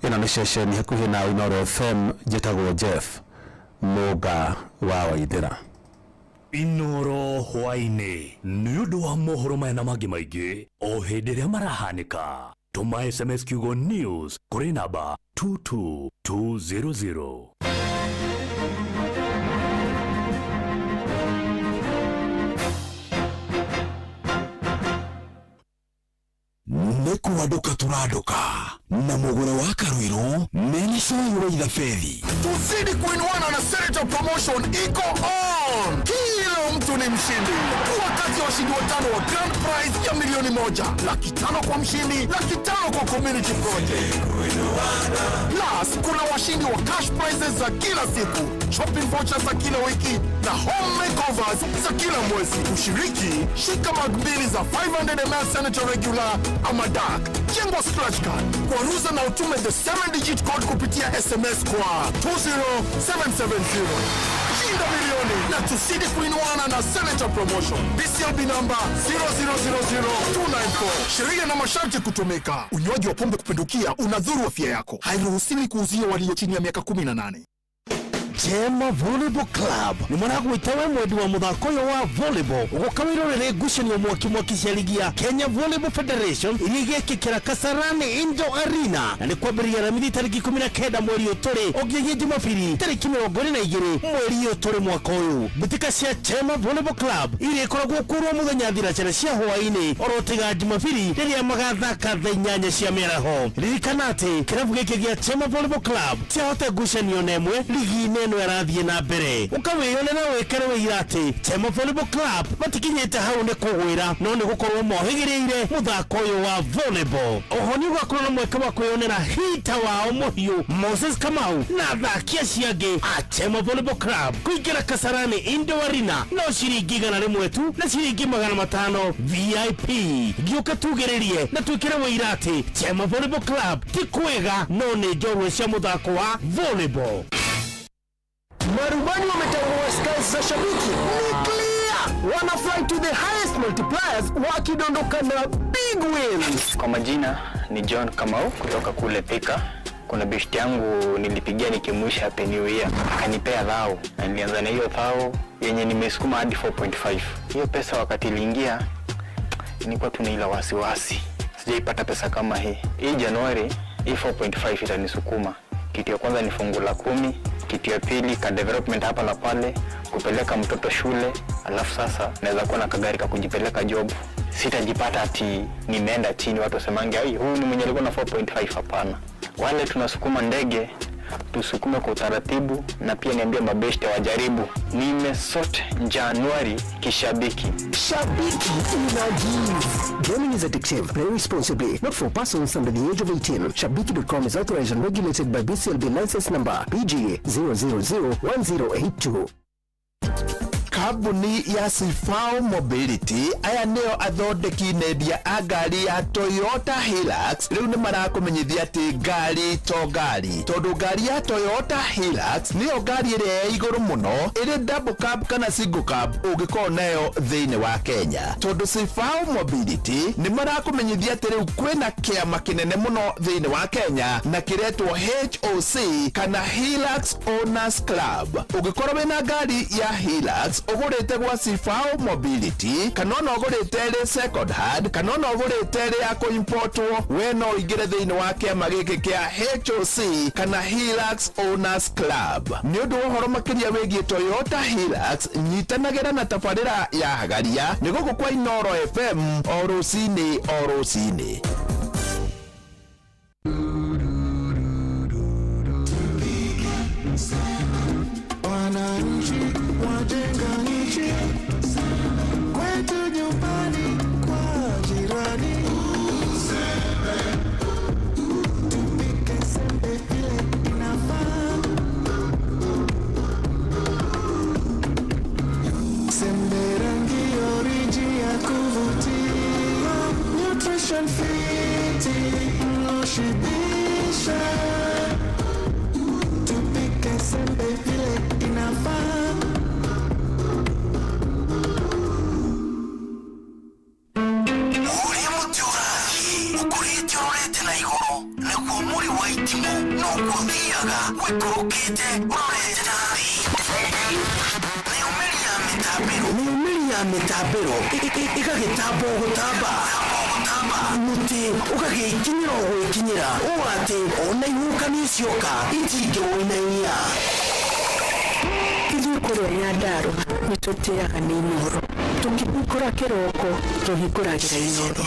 Ĩno nĩ ceceni hakuhĩ na Inooro FM, njĩtagwo Jeff Mũga wa Waithĩra. Inooro hwaĩ-inĩ nĩ ũndũ wa mohoro maya na mangĩ maingĩ o hĩndĩ ĩrĩa marahanĩka. Tuma SMS kiugo news kũrĩ namba 22200. Nekuwadoka turadoka na mugure wa Karwiro Menisho Waitha Feri. Tuzidi kuinuana na Senator Promotion iko on. Kila mtu ni mshindi. Wakati wa washindi watano wa grand prize ya milioni 1, laki 5 kwa mshindi, laki 5 kwa community project. Plus kuna washindi wa cash prizes za kila siku, shopping vouchers za kila wiki na home makeovers za kila mwezi. Ushiriki, shika mag mbili za 500 ml Senator regular ama dark, jengo scratch card, kwa ruza na utume the 7-digit code kupitia SMS kwa 20770. Shinda milioni na tusidi kuinuana na Senator Promotion. BCLB number 0000294. Sheria na masharti kutumika. Unywaji wa pombe kupindukia unadhuru afya yako. Hairuhusiwi kuuzia walio chini ya miaka 18. Chema Volleyball Club ni mwana gwitawe mwedi wa muthako wa volleyball ugukamirorere ngucanio mwaki cia ligi ya Kenya Volleyball Federation irigekikira Kasarani Indo Arena na ni kwambĩrĩria ramithi tariki 19 mweri uturi ogiye Jumapili tariki 22 mweri uturi mwaka uyu. Mbitika cia Chema Volleyball Club irikoragwo kurwo muthenya thinacara cia hwaĩ-inĩ orotiga Jumapili rĩrĩa magathaka thaa 8 cia mĩaraho. Ririkana atĩ kĩrabu gĩkĩ gĩa Chema Volleyball Club ciahota ngucanio nemwe ligi-inĩ ĩno yarathiĩ na mbere. Ukawĩyonera wĩkere wĩira atĩ Chema Volleyball Club matikinyĩte hau nĩ kũgwĩra no nĩ gũkorwo mohĩgĩrĩire mũthako ũyũ wa volleyball. Oho nĩ ũgakorwo na mweke wa kwĩyonera hita wao mũhiũ Moses Kamau na athakia ciangĩ a Chema Volleyball Club. Kũingĩra Kasarani Indo Arena no ciringi 100 tu na ciringi 500 VIP. Gĩũka tugĩrĩrie na twĩkĩre wĩira atĩ Chema Volleyball Club ti kwega no nĩ njorua cia mũthako wa volleyball. Marubani wametangua skies za shabiki ni clear. Wana fly to the highest multipliers wakidondoka na big wins. Kwa majina ni John Kamau kutoka kule Thika. Kuna beshti yangu nilipigia nikimwisha happy new year, akanipea dhao na nilianza na hiyo dhao yenye nimesukuma hadi 4.5. Hiyo pesa wakati iliingia nilikuwa tu na ile wasiwasi, sijaipata pesa kama hii. Hii Januari hii 4.5 itanisukuma. Kitu ya kwanza ni fungu la 10, kitu ya pili ka development hapa na pale, kupeleka mtoto shule, alafu sasa naweza kuwa na kagari ka kujipeleka job. Sitajipata ati nimeenda chini watu wasemange ai huyu ni mwenye alikuwa na 4.5. Hapana. Wale tunasukuma ndege tusukume kwa utaratibu, na pia niambie mabeshte wajaribu. Nimesort Januari kishabiki. Shabiki inajiz. Gaming is addictive. Play responsibly. Not for persons under the age of 18. Shabiki.com is authorized and regulated by BCLB license number PGA 0001082. Kambuni ya Sifao Mobility aya neo athondeki nendia a ngari ya Toyota Hilux riu ni marakumenyithia ati ngari to ngari tondu ngari ya Toyota Hilux niyo ngari ĩrĩa ya igũrũ muno ĩrĩ double cab kana single cab ũngĩkorwo nayo thĩinĩ wa Kenya. Tondu Sifao Mobility ni marakumenyithia ati riu kwĩna kĩama kĩnene muno thĩinĩ wa Kenya na kĩretwo HOC kana Hilux Owners Club. Ũngĩkorwo wĩna ngari ya Hilux ugurite gwa Sifao Mobility kana no ugurite ri second hand kana no ugurite ri ya kuimportwo we no igire thiini wa kiama giki kia HOC kana Hilux Owners Club. Ni undu uhoro makiria wigie Toyota Hilux nyitanagira na tabarira ya hagaria ni guku kwa Inoro FM o rucini Wananchi wajenga nchi kwetu nyumbani kwa jirani. Tupike sembe vile inafaa. Sembe rangi oriji ya kuvutia. Nutrition fiti mloshibisha. Tupike sembe vile inafaa. Niumiria mitabero ikagitambo gutamba muti ukagikinyira gwikinyira uwate ona ihuka nicioka itingĩwĩnainia ithuĩ kũrĩa Nyandarua nĩtũtĩaga nĩ Inoro, tũkĩhingũra kĩroko tũhingũragĩra Inoro.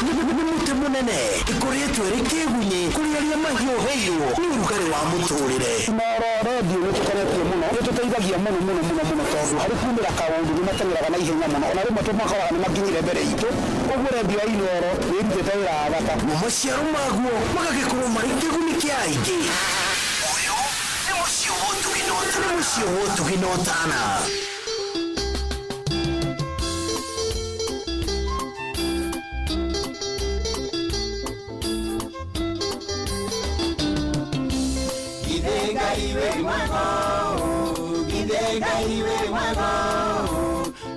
Nĩ mũtĩ mũnene ikoretwo rĩ kĩgunyi kũrĩ arĩa mahiũhĩirwo nĩ ũrugarĩ wa mũtũrĩre. Inoro redio nĩtũkoretio mũno, nĩtũteithagia mũno tondũ harĩ kumĩra kaũndũ nĩmateng'eraga na ihenya mũno, ona rĩmwe tũmakoraga nĩmakinyire mbere itũ, ũguo redio ya Inoro nĩĩrutĩte wĩra wa bata. Na maciaro maguo magagĩkorwo marĩ kĩguni kĩa aingĩ. Ũyũ nĩ mũciĩ wa Ũtugi na Ũtana. Iwe mwago, Githega iwe mwago,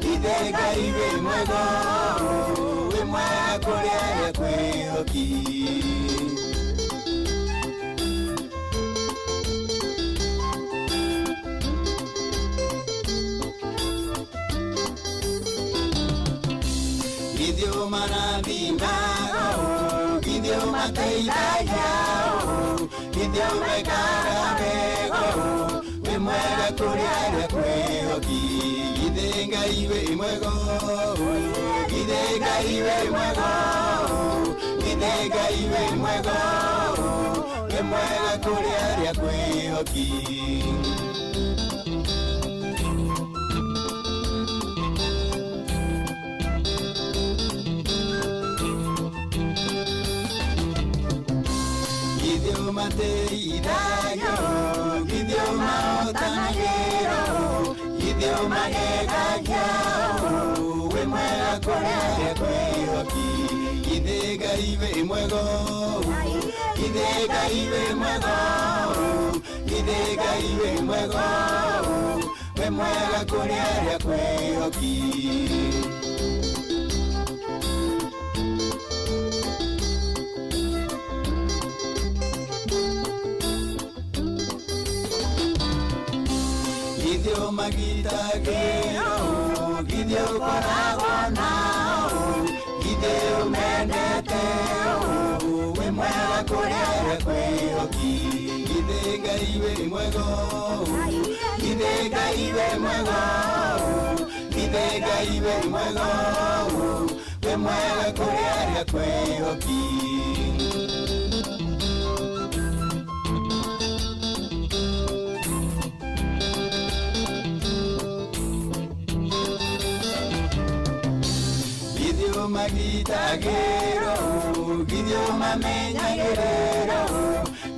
Githega iwe mwago, we mwaga kuria kwĩhoki. Githio manathimaga, Githio mateithagia, Githio mekaga we mwega kuria kwĩhoki. Githega iwe mwego, Githega iwe mwego, Githega iwe mwego, we mwega kuria kwĩhoki. Githio mateithagia, Githio mahotanagĩra, Githio magegagia, we mwega kuria kwĩhoki. Githega iwe mwego, Githega iwe mwego, Githega iwe mwego, we mwega kuria kwĩhoki. Githio magitagĩra, Githio koragwo nao, Githio mendete, we mwega kuria kwĩhoki. Githega iwe mwego, Githega iwe mwego, Githega iwe mwego, we mwega kuria kwĩhoki. gitagero githio mamenyagirero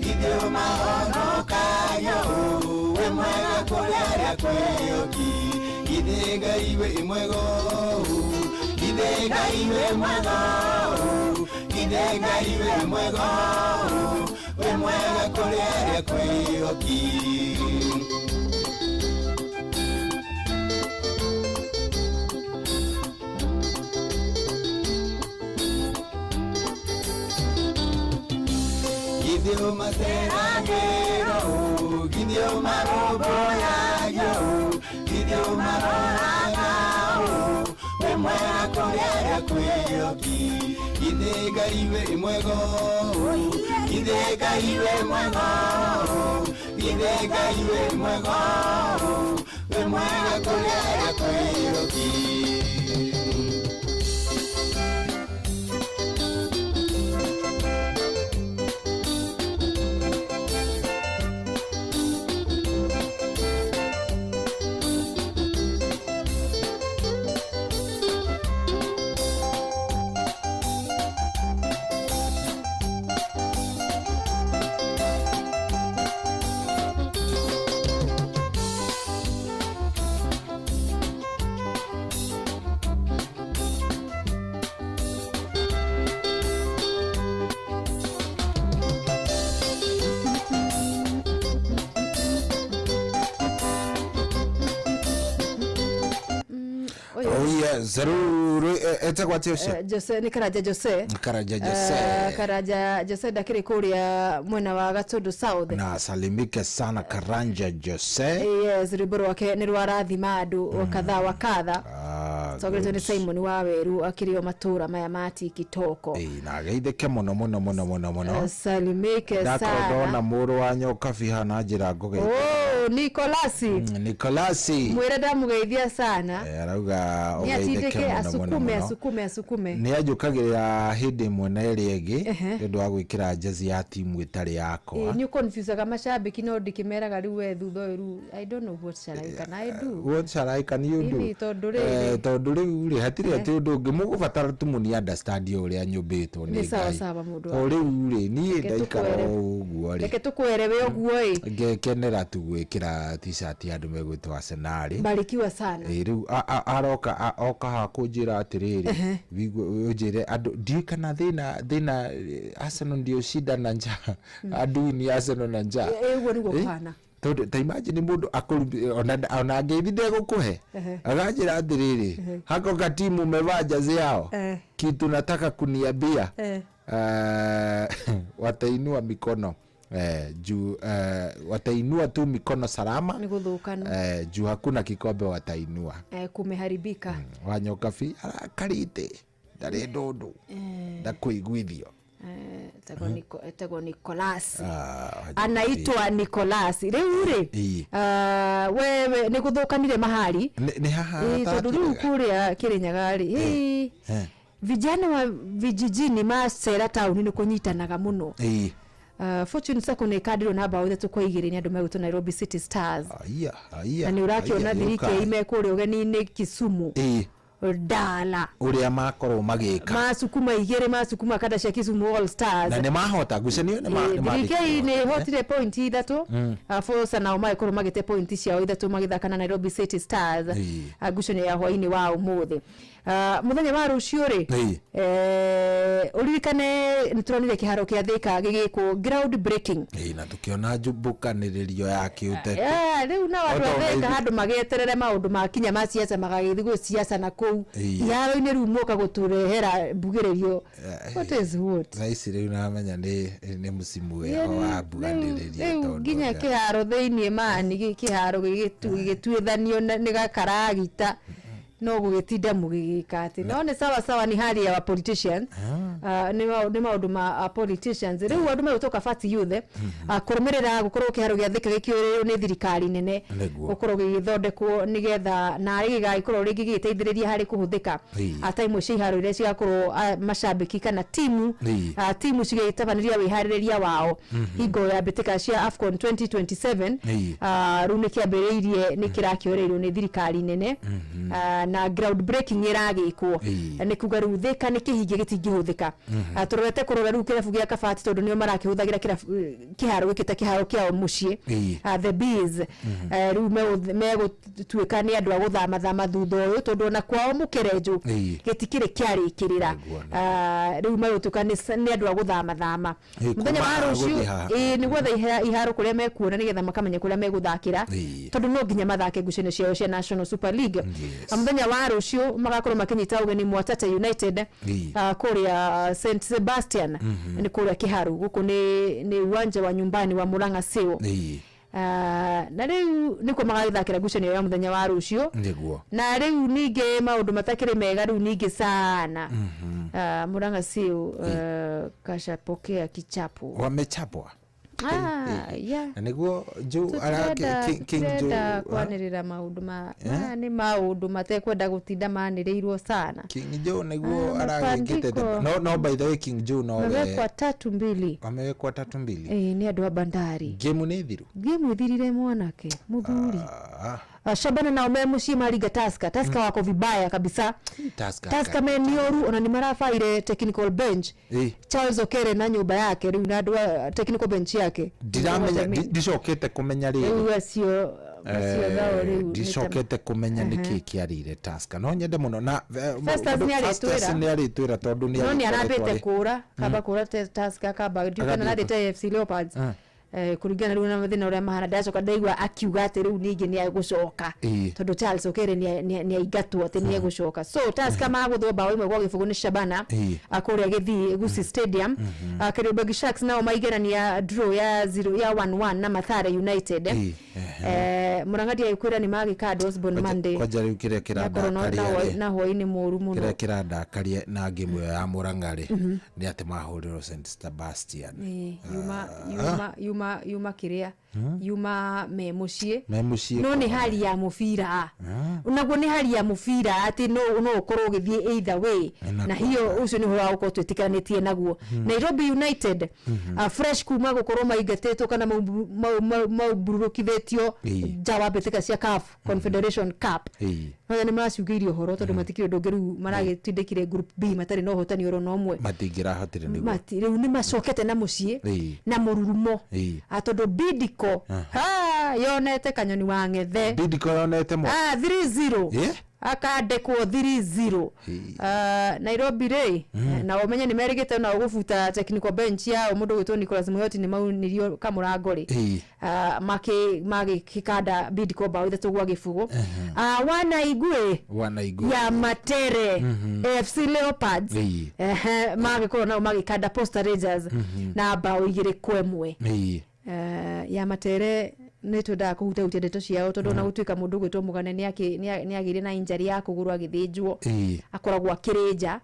githio mahonokayo we mwega kuria kwioki githiga iwe mwego githiga iwe mwego githiga iwe mwego we mwega kuria kwioki Githio maseragero, githio maroboyayo, githio maroragao, we mwega kuria kwioki, githiga iwe mwego, githiga iwe mwego, githiga iwe mwego, we mwega kuria kwioki. Zaruru etagwa Jose Jose ni Karaja Jose Karaja Jose dakiri kuria mwena wa Gatundu South na salimike sana Karanja Jose yes riboro wake ni rwarathima andu wa kadha Sogeto ni Simon Waweru akirio matura maya mati kitoko na geitheke muno salimike sana ndakondona muru wa nyoka fihana njira ngugeithia Nikolasi mwira ndamugeithia sana arauga ogeitheke asukume ni ajukagirira hindi mwena eri egi ndu wa gwikira jezi ya timu itari yakwa ni confuse ga mashabiki no ndikimeraga riu we thutho ru I don't know what shall I do what shall I can you do tondu riu ri hatire ati undu ungi mugubatara tu muni understand uria nyumbitwo ni sawa mundu o riu ri ni ndaikara uguo ri reke tukwerewe uguo ngekenera tu gwikira t-shirt andu megwitwa Arsenal barikiwa sana riu aroka hakunjira atiriri ujire andu ndikana thina Arsenal ndio shida na nja andu ni Arsenal na nja uguo ni gukana tondu ta imagine mundu ona ngeithide gukuhe agajira atiriri hako ka timu umevaa jazi yao kitu nataka kuniambia watainua mikono juu watainua tu mikono salama ni guthukana juu hakuna kikombe watainua kumeharibika wanyoka fi karite ndari ndundu ndakuiguithio tego Nicolas anaitwa Nicolas riu ri wewe ni guthukanire mahali ni haha tondu riu kuria Kirinyaga vijana wa vijijini macera tauni ni kunyitanaga muno Fortune Sacco ni kadiro na bao zetu kwa igiri ni andu megutwo Nairobi City Stars na ni urakiona thirike ime kuri ugeni-ini Kisumu Dala uria makorwo magika masukuma igere masukuma kada cia Kisumu All Stars na ni mahota gucenio ni thirike ni hotire point ithatu Forza nao makorwo magite point ciao ithatu magithakana Nairobi City Stars gucenio ya hwaini wa umuthi muthenya wa rucio ri uririkane nituronire kiharo kia Thika gigiko ground breaking na tukiona njumbukaniririo ya kiuteti riu na wandu Thika handu mageterere maundu ma kinya ma siasa magagithi gwi siasa na kuu iharo-ini riu moka guturehera mbugiririo what is what raisi riu namenya ni musimu wa mbuganiririo tondu nginya kiharo thiini mani kiharo gigituithanio ni gakaragita no gugitinda mugigika ati no ni sawa ni hali ya politician ni maundu ma politicians riu andu megutoka fat youth kurumirira gukorwo kiharo gia Thika gikiorerio ni thirikari nene gukorwo gigithondekwo nigetha na riga ikorwo ringi giteithiriria hari kuhuthika ata imwe cia iharo iria cigakorwo mashabiki kana timu cigitabaniriria wihaririria wao hingo ya mbitika cia AFCON 2027 riu ni kiambiriirie ni kirakiorerio ni thirikari nene na ground breaking iragikwo ni kuga riu Thika ni kihingi gitingihuthika turorete kurora riu kirabu gia Kabati tondu nio marakihuthagira kiharo gikita kiharo kia mucii the bees riu megutuika ni andu a guthama thutha uyu tondu na kwao mukerenju gitikire kiarikirira riu megutuika ni andu a guthama muthenya wa rucio ni gwetha iharo kuria mekuona nigetha makamenya kuria meguthakira tondu no nginya mathake ngucanio ciao cia National Super League muthenya wa rucio magakorwo makinyita ugeni Mwatate United kuria St Sebastian ni kuria kiharu guku ni uwanja wa nyumbani wa Murang'a Seal na riu niko magagithakira ngucanio ya muthenya wa rucio na riu ninge maundu matakire mega riu ninge sana Murang'a Seal kashapokea kichapo wamechapwa yeah. Niguo Joe King Joe kwanirira maundu ni maundu matekwenda gutinda manirirwo sana. King Joe niguo aragikite no by the way King Joe no wamewekwa 3-2 wamewekwa 3-2 ni andu a Bandari game ni thiru ithirire mwanake muthuri Shabana na Ome mucii mariga Tusker wako vibaya kabisa. Tusker menioru ona ni marafaire technical bench Charles Okere na nyumba yake riu na technical bench yake ndiramenya ndicokete kumenya riu acio thao riu ndicokete kumenya niki kiarire Tusker no nyende muno na first ni aritwira tondu ni arabite kura kaba kura Tusker kaba ndikana na AFC Leopards kurigana riu na mathina uria mahana ndacoka ndaigua akiuga ati riu ningi ni agucoka tondu Charles Okere ni aigatwo ati ni agucoka so Tusker maguthwo bao imwe gwa gibugu ni Shabana akuria Githii Gusii Stadium Kariobangi Sharks nao maigerania draw ya 1-1 na Mathare United Murang'a ikwira ni magikado Osborne Monday kwa jari ukire kiranda na hoini muru muno kiranda karie na game ya Murang'a ni ati mahuriro St Sebastian yuma kiria yuma memucie no ni hali ya mufira unaguo ni hali ya mufira ati no ukorwo githie either way na hiyo ucio ni hwa uko twitikanĩtie naguo Nairobi United fresh kuma gukorwo maigatetwo kana mauburukithĩtio jawa betika cia CAF Confederation Cup no ni maciugĩirio horo tondu matikire ndongeru maragĩtindĩkire group B matari no hotani oro no mwe matingira hotire niguo riu ni macokete na mucie na mururumo atondo Bidco yonete kanyoni wa ng'ethe Bidco yonete mo 3-0 akandekwo 3-0 Nairobi ri na umenye ni merigite na ugufuta technical bench ya mundu gwitwo Nicholas Muyoti ni maunirio kamurango ri maki kikanda Bidco bao ithatu gwa gifugo wanaigue ya Matere AFC Leopards magikorwo nao magikanda Posta Rangers na bao 2-1 ya Matere nitwenda kuhuta ndeto ciao tondu na gutuika mundu gwitwo Mugane ni agire na injury ya kuguru agithijwo akoragwo akirinja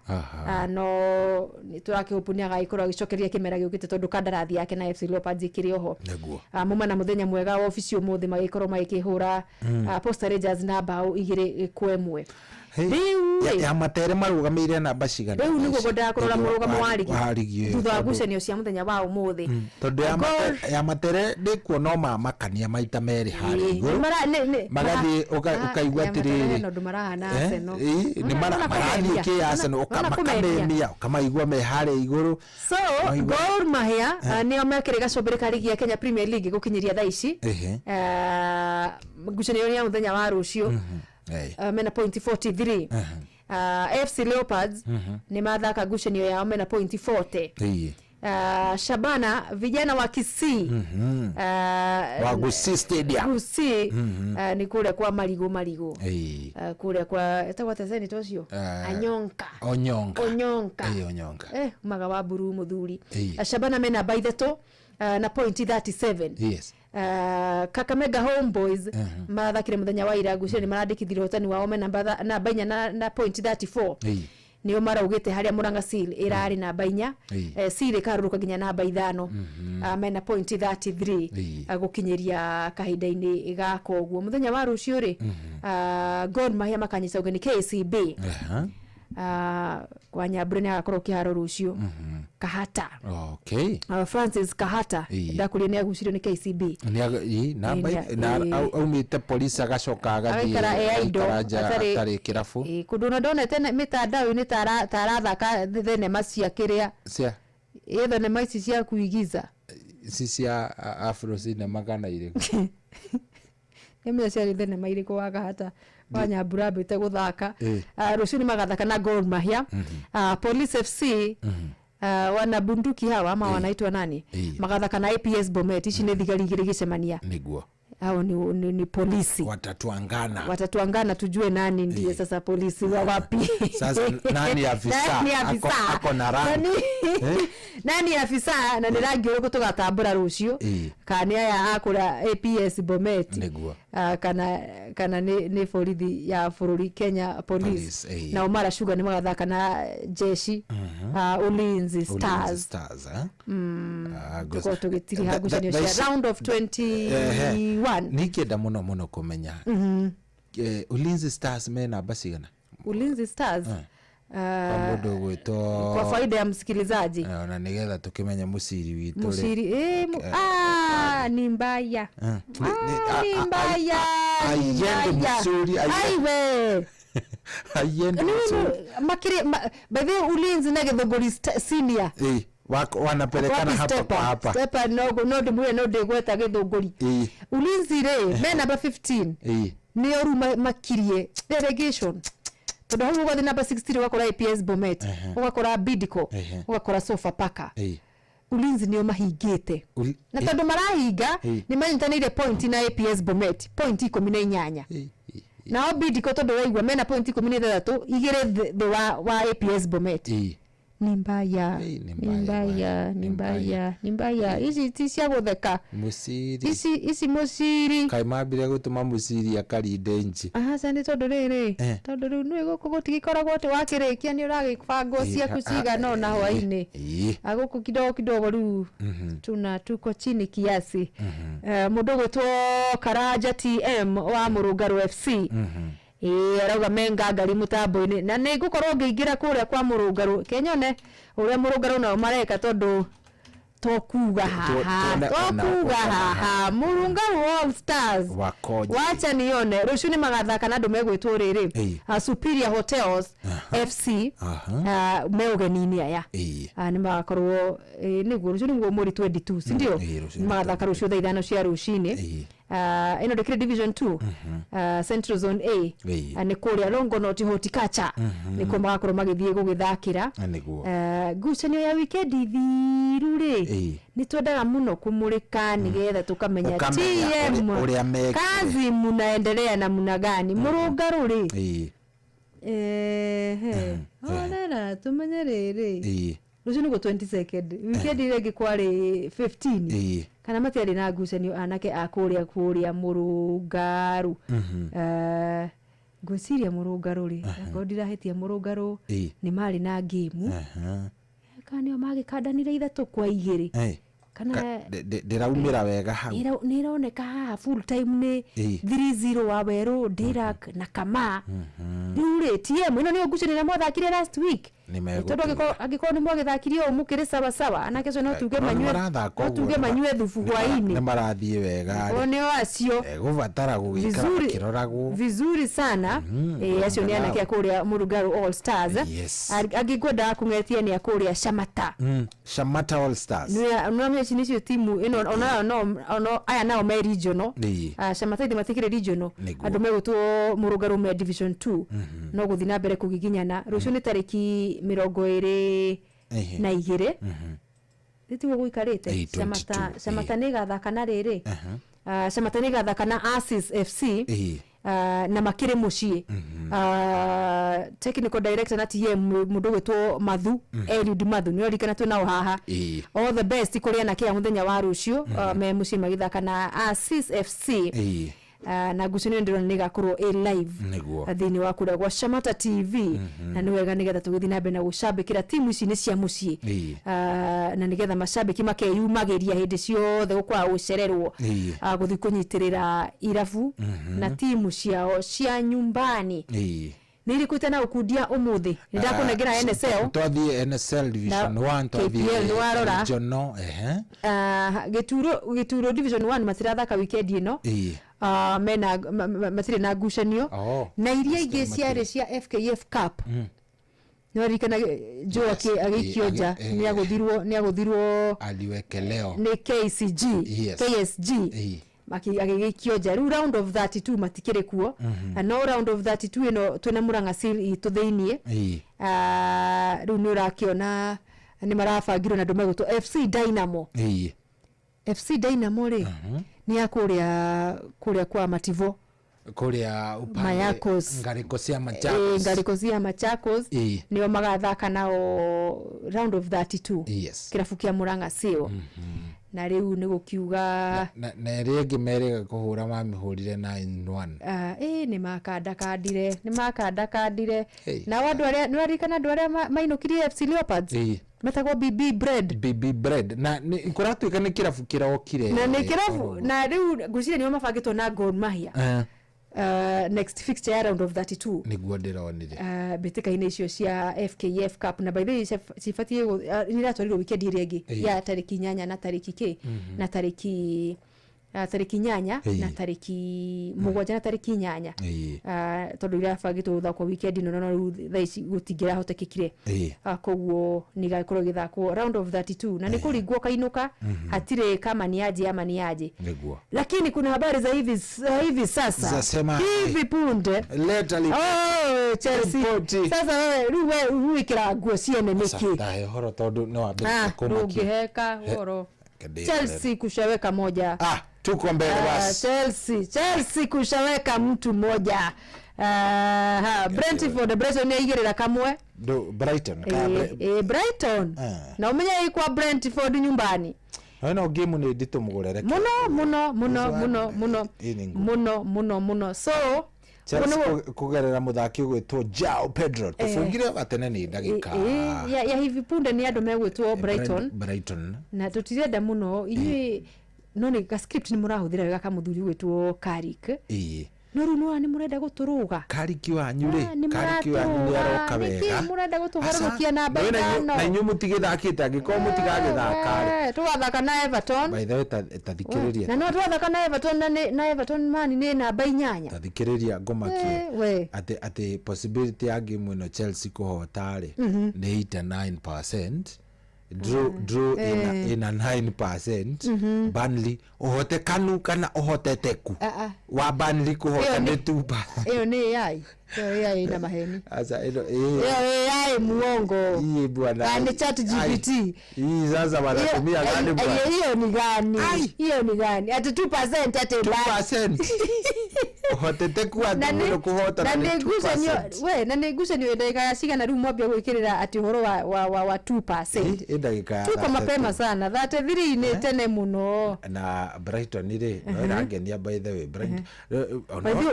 no niturakihupunia gaikorwo agicokeria kimera giukite tondu kandarathi yake na FC Leopards ikiri oho muma na muthenya mwega wa ofisi umuthi magikorwo magikihura Posta Rangers na bao 2-1 ya Matere marugamire namba cigana riu niguo goda kurora murugamo wa ligi thutha wa ngucanio cia muthenya wa umuthi tondu ya Matere ndikuo no mamakania maita meri hari iguru magathi ukaigua atiriri no marahana Arsenal ni marani ki Arsenal ukamakania ukamaigua me hari iguru so Gor Mahia ni omekire gacombere ligi ya Kenya Premier League gukinyiria thaa ici ngucanio ya muthenya wa rucio mena point 43 AFC Leopards ni mathaka ngucanio yao mena point 40 Shabana vijana wa Kisii wa Gusii Stadium Gusii ni kule kwa Marigo kule kwa etawatazeni tocio Onyonka maga wa buru muthuri Shabana mena by the to na point 37 Kakamega Homeboys mathakire muthenya wa ira ngucanio marandikithire hotani wao mena namba 4 na point 34 nio maraugite haria Murang'a Seal irari namba 4 Seal karuruka ginya namba 5 mena point 33 gukinyiria kahinda-ini gako guo muthenya wa rucio ri Gor Mahia makanyita ugeni KCB kwa Nyambura ni agakorwo kiharo rucio Kahata okay Francis Kahata ndakuria ni agucirio ni KCB ni namba na aumite polisi agacoka agathie atari kirafu kundu na ndonete mitandao ni tarathaka thenema cia kiria cia thenema ici cia kuigiza cia Afro cinema kana iriku Emia cia thenema iriku wa Kahata wa Nyambura mbite guthaka rucio ni magathaka na Gor Mahia Police FC wana bunduki hawa ama wanaitwa nani magathaka na APS Bomet ici ni thigari igiri gicemania niguo hao ni polisi watatuangana tujue nani ndiye sasa polisi wa wapi sasa nani afisa ako na rangi nani afisa na ni rangi uko tugatambura rucio kana ya akura APS Bomet niguo kana ni borithi ya bururi Kenya Police na Omara Sugar ni magathaka na jeshi Ulinzi Stars kwa tugitiri hagucanio cia round of 21 nikienda muno kumenya Ulinzi Stars mena basigana Ulinzi Stars pamodo gwito kwa faida ya msikilizaji na nigetha tukimenya musiri witu ni mbaya ayende musuri aiwe ayende musuri makire baadhi Ulinzi na Githogori senior wanapelekana hapa stepa no de gweta Githogori Ulinzi mena number 15 ni oru makirie delegation todo huko kwa number 16 wakora APS Bomet wakora Bidco wakora Sofapaka Ulinzi nio mahingite na todo marahinga ni manyitanire point na APS Bomet point 18 na Bidco todo waigwa mena point 13 igire the wa APS Bomet ni mbaya ici cia gutheka musiri ici musiri kaimambire gutuma musiri akarinde nji sani tondu riri tondu riu ni guku gutigikoragwo ati wakirikia ni uragibangwo ciaku cigana na hwaini aguku kidogo riu tuko chini kiasi mundu gwitwo Karanja TM wa Murungaru FC arauga menga ngari mutambo-ini na ni gukorwo ngiingira kuria kwa Murungaru kenyone uria Murungaru nao mareka tondu tokuga haha Murungaru All Stars wacha nione rucio ni magathaka na andu megwitwo riri Superior Hotels FC meugeni-ini aya ni magakorwo niguo rucio niguo muri 22 sindio magathaka rucio thaa 5 cia rucini ino ndikire division 2 Central Zone A ni kuria Longonot Horticulture ni ko magakorwo magithie gugithakira ngucanio ya weekend thiru ri ni twendaga muno kumurika nigetha tukamenya TM kazi munaendelea na muna gani Murungaru ri onera tumenye riri rucio niguo 22nd weekend ile gikwari 15 kana matiari na ngucanio anake akuria Murungaru ngwiciria Murungaru ri akodirahetia Murungaru ni mari na game kanio magikandanire 3-2 kana ndiraumira wega hau nironeka full time ni 3-0 wa Weru Dirak na Kama riu TM ino ni ngucanio na mwathakire last week tondu agiko ni mwagithakirie umukire sawa anake no tuge manywe thufu hwaini ni marathie wega one acio gubatara gugikara kiroragwo vizuri sana acio ni anake akuria Murungaru All Stars agikwenda kungetia ni akuria Shamata All Stars no nicio timu ino ona aya nao me regional Shamata ndi matikire regional andu megutwo Murungaru me division 2 no guthi na mbere kugiginyana rucio ni tariki 22 nditigo guikarite Shamata ni gathaka na riri Shamata ni gathaka na Asis FC na makire mucii technical director na TM mundu gwitwo Mathu Eliud Mathu ni orikana tu nao haha all the best kuria na kia muthenya wa rucio me mucii magithaka na Asis FC na ngucanio ndiro ni gakorwo live thini wa kura gwa Shamata TV na ni wega nigetha tugithi na mbere na gucambikira timu ici ni cia mucii na nigetha macambiki makeyumagiria hindi ciothe gukwa gucererwo guthi kunyitirira irabu na timu ciao cia nyumbani nili kutana ukudia umuthi ndakunegera NSL twathie NSL division 1 twathie regional gituro division 1 matirathaka weekend ino mena matire na ngucanio na iria ingĩ ciarĩ cia FKF Cup nĩwarikana Joe agĩkionja nĩagũthirwo aliwekeleo nĩ KSG agĩgĩkionja rĩu round of 32 matikĩrĩ kuo no round of 32 ĩno twĩna Murang'a Seal itũ thĩinĩ rĩu nĩ ũrakiona nĩ marabangirwo na andũ megũtwo FC Dynamo rĩ ni ya kuria kwa Mativo kuria upande Ngariko cia Machakos nio magathaka nao round of 32 kirabu kia Murang'a Seal na riu nĩ gũkiuga na rĩngĩ merĩga kũhũra mamĩhũrire 9-1 nĩ makandakandire na andũ arĩa nĩ warikana andũ arĩa mainũkirie FC Leopards metagwo BB Bread na kũratuĩka nĩ kĩrabu kĩrokire na nĩ kĩrabu na rĩu ngwĩciria nĩo mabangĩtwo na Gor Mahia next fixture round of 32 niguo ndironire betĩka-inĩ icio cia FKF Cup na by the way cibatie niratwarirwo weekend ĩrĩa ĩngĩ ya tariki 8 na tariki na tariki 8 na tariki 7 na tariki 8 tondu irabangĩtwo gũthakwo weekend ino no rĩu thaa ici gũtingĩrahotekekire koguo nĩgakorwo gĩthakwo round of 32 na nĩ kũringwo kainũka hatirĩ kama ni aje niguo lakini kuna habari za hivi sasa hivi punde Chelsea sasa wewe wikira nguo ciene niki horo tondu no ambĩrĩria kũmakia ndũngĩheka horo Chelsea kushaweka moja tuko mbele basi Chelsea kushaweka mtu moja Brighton yaigirira kamwe Brighton na umenya ikwa Brentford nyumbani no game ni ndito mugurere muno so kugerera muthaki gwitwo Joao Pedro tufungire batene ni ndagika ya hivi punde ni andu megwitwo Brighton na tutirenda muno inyuĩ no ni ka script ni murahuthira wega kamuthuri gwitwo Carrick no runo ni murenda guturuga Carrick wanyu ri Carrick wanyu ni aroka wega ni murenda gutuharukia na baitano na inyu mutigithakite angiko mutigagithaka twathaka na Everton by the way tathikiriria na no twathaka na Everton na Everton man ni namba 8 tathikiriria ngomakie ati possibility ya game ino Chelsea kuhota ri ni 89% drew in a 9%. Burnley uhote kanu kana uhoteteku wa Burnley kuhota ni 2%. Hiyo ni yai na maheni asa yai muongo hii bwana ni chat GPT hii sasa wanatumia gani bwana hiyo ni gani ati 2% ati 2% uhoteteku wa ndio kuhota na negucanio ndagika ya cigana riu mwambia gwikirira ati horo wa 2%. Ndagika tuko mapema sana 33 ni tene muno na Brighton ri no irangenia by the way Brighton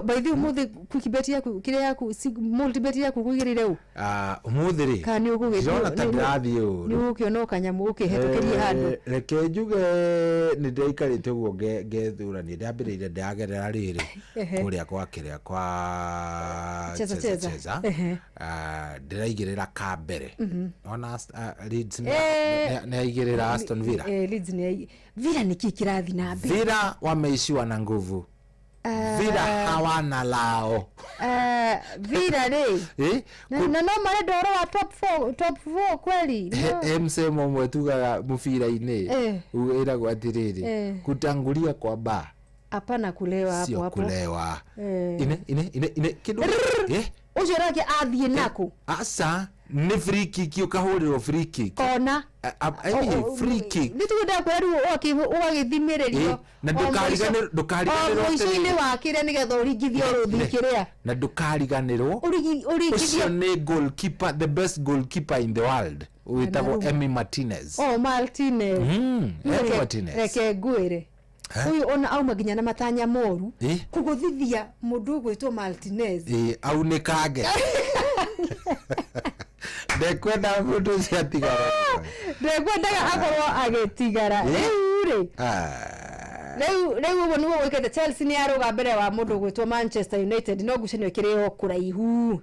by the umuthi kukibeti yaku kire yaku multibeti yaku kugirire u umuthi ri kani ukugirira tadrathi u ni ukiono kanyamu ukihetukirie handu reke njuge ni ndaikarite uguo ngethura ni ndambirire ndagerera riri kuria kwa kiria kwa cheza ndiraigirira ka mbere ona Leeds na igirira Aston Villa Leeds ni Villa ni kikirathi na mbere Villa wameishiwa na nguvu Villa hawana lao Villa re na no mare doro wa top 4 kweli msemo mwetuga mufira-ini uiragwo atiriri kutangulia kwa ba hapana kulewa hapo sio kulewa ine kidogo ucio rake athie nako asa ni free kick ukahurirwo free kick ona free kick nituda kweru ugagithimirerio na ndukariganirwo ucio wakire nigetha urigithio ruthikiria na ndukariganirwo ucio ni goalkeeper the best goalkeeper in the world uitagwo Emi Martinez Martinez reke ngwire uyu ona auma nginya na matanya moru kuguthithia mundu gwitwo Martinez aunikage ndekwenda mundu ciatigara ndekwendaga akorwo agitigara riu ri Rĩu ũguo nĩguo gwĩkĩte. Chelsea nĩ yaruga mbere wa mũndũ gwĩtwo Manchester United, no ngucanio kĩrĩ o kũraihu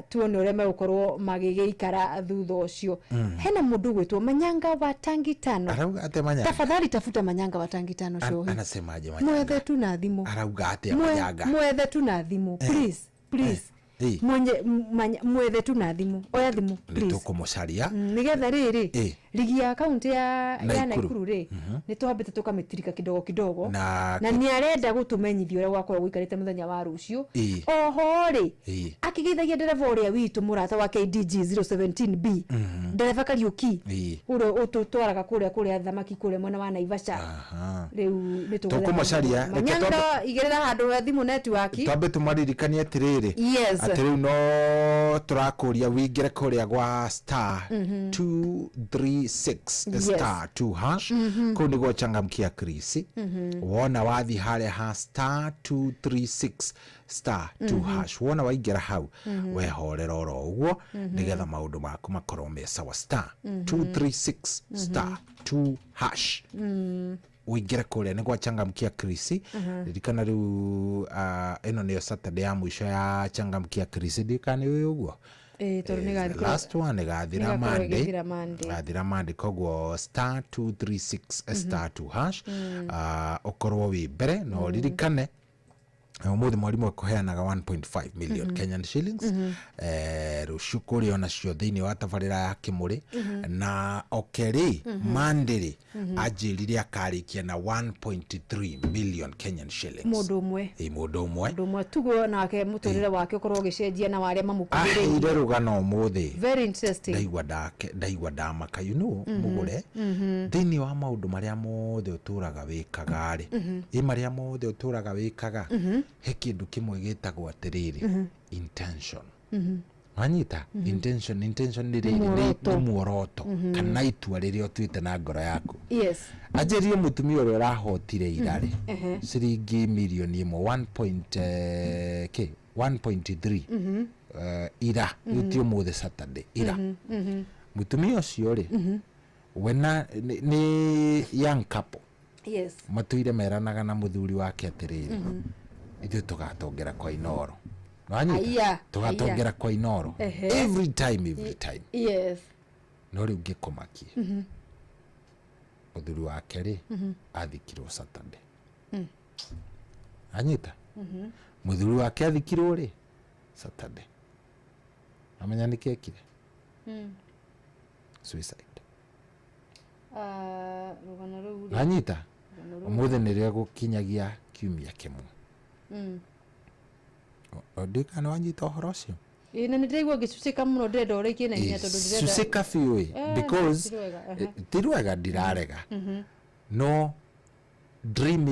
tuone ũrĩa megũkorwo magĩgĩikara thutha ũcio. Hena mũndũ gwĩtwo Manyanga wa Tangi Tano. Arauga ate Manyanga. Tafadhali tafuta Manyanga wa Tangi Tano show. Anasemaje Manyanga? Mwethe tu na thimũ. Arauga ate Manyanga. Mwethe tu na thimũ. Please. Mwethe tu na thimũ. Oya thimũ please. Nĩtũkũmũcaria. Nĩgetha rĩrĩ ligi ya kaunti ya Naikuru rĩ nĩ twambĩte tũkamĩtirika kidogo na nĩ arenda gũtũmenyithia ũrĩa gwakorwo gũikarĩte mũthenya wa rũciũ. Oho rĩ akĩgeithagia ndereba ũrĩa witũ mũrata wa KDG 017B ndereba Kariuki ũrĩa ũtũtwaraga kũrĩa thamaki kũrĩa mwena wa Naivasha. Rĩu nĩ tũkũmũcaria. Manyanga igĩrĩra handũ ha thimũ network. Twambe tũmaririkanie atĩrĩrĩ atĩ rĩu no tũrakũria wĩingĩre kũrĩa gwa star 236 star 2 hash kũu nĩguo changamkia Chris. Wona wathi harĩa ha star 236 star 2 hash wona waingĩra hau wehorera oro ũguo nĩgetha maũndũ maku makorwo me sawa. Star 236 star 2 hash uingire kũrĩa nĩguo changamkia Chris. Ririkana rĩu ĩno nĩyo Saturday ya mũico ya changamkia Chris. Ndikane ũguo last one gathira Monday koguo star 236 star 2 hash ukorwo wi mbere no ririkane umuthi mwarimu akuheanaga 1.5 million Kenyan shillings ruciu kũrĩ ona cio thĩinĩ wa tabarĩra ya Kĩmũrĩ na okeri Monday anjĩrire akarĩkia na 1.3 million Kenyan shillings mũndũ ũmwe tugo nake mũtũrĩre wake ũkorwo ũgĩcenjia na warĩa mamũkuhĩrĩirie ire rugano mũthĩ very interesting. ndaigua ndamaka mũgũre thĩinĩ wa maũndũ marĩa mothe ũtũraga wĩkaga rĩ marĩa mothe ũtũraga wĩkaga he kĩndũ kĩmwe gĩtagwo atĩrĩrĩ intention. Wanyita intention nĩ muoroto kana itua rĩrĩa ũtuĩte na ngoro yaku. Anjĩrire mũtumia ũrĩa ũrahotire ira rĩ ciringi mirioni 1.3 ira rĩtio mũthĩ Saturday ira mũtumia ũcio rĩ wena nĩ young couple matuire meranaga na mũthuri wake atĩrĩrĩ ithuĩ tũgatongera kwa Inoro. Wanyita tũgatongera kwa Inoro every time no rĩu ngĩkomakie mũthuri wake rĩ athikirwo Saturday. Wanyita mũthuri wake athikirwo rĩ Saturday. Amenya nĩkĩekire suicide. Wanyita ũmũthĩ nĩrĩo gũkinyagia kiumia kĩmwe. Ndikana wanyita ũhoro ũcio na nĩndĩraigua ngĩcucĩka mũno ndĩrenda ũrĩkie na hinya tondũ ndĩrenda cucĩka biũ because tirwega ndirarega no dream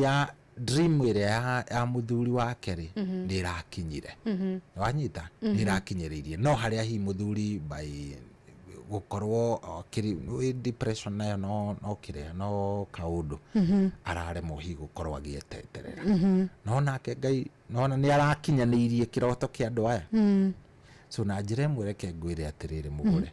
ĩrĩa ya mũthuri wake rĩ nĩ ĩrakinyire. Wanyita nĩ ĩrakinyĩrĩirie no harĩa hi mũthuri by gukorwo depression nayo no kĩrĩa no kaũndũ araremwo hi gukorwo agĩeteterera no nake Ngai nona nĩ arakinyanĩirie kĩroto kĩa andũ aya. So na njĩra ĩmwe reke ngwĩre atĩrĩrĩ mũgũre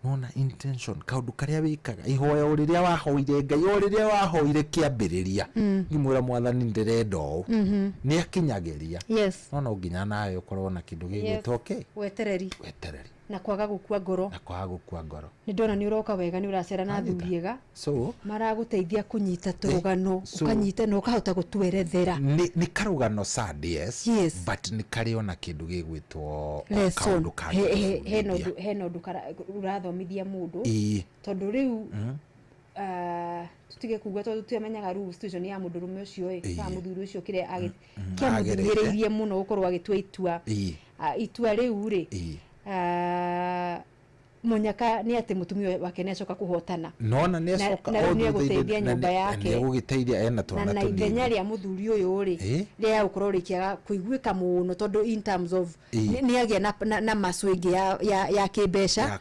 nona intention kaũndũ karĩa wĩkaga ihoya rĩrĩa wahoire Ngai rĩrĩa wahoire kĩambĩrĩria ngĩmwĩra Mwathani ndĩrenda ũũ nĩ akinyagĩria. No nginya nawe ũkorwo na kĩndũ gĩgwĩtwo wetereri na kwaga gũkua ngoro nĩ ndona nĩ ũroka wega nĩ ũracera na thuriega so maragũteithia kũnyita tũrũgano ũkanyita na ũkahota gũtwerethera nĩ karũgano sad but nĩ karĩ ona kĩndũ gĩgwĩtwo kaũndũ hena ũndũ ũrathomithia mũndũ tondũ rĩu tutige kuga tondũ tũtiamenyaga rule situation ya mũndũrũme ũcio kana mũthuri ũcio kĩrĩa kĩamũthingĩrĩirie mũno gũkorwo agĩtua itua rĩu rĩ Munyaka nĩ atĩ mũtumia wake nĩ acoka kũhotana nona nĩ acoka nĩ gũteithia nyũmba yake nĩ gũgĩteithia ena twana na ithenya rĩa mũthuri ũyũ rĩ rĩa gũkorwo rĩkĩaga kũiguĩka mũno tondũ in terms of nĩ agĩa na macũngĩ ya kĩmbeca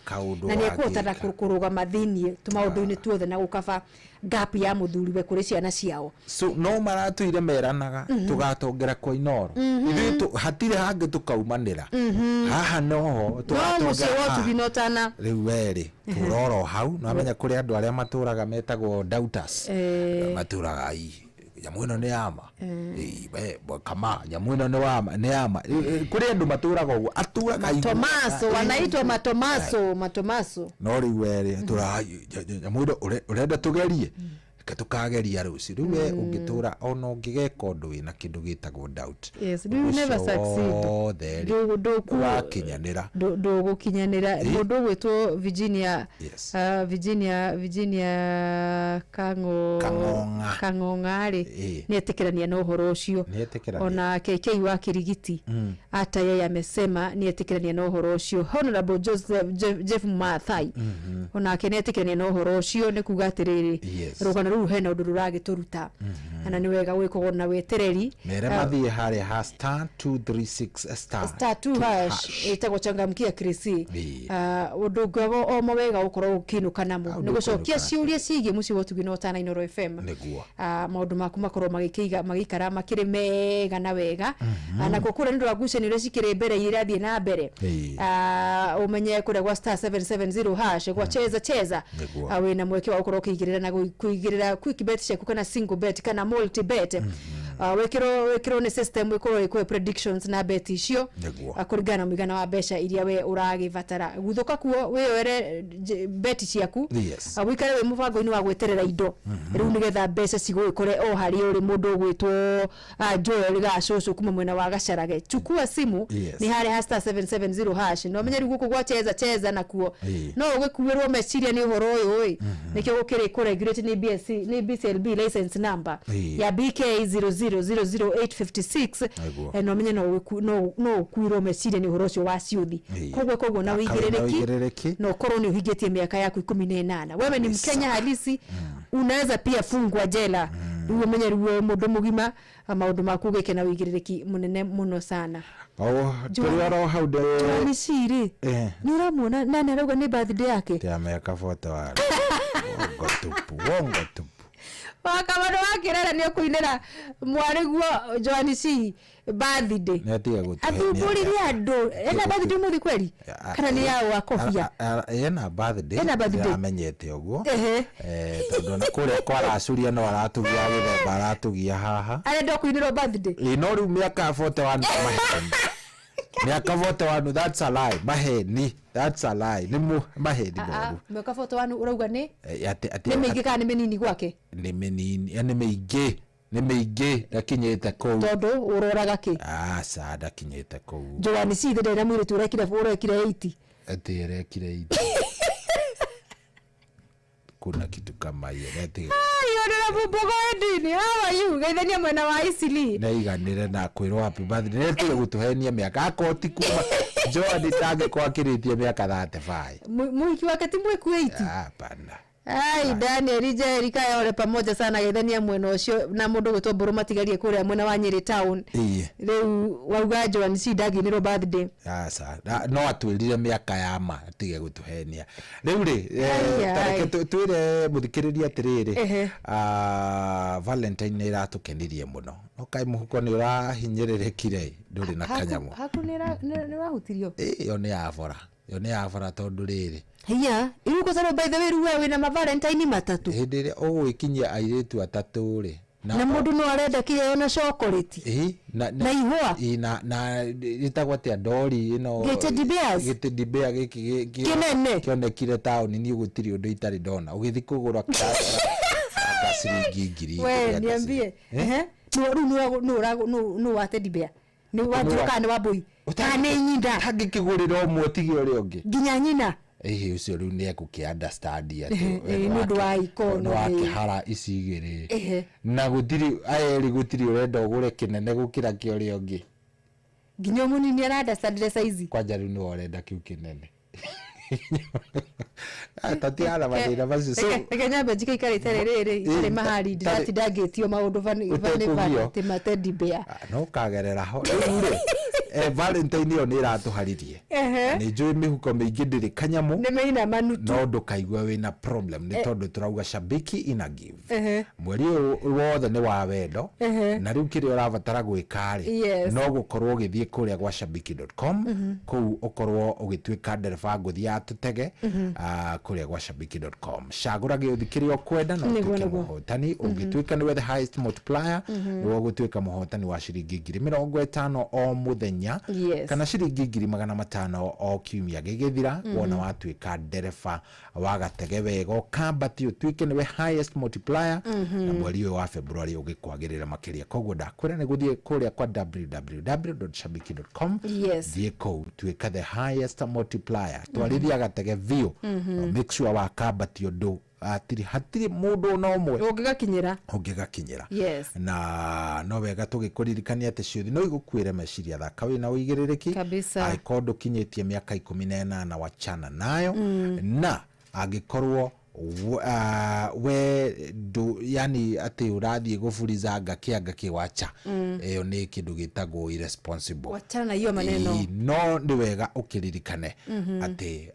na nĩ ekũhotana kũrũgama thĩiniĩ tũmaũndũ-inĩ tuothe na gũkaba gap ya mũthuriwe kũrĩ ciana ciao. So no maratũire meranaga tũgatongera kwa Inoro ithuĩ hatirĩ hangĩ tũkaumanĩra haha noho tũgatongera riu weri turoro hau no amenya kuri andu aria maturaga metagwo doubters maturaga nyamu ino ni ama kama nyamu ino ni ama kuri andu maturaga uguo aturaga Tomaso wanaitwa matomaso no riu weri turaga nyamu ino urenda tugerie tukageria ruci riu we ungitura ona ungigeka undu wina kindu gitagwo doubt yes you never succeed wakinyanira ndugukinyanira mundu gwitwo Virginia Kang'ong'a ri nietikirania na uhoro ucio ona KK wa Kirigiti hata yeye amesema nietikirania na uhoro ucio Honorable Jeff Mathai ona akenetikirania na uhoro ucio ni kuga atiriri rugana ruru hena undu ruragituruta ana ni wega gwikogwo na wetereri mere mathie hari *236 star 2 hash itagwo changamkia Krisi undu gwago o mawega ukorwo ukinuka namo ni gucokia ciuria ciige muci wotugi no tana Inoro FM maundu maku makorwo magikara makiri mega na wega na gukura ndu aguceni ria cikire mbere irathie na mbere umenye kure gwa star 770 hash gwa cheza wina mweke wa ukorwo ukigirira na kuigirira quick bet ciaku kana single bet kana multi bet wekiro ni system wekiro predictions na bet icio akurigana migana wa besha iria we uragivatara guthuka kuo weyore bet ciaku wikare we mubango-ini wa gweterera indo riu nigetha besha cigukore o hari uri mundu gwitwo Joel gacucu kuma mwena wa Gacarage chukua simu ni hari *770 hash no menye guku gwa cheza na kuo no ugikuirwo meciria ni uhoro uyu nikio gukire ko regulate ni BSC ni BCLB license number ya BK 0000856 no menye no kuirwo meciria ni uhoro ucio wa ciuthi kogwo na wigirereki no korwo ni uhigetie miaka yaku 18 wewe ni Mkenya halisi unaweza pia fungwa jela ruo menye ruo mundu mugima maundu maku gike na wigirereki munene muno sana turiaro hau de misiri ni uramwona nani arauga ni birthday yake ya miaka 41 wongo tupu wakamano wakirera ni kuinera mwariguo Joan C birthday netiga gutu athuburiria andu ena birthday muthi kweli kana ni yao akofia ena birthday amenyete uguo tondu na kuria kwaracuria no aratugia githemba aratugia haha arenda kuinira birthday no riu miaka 41 miaka 41 that's a lie maheni that's a lie ni maheni boru miaka 41 urauga ni ni mingi kana ni menini gwake ni menini yani meige ndakinyete kou tondu uroraga ki sada kinyete kou Joan C thede na mwiri turekire 80 aterekire 80 kuna kitu kama hiyo neti yona bubogo edini how are you gaithania mwena wa Isili na iganire na kwirwo happy birthday neti gutuhenia miaka akoti kuma Joan tage kwakiritie miaka 35 mwiki wakati mweku 80 hapana ai Daniel Jerry kayore pamoja sana gaithania mwena ucio na mundu gwitwo Mburu matigarie kuria mwena wa Nyeri town riu wauga Joan C ndaginirwo birthday sa no atwirire miaka ya ma atige gutuhenia riu ri tareke twire muthikiriria atiriri Valentine ni ratukenirie muno no kai muhuko ni urahinyirirekire nduri na kanyamu hakunira ni rahutirio yo ni avora tondu riri hiya iruko saro by the way ruwe na Valentine matatu hindire ogwikinyia airetu atatu ri na mundu no arenda kiyo na chocolate na ihwa na itagwa tia ndori ino gete dibea giki kinene kionekire town ni ugutiri undu itari ndona ugithi kugura gasiringi ngiri we niambie no wate dibea ni watuka ni waboi kane nyinda tangikigurira umwe tigi uri ungi nginya nyina ucio riu ni ekuki understand atu ni ndu wa ikono no akihara icigiri na gutiri aeri gutiri urenda ugure kinene gukira kio ri ungi nginya munini ara understand size kwanja riu ni urenda kiu kinene tatiara madira basi so Kenya bejika ikarite riri mahali ndati maundu vani temate dibea no kagerera ho rire Valentine yo nä ratå haririe nä njå mä huko mä ingä ndä rä kanyamu no ndå kaigua wä na problem nä tondå tå rauga shabiki ina give mweri wothe nä wa wendo na rä u kä rä a å rabatara gwä karä no gå korwo å gä thiä kå rä a gwa shabiki.com kũu å korwo å gä tuä ka ndereba ngå thia tå tege kå rä a gwa shabiki.com cagå ragä å thikä rä a å kwenda na å tuä ke må hotani å gä tuä ka nä we the highest multiplier nä wo gå tuä ka må hotani wa ciringi 50,000 o må thenya kana ciringi 500,000 o kiumia gä gä thira wona watuä ka ndereba wa gatege wega å kambati å tuä ke nä we highest multiplier na mweri ũyũ wa February å gä kwagä rä ra makä ria koguo ndakwä ra nä gå thiä kå rä a kwa www.shabiki.com thiä kũu tuä ka the highest multiplier twarithia gatege biũ make sure wa kambati å ndå hatiri mundu no mwe ungigakinyira na no wega tugikuririkania ati ciuthi no igukwire meciria thaka wina uigiririki aikondu kinyitie miaka 18 wachana nayo na agikorwo we do yani ati urathie gufuriza ngaki wacha iyo ni kindu gitagwo irresponsible wachana hiyo maneno no ni wega ukiririkane ati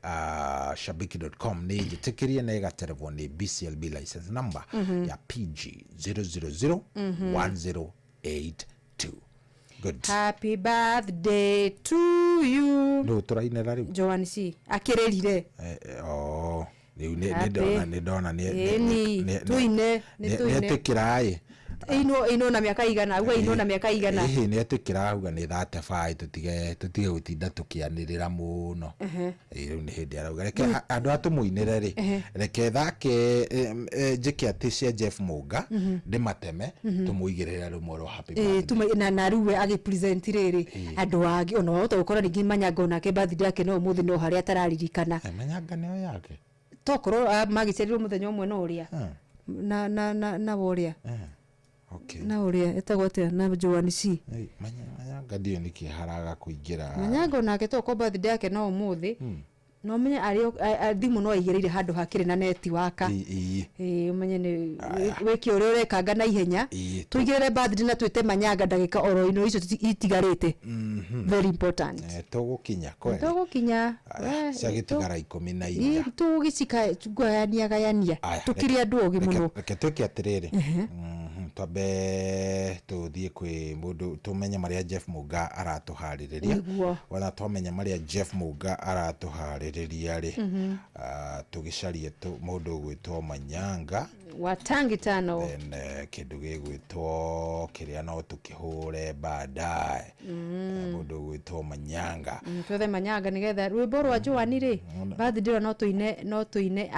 shabiki.com ni jitikirie na iga telefoni BCLB license number ya PG 0001082. Good. Happy birthday to you. No turainera riu Joan C akirerire riu ni ndona tuine etikirai ino na miaka igana uga ino na miaka igana ni etikira uga ni 35 tutige gutinda tukianirira muno riu ni hindi arauga reke andu atumuinire ri reke thake njike ati cia Jeff Muga ndimateme tumuigirira rumwe ro happy birthday na riu agipresent riri andu agi ono to ukora ringi Manyaga onake birthday yake no muthi no haria tararirikana Manyaga neo yake tokoro magicerirwo muthenya umwe no uria na woria okay na uria etagwo atia na Joan C Manyaga ndio nikiharaga kuingira Manyaga nake toko birthday yake no umuthi no menye ari thimu no igirire handu hakiri na network umenye ni wiki uri urekanga na ihenya tuigirire birthday na twite Manyaga ndagika oro ino icio itigarite very important tugukinya kweli tugukinya ciagitigara 14 tugicika gayania tukiria andu ogi muno reke twike atiriri twabe tuthie kwi mundu tumenye maria Jeff Muga aratuhaririria wana twamenya maria Jeff Muga aratuhaririria ri tugicarie mundu gwitwo Manyanga watangi tano kindu gigwitwo kiria no tukihure baadaye mundu gwitwo Manyanga twethe Manyanga nigetha rwimbo rwa Joan ri birthday no tuine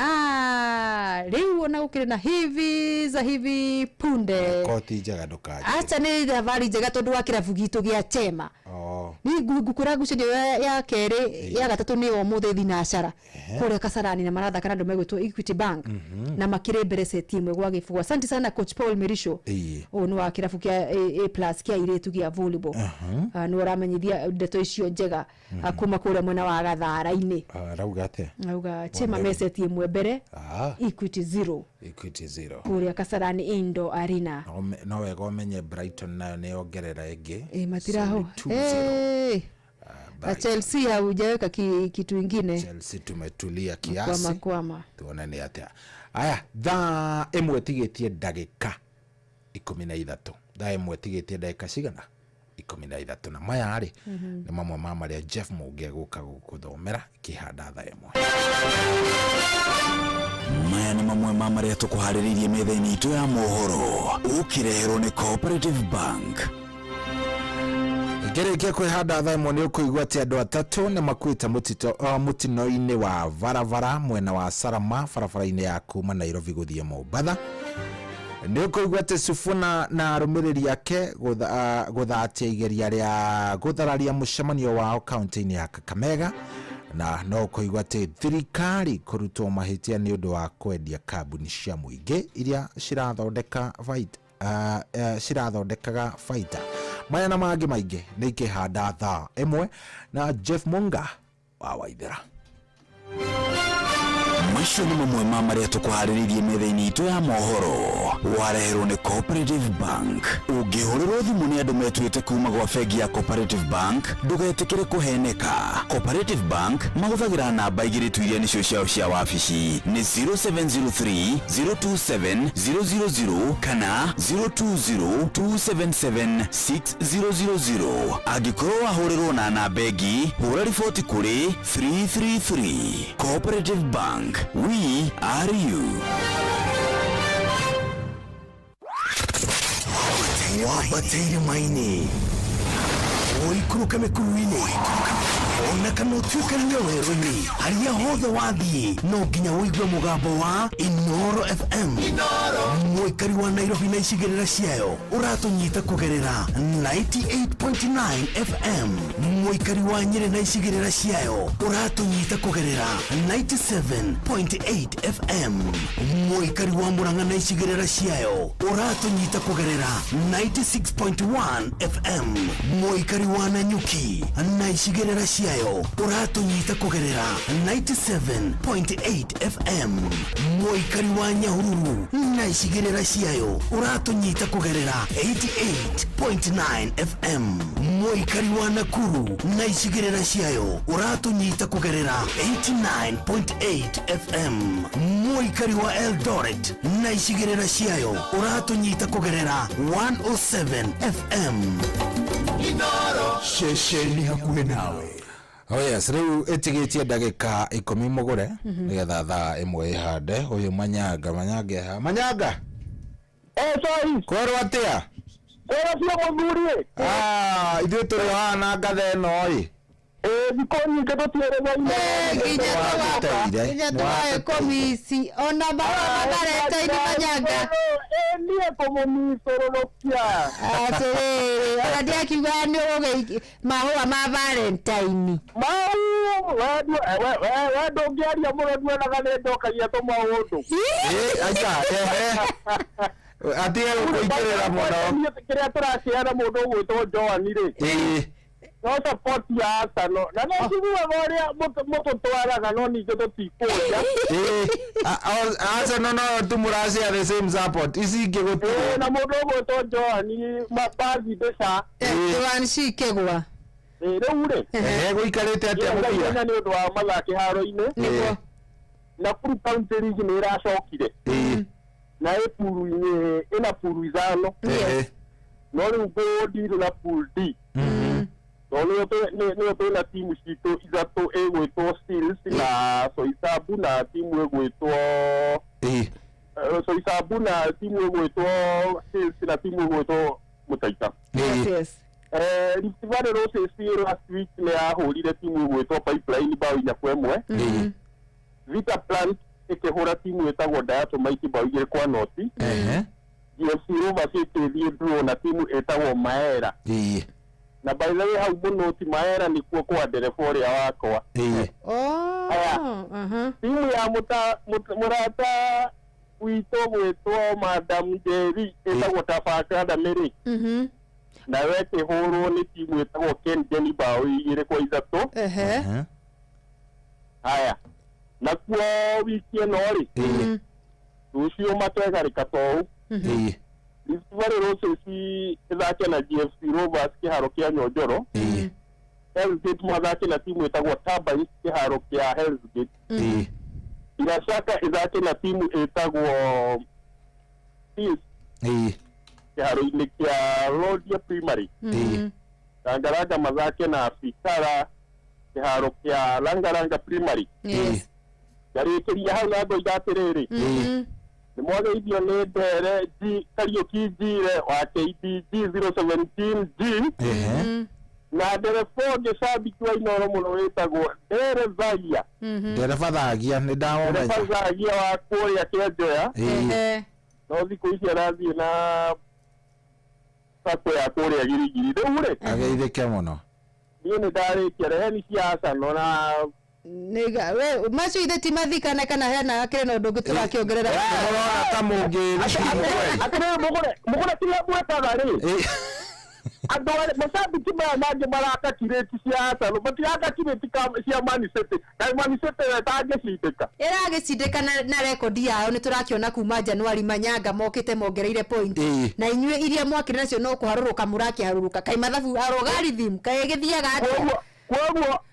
riu ona gukire na hivi punde koti njega ndukaje acha ni thavari njega tondu wa kirabu gitu gia Chema ni ngukura gucenio ya keri ya gatatu ni o muthi thinacara kure Kasarani na maratha kana ndo megwitwo Equity Bank na makire mbere seti imwe gwa gifugwa asante sana coach Paul Merisho ni wa kirabu kia A+ kia iretu gia volleyball ni uramenyithia ndeto icio njega akuma kure mwena wa Gathara-ini rauga ate rauga Chema meseti imwe mbere Equity 0 kure Kasarani Indo Arena no wega umenye Brighton nayo ni ongerera ingi matiraho Chelsea haujaweka kitu kingine Chelsea tumetulia kiasi kwama tuone ni atia aya tha imwe tigetie ndagika 13 tha imwe tigetie ndagika cigana 13 na maya ari ni mamwe ma maria Jeff Muge guka gukuthomera kihanda tha imwe maya ni mamwe ma maria tukuhariririe metha-ini itu ya mohoro ukireherwo ni Cooperative Bank Gereke kwihanda tha imwe ni ukuigwa ati andu atatu ni makuite mutino-ini wa Varavara mwena wa Sarama barabara-ini ya kuma Nairobi guthie Mombasa ni ukuigwa ati Sifuna na arumiriri yake guthatia igeria ria guthararia mucemanio wao kaunti-ini ya Kakamega na no kuigwa ati thirikari kurutwo mahitia ni undu wa kwendia kambuni cia muingi iria cirathondekaga faida maya na mangi maingi ni ikihanda tha imwe na Jeff Munga wa Waithera macio nĩ mamwe ma marĩa tũkũharĩrĩirie metha-inĩ itũ ya mohoro. Wareherwo nĩ Cooperative Bank. Ũngĩhũrĩrwo thimũ nĩ andũ metuĩte kuma gwa bengi ya Cooperative Bank, ndũgetĩkĩre kũheneka. Cooperative Bank mahũthagĩra namba igĩrĩ tu iria nĩcio ciao cia wabici nĩ 0703 027 000 kana 020 277 6000. Angĩkorwo wahũrĩrwo na namba ĩngĩ, hũra riboti kũrĩ 333. Cooperative Bank, we are you. Wabatĩire maini ũikũrũka mĩkuru-inĩ ona kana ũtuĩke nĩ werũ-inĩ harĩa hothe wathiĩ no nginya ũigue mũgambo wa Inoro FM. Mũikari wa Nairobi na icigĩrĩra ciayo ũratũnyita kũgerera 98.9 FM. Mũikari wa Nyĩrĩ na icigĩrĩra ciayo ũratũnyita kũgerera 97.8 FM. Mũikari wa Murang'a na icigĩrĩra ciayo ũratũnyita kũgerera 96.1 FM. Mũikari wa Nanyuki na icigĩrĩra ciayo ũratũnyita kũgerera 97.8 FM. Mũikari wa Nyahururu na icigĩrĩra ciayo ũratũnyita kũgerera 88.9 FM. Mũikari wa Nakuru na icigĩrĩra ciayo ũratũnyita kũgerera 89.8 FM. Mũikari wa Eldoret na icigĩrĩra ciayo ũratũnyita kũgerera 107 FM. Inoro shesheni hakuhĩ nawe. Oh yes, rĩu ĩtigĩtie ndagĩka 10 mũgũre nĩgetha thaa ĩmwe ihande. Ũyũ Manyanga sorry korwo atĩa cia mũthuri ithuĩ tũrĩ hana ngatha ĩno ĩ thikũ nyingĩ tũtiĩrĩgaine nginya tũrae komisi ona Valentine Manyanga niĩ kũmũmicũrũrũkia atĩrĩrĩ ona ndiakiuga nĩ ũgĩ mahũa ma Valentine we ndũngĩaria mũno nduonaga nĩ ndokagia tũmaũndũ atige gũkũingĩrĩra mũno kĩrĩa tũraciara mũndũ ũgwĩtwo Joan-rĩ no support ya Arsenal na no njiguaga ũrĩa mũtũtwaraga no ningĩ tũtikũria Arsenal no tũmũracia the same support ici ingĩ gũtirĩ na mũndũ ũgwĩtwo Joan mabathi mbeca Joan cikĩgwa rĩu-rĩ gũikarĩte atĩa mũbira nĩ ũndũ wa mathaki haro-inĩ Nakuru County League nĩ ĩracokire na ĩpuru-inĩ ĩna puru ithano no rĩu Gold na pool D nĩyo twĩna timu citũ ithatũ ĩgwĩtwo Steels na Soisabu na timu ĩgwĩtwo Soisabu na timu ĩgwĩtwo Steels na timu ĩgwĩtwo Mutaita. Rift Valley Roses last week nĩ yahũrire timu ĩgwĩtwo Pipeline bao 4-1. Vita Plant ĩkĩhũra timu ĩtagwo Diatomite bao 2-0. GFC Rovers ĩkĩthiĩ draw na timu ĩtagwo Maera. Na by the way hau mũno ti Maera nĩkuo kwa ndereba ũrĩa wakwa. Timu ya mũrata witũ gwĩtwo Madam Jerry ĩtagwo Tafakada Mary. Nawe ĩkĩhũrwo nĩ timu ĩtagwo Kengen bao 2-3. Haya nakuo wiki ĩno-rĩ rũciũ matwegarĩka tou Rift Valley Roses ĩthake na GFC Rovers kĩharo kĩa Nyonjoro. Hell's Gate mathake na timu ĩtagwo Turbines kĩharo kĩa Hell's Gate. Irashaka ĩthake na timu ĩtagwo Peace kĩharo-inĩ kĩa Rodia Primary. Rangaranga mathake na Fikara kĩharo kĩa Rangaranga Primary. Yarĩkĩria hau na ngoiga atĩrĩrĩ nĩ mwageithio nĩ Ndere Kariuki Njire wa KDG 017 G na ndereba ũngĩ cabiki wa Inoro mũno wĩtagwo ndereba Thagia nĩ ndamũmenya ndereba Thagia wa kũrĩa Kĩenjoya no thikũ ici arathiĩ na sako ya kũrĩa Girigiri rĩu-rĩ ageithĩke mũno niĩ nĩ ndarĩkia reheni cia Arsenal na nega we macio ithe ti mathikana kana hena akĩrĩ na ũndũ ũngĩ tũrakĩongerera mũgũre kĩrĩa mwĩtaga-rĩ adore mashabiki maya mangĩ maraka kireti cia Arsenal matiraka kireti cia Man City na Man City etangĩcindĩka ĩragĩcindĩka na rekodi yao nĩ tũrakiona kuma Januari Manyanga mokĩte mongereire point na inyuĩ iria mwakĩrĩ nacio no kũharũrũka mũrakĩharũrũka kai mathabu arogarithim kai gĩthiaga atĩa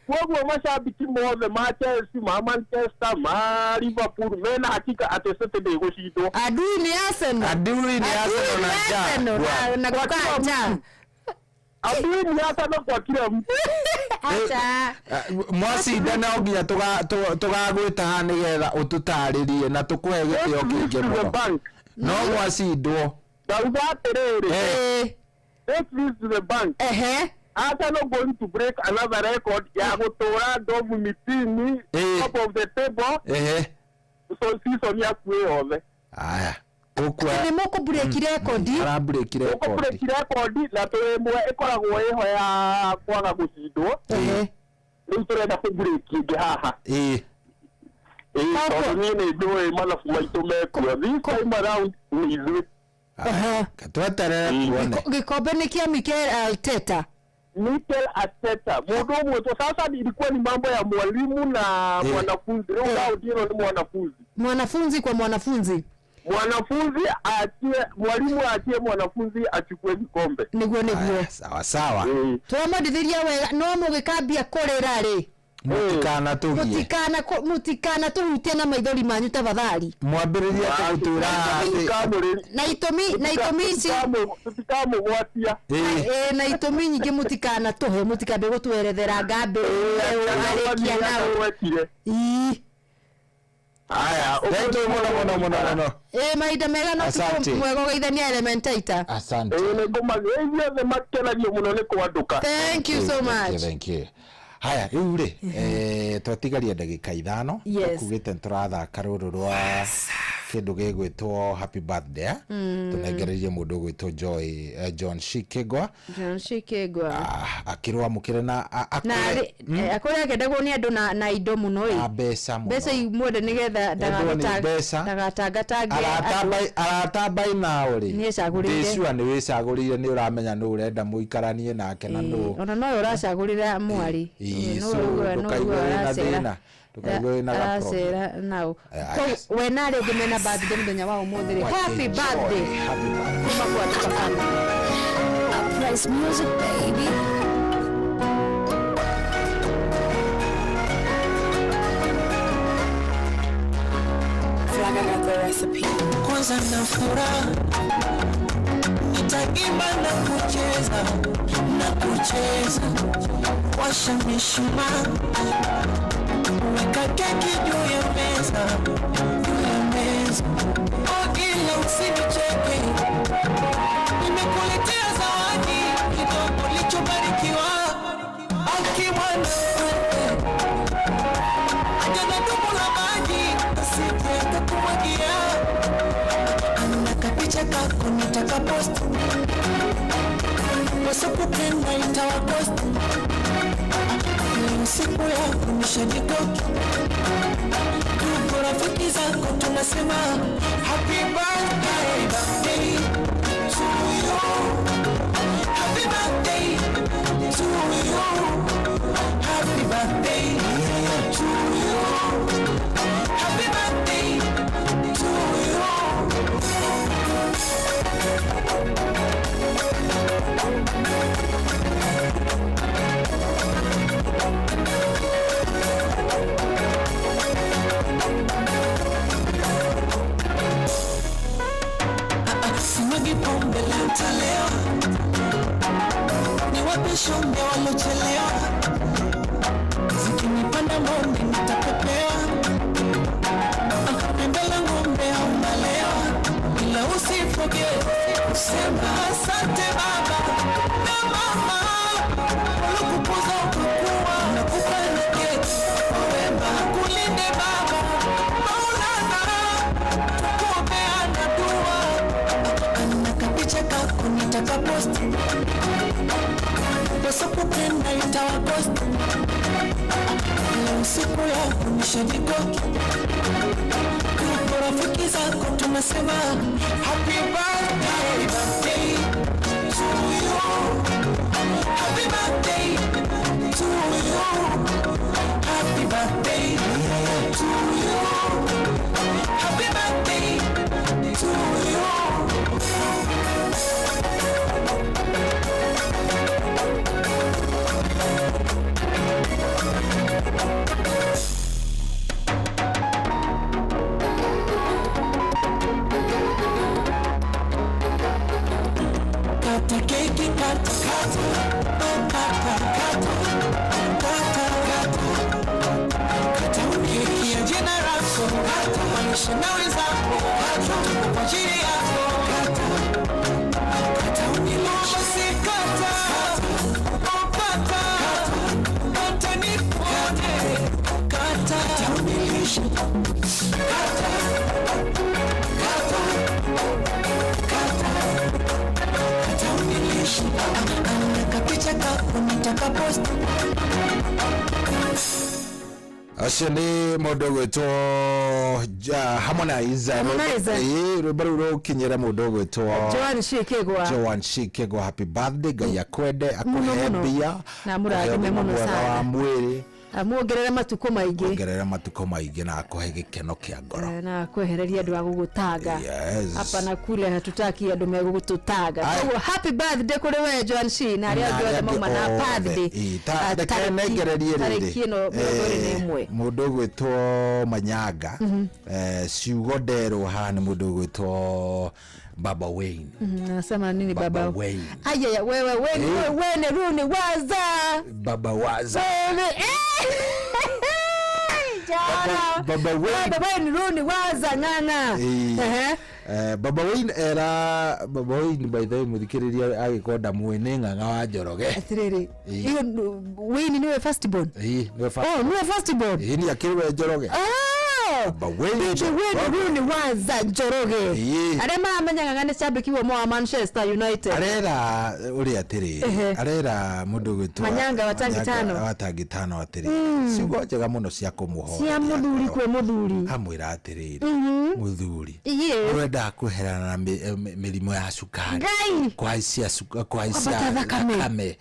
Kwa mashabiki mothe ma Chelsea ma Manchester ma Liverpool mena hakika atĩ City ndĩgũcindwo adui ni Arsenal na gũkanja adui ni Arsenal kwa kila mtu acha mwacinda no nginya tugagwĩta nĩgetha ũtũtarĩrie na tũkũhe gĩtĩo kĩingĩ mũno no mwacindwo ndauga atĩrĩrĩ this is the bank Arsenal going to break another record ya gũtũra Ndovu mitini top of the table so season ya kuothe aya ni moko break record ara break record na twemwe ikoragwo iho ya kwaga gucindwo rĩu tũrenda ku break ingĩ haha tondũ nĩ ndũĩ malafu maitũ mekuo this time around ni ithuĩ katweterere tuone gĩkombe nĩ kĩa Mikel Arteta mundu umwe tu sasa ilikuwa ni mambo ya mwalimu na mwanafunzi leo ndio ni mwanafunzi kwa mwanafunzi mwalimu aachie mwanafunzi achukue kikombe niguo sawa twamadithiria wega no mugikambia kurira ri mutikana tuhutie na maithori manyu tafadhali mwambiriria kugutura na itomi ici tutikamugwatia na itomi nyingĩ mutikana tuhe mutikambe gutwerethera ngambe arikia nao aya mũno mahinda mega no mwega geithania Elementator asante nĩngũmageithia thĩ makenagio mũno nĩ kwanduka thank you so much thank you haya rĩu rĩ twatigaria ndagĩka 5 kugĩte tũrathaka rũrũ rwa kĩndũ gĩgwĩtwo happy birthday tunengererie mũndũ gwĩtwo John Shikegwa akĩrũa mũkĩre na akũrĩa akĩendagwo nĩ andũ na indo mũno mbeca imwende nĩgetha ndagatangatange aratambai nao rĩ nĩecagũrĩire nĩ wĩcagũrĩire nĩ ũramenya nũ ũrenda mũikaranie nake na nũ ona no ũracagũrĩra mwari aracera nao we na rĩngĩ mena birthday mũthenya wa ũmũthĩ happy birthday kuma kwa Uprise music baby Flaga got the recipe kwanza na furaha nitaimba na kucheza washa mishumaa weka keki juu ya meza ila usinicheke nimekuletea zawadi kidogo lichobarikiwa akimwana ajana tupu la maji asije akakumwagia anakapicha kako nitakaposti wasapupenda itawakosti siku ya kunishajikoki tuko rafiki zako tunasema happy birthday to you happy birthday to you happy birthday to you happy birthday to you Simagi pombe leo ni wapi shombe walochelewa zikinipanda ngombe nitapepea mbele ngombe au malewa ila usifoge kusema asante baba na mama walikupoza ukakua na kupanda keki wema kulinde baba maulana tukuobeana dua anakapicha kako nitakaposti wasapupenda itawakosti leo siku ya kunishajikoki tuko rafiki zako tunasema happy birthday to you kata keki kata kata kata kata kata keki ya jina lako kata maisha na wenzako kata kwa ajili yako kata kata basi kata kata kata nipone kata unilishe kata kata kata kata unilishe kapicha kako nitakapost acio nä må ndå gwä two Harmonize rwimbo rå rå kinyä ra må ndå gwä two Joan Shikegwa happy birthday ngai akwende akuhe mbia na mũrathime mũno sana wa mwĩrĩ amuongerere matuko maingĩ na akuhe gĩkeno kĩa ngoro na kwehereria andũ a gũgũtanga hapa na kule hatutaki andũ megũgũtũtanga so happy birthday kũrĩ we Joan Shi na arĩa angĩ othe mauma na birthday tarekererie rĩrĩ mũndũ gwĩtwo Manyanga ciugo nderwo haha nĩ mũndũ gwĩtwo Baba Wayne. Nasema nini Baba Wayne? Aya wewe Runi waza. Baba waza. Baba Wayne Runi waza nganga. Baba Wayne by the way muthikiriria agikonda mwene nganga wa Njoroge. Atiriri. Iyo Wayne niwe first born. Niwe first. Oh, niwe first born. Ni akiriwe Njoroge. Wayne waza Njoroge. Arema amenyaga ngane shabiki wa Manchester United. Arera uri atiri. Arera mundu gwitwa Manyanga watangi tano atiri. Ciugo njega muno cia kumuhoya. Cia muthuri kwe muthuri. Amwira atiriri. Muthuri. Urenda kuherana na mirimo ya cukari. Kwa isia thakame.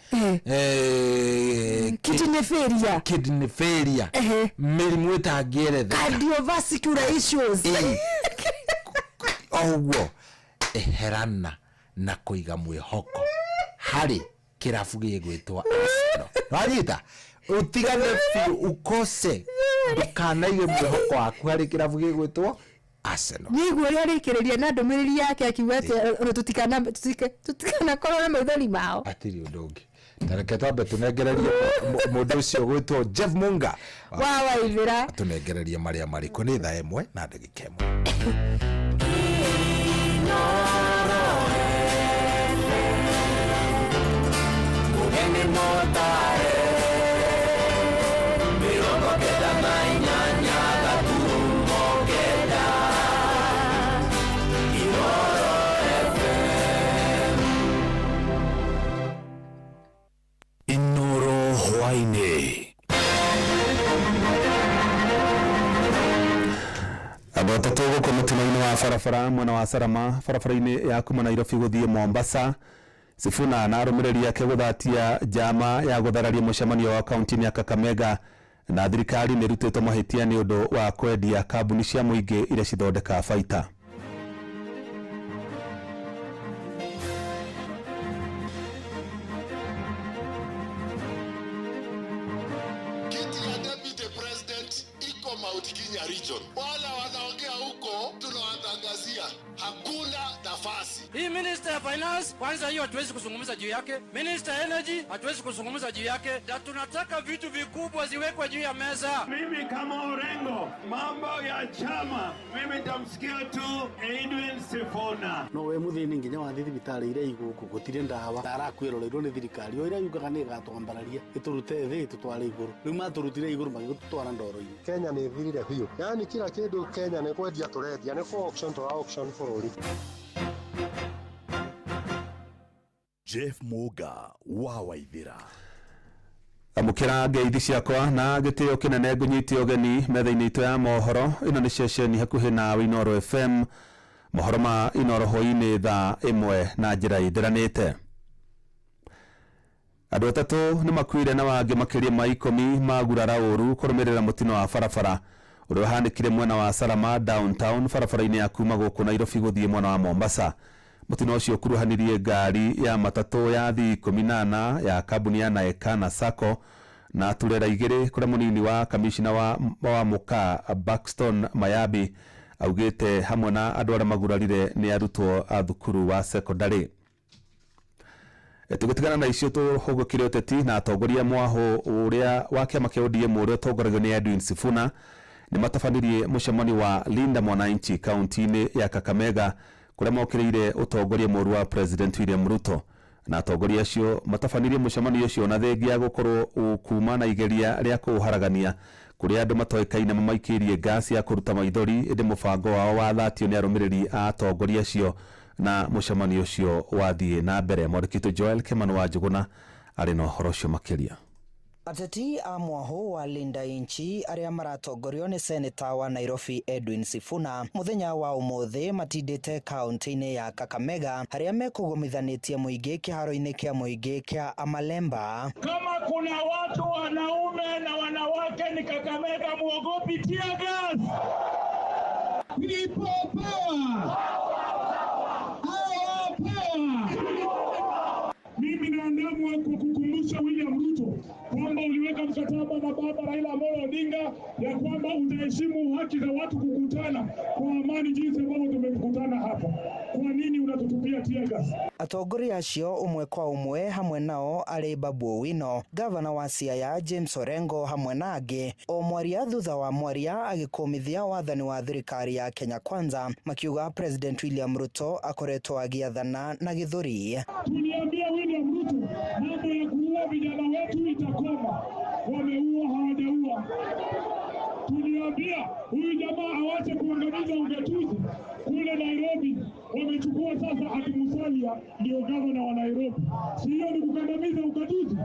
Kidney failure. Mirimo itangieretha. Cardiovascular issues. Owo eherana na kuiga mwihoko hari kirafu gigwitwa Arsenal. Wanyita utigane fi ukose ndukanaige mwihoko waku hari kirafu gigwitwa Arsenal. Niguo ria rikiriria na ndumiriri yake akiwete tutikana korwo na maithori mao. Atiri ndungi. Tareke twambe tunengererie mundu ucio gwitwo Jeff Munga. Waivira. Tunengererie maria mariko ni thaa 1 na ndagika 1. Inoro hwaine abatatu guko mutima-ini wa barabara mwena wa Sarama barabara-ini ya kuma Nairobi guthie Mombasa Sifuna na arumiriri yake guthatia jama ya guthararia mucemanio wa kaunti ya Kakamega na thirikari ni rutite mahitia ni undu wa kwendia kambuni cia muingi iria cithondeka baita. Hii Minister ya Finance kwanza hiyo hatuwezi kuzungumza juu yake. Minister Energy hatuwezi kuzungumza juu yake. Na tunataka vitu vikubwa ziwekwe juu ya meza. Mimi kama Orengo, mambo ya chama, mimi nitamsikia tu Edwin Sifuna. No we muthini nginya wa thibitari ire iguku gutire ndawa. Tarakwirorerwo ni thirikari. Oira yugaga ni gatwambararia. Iturute thi tutware iguru. Riu maturutire iguru magitutwara ndoro-ini. Kenya ni thirire biu. Yani kila kindu Kenya ni kwendia turendia ni kwa auction to auction bururi. Jeff Muga wa Waithira amukira ngeithi ciakwa na gitio kinene ngunyitio geni metha-ini itu ya mohoro. Ino ni ceceni hakuhi na Inoro FM, mohoro ma Inoro hwaini thaa 1 na njira ithiranite. Andu atatu ni makuire na wangi makiria ma 10 magurara uru kurumirira mutino wa barabara uria uhanikire mwena wa Sarama downtown barabara-ini ya kuma guku Nairobi guthie mwena wa Mombasa. Mutino ucio kuruhanirie ngari ya matatu ya thi 18 ya kambuni ya Naekana Sacco na turera igiri kuria munini wa kamishina wa muka Buxton Mayabi augite hamwe na andu aria magurarire ni arutwo a thukuru wa secondary. tugitigana na icio tuhugukire uteti na atongoria mwaho uria wa kiama kia ODM uria utongoragio ni Edwin Sifuna ni matafanirie mucemani wa Linda Mwananchi kaunti-ini ya Kakamega kuria mokiriire utongoria muru wa President William Ruto na atongoria acio matafanirie mucemani ucio na thengia gukorwo kuma na igeria ria kuharagania kuria andu matoikaine mamaikirie ngasi ya kuruta maithori indi mubango wao wathatio ni arumiriri a atongoria acio na mucemani ucio wathie na mbere. Mwandĩkitũ Joel Kimani wa Njuguna arĩ na ũhoro ũcio makĩria. Ateti a mwaho wa Linda Inchi aria maratongorio ni seneta wa Nairobi Edwin Sifuna muthenya wa umuthi matindite kaunti-ini ya Kakamega haria mekugomithanitie muingi kiharo-ini kia muingi kia Amalemba. Kama kuna watu wanaume na wanawake ni Kakamega, muogopi tear gas. People power. Mimi naandamwa kwa kukumbusha William Ruto kwamba uliweka mkataba na baba Raila Amolo Odinga ya kwamba utaheshimu haki za watu kukutana kwa amani jinsi ambavyo tumekutana hapa. Kwa nini unatutupia tear gas? Atongoria acio umwe kwa umwe hamwe nao ari Babu Owino, gavana wa Siaya James Orengo hamwe na angi o mwaria thutha wa mwaria agikumithia wathani wa thirikari ya Kenya Kwanza makiuga President William Ruto akoretwo agiathana na githuri. Tuliambia William Ruto mambo ya kuua vijana wetu itakoma, wameua hawajaua. Tuliambia huyu jamaa awache kuangamiza ugatuzi kule Nairobi, wamechukua sasa Atimusalia ndio gavana wa Nairobi. Sio ni kukandamiza ugatuzi.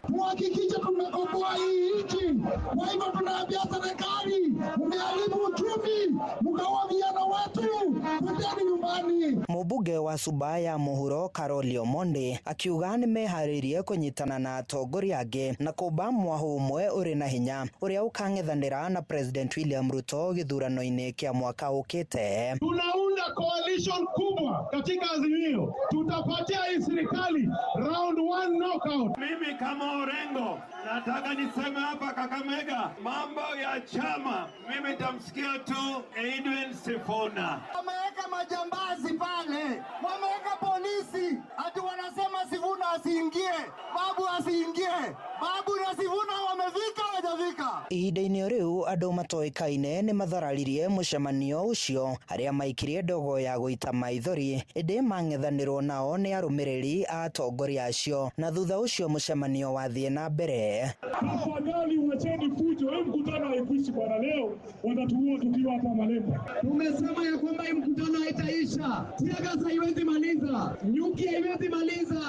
Tuhakikishe tumekomboa hii nchi. Kwa hivyo tunaambia serikali, mmeharibu uchumi, mkaua vijana wetu, kwendeni nyumbani. Mubunge wa Subaya Muhuro Karoli Omondi akiuga nimeharirie kunyitana na atongoria angi na kuba mwaho umwe uri na hinya uria ukang'ethanira na President William Ruto githurano-ini kia mwaka ukite. Tunaunda coalition kubwa katika Azimio. Tutapatia hii serikali round 1 knockout. Mimi kama Orengo nataka niseme hapa Kakamega, mambo ya chama mimi nitamsikia tu Edwin Sifuna. Wameweka majambazi pale, wameweka polisi, ati wanasema Sifuna asiingie, Babu asiingie. Babu na Sifuna wamevika hawajavika. Ihinda-ini riu andu matoikaine ni mathararirie mucemanio ucio aria maikirie ndogo ya guita maithori indi mang'ethanirwo nao ni arumiriri a atongoria acio na thutha ucio mucemanio wathie na mbere. Tafadhali wacheni fujo, hii mkutano haikuishi bwana, leo watatuua tukiwa hapa Malemba. Tumesema ya kwamba hii mkutano haitaisha. Tear gas haiwezi maliza, nyuki haiwezi maliza,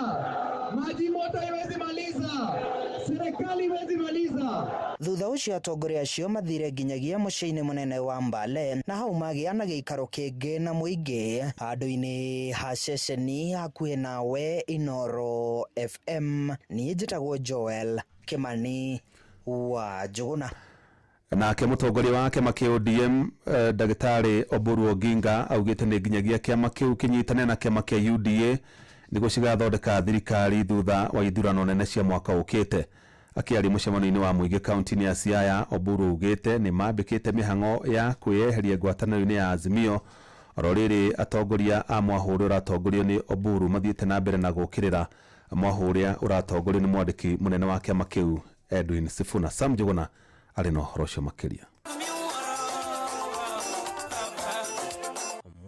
maji moto haiwezi maliza, serikali haiwezi maliza. Thutha ucio atongoria acio mathire nginyagia muciĩ-ini munene wa Mbale na hau magia na giikaro kingi na muingi handu-ini ha ceceni hakuhi nawe Inoro FM. Ni njitagwo Joel Kimani wa Njuguna. Nake mutongoria wa kiama kia ODM Dagitari Oburu Oginga augite ni nginyagia kiama kiu kinyitane na kiama kia UDA niguo cigathondeka thirikari thutha wa ithurano nene cia mwaka ukite. Akiari mucemani-ini wa muingi kaunti-ini ya Siaya, Oburu ugite ni mambikite mihang'o ya kwiyeheria ngwataniro-ini ya Azimio. Ororiri atongoria a mwaho uria uratongorio ni Oburu mathiite na mbere na gukirira mwaho uria uratongorio ni mwandiki munene wa kiama kiu Edwin Sifuna. Sam Njuguna ari na ũhoro ũcio makĩria.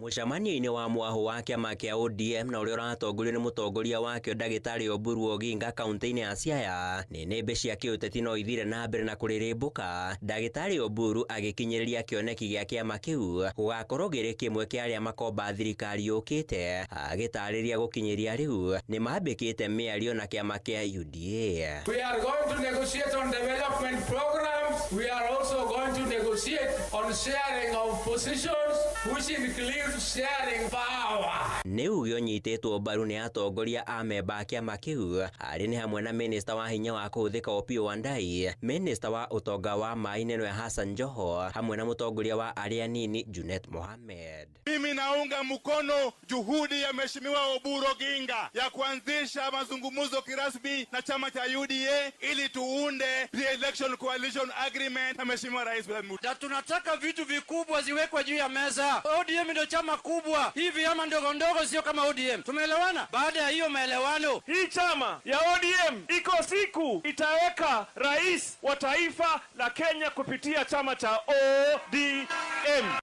Mucamanio-ini wa mwaho wa kiama kia ODM na uria uratongorio ni mutongoria wakio Dagitari Oburu Oginga kaunti-ini ya Siaya ni nembe cia kiuteti no ithire na mbere na kuririmbuka. Dagitari Oburu agikinyiriria kioneki gia kiama kiu gugakorwo giri kimwe kia aria makomba thirikari yukite, agitariria gukinyiria riu ni mambikite miario na kiama kia UDA. We are going to negotiate on development programs. We are also going to negotiate on sharing of positions, which includes sharing power. Ni ugio nyitetwo mbaru ni atongoria a memba kiama kiu ari ni hamwe na minister wa hinya wa kuhuthika Opiyo Wandayi, minister wa utonga wa mai Nenwe Hassan Joho hamwe na mutongoria wa aria nini Junet Mohamed. Mimi naunga mkono juhudi ya Mheshimiwa Oburu Oginga ya kuanzisha mazungumzo kirasmi na chama cha UDA ili tuunde pre-election coalition agreement agreement na Mheshimiwa Rais William Ruto. Na tunataka vitu vikubwa ziwekwe juu ya meza. ODM ndio chama kubwa. Hivi vyama ndogo ndogo sio kama ODM. Tumeelewana? Baada ya hiyo maelewano, hii chama ya ODM iko siku itaweka rais wa taifa la Kenya kupitia chama cha ODM.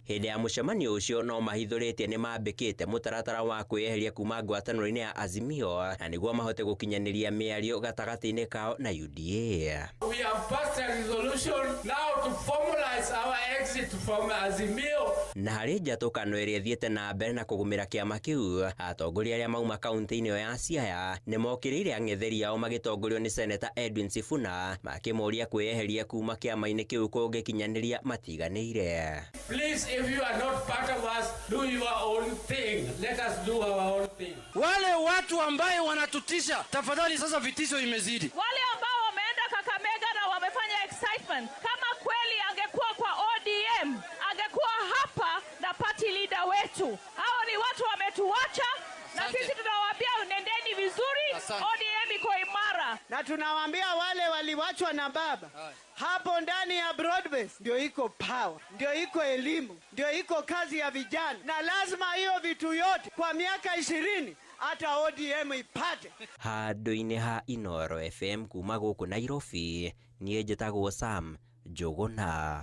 Hĩndĩ ya mũcemanio ũcio no mahithũrĩtie nĩ mambĩkĩte mũtaratara wa kwĩyeheria kuma ngwatanĩro-inĩ ya Azimio na nĩguo mahote gũkinyanĩria mĩario gatagatĩ-inĩ kao na UDA. We have passed a resolution now to formalize our exit from Azimio. Na harĩ njatũkano ĩrĩa ĩthiĩte na mbere na kũgũmĩra kĩama kĩu, atongoria arĩa mauma kaunti-inĩ ĩyo ya Siaya nĩ mokĩrĩire ang'etheri ao magĩtongorio nĩ Senator Edwin Sifuna makĩmoria kwĩyeheria kuma kĩama-inĩ kĩu kũngĩkinyanĩria matiganĩire. Please, if you are not part of us, do your own thing. Let us do our own thing. Wale watu ambaye wanatutisha, tafadhali sasa vitisho imezidi. Wale ambao wameenda Kakamega na wamefanya excitement, kama kweli angekuwa kwa ODM, angekuwa hapa na party leader wetu. Hao ni watu wametuacha na sisi tunawaambia nendeni vizuri. ODM iko imara. Na tunawaambia wale waliwachwa na baba. Hapo ndani ya Broadbase ndio iko power, ndio iko elimu, ndio iko kazi ya vijana. Na lazima hiyo vitu yote kwa miaka 20 hata ODM ipate. Handũ-inĩ ha Inooro FM kuma gũkũ Nairobi, niĩ njĩtagwo Sam Njũgũna.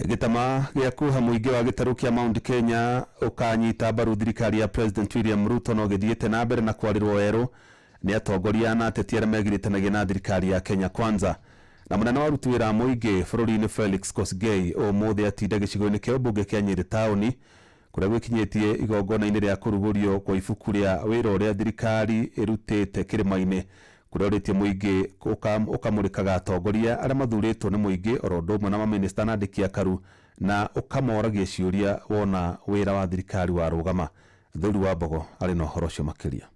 Gĩtama gĩa kuha mũingĩ wa gĩtarũ kĩa Mount Kenya ũkanyita mbaru thirikari ya President William Ruto no gĩthiĩte na mbere na kwarĩrwo werũ nĩ atongoria na ateti arĩa megirĩtanagia na thirikari ya Kenya Kwanza. Na mũnene wa aruti wĩra a mũingĩ bũrũri-inĩ Felix Kosgei ũmũthĩ atinda gĩcigo-inĩ kĩa ũmbunge kĩa Nyĩrĩ taũni kũrĩa gwĩkinyĩtie igongona-inĩ rĩa kũrugũrio kwa ibuku rĩa wĩra ũrĩa thirikari ĩrutĩte kĩrĩma-inĩ kũrĩa ũrĩtie mũingĩ ũkamũrĩkaga atongoria arĩa mathurĩtwo nĩ mũingĩ oro ũndũ ũmwe na mamĩnĩsta na andĩki a karu na ũkamoragia ciũria wona wĩra wa thirikari warũgama. Thuri wa Mbogo arĩ na ũhoro ũcio makĩria.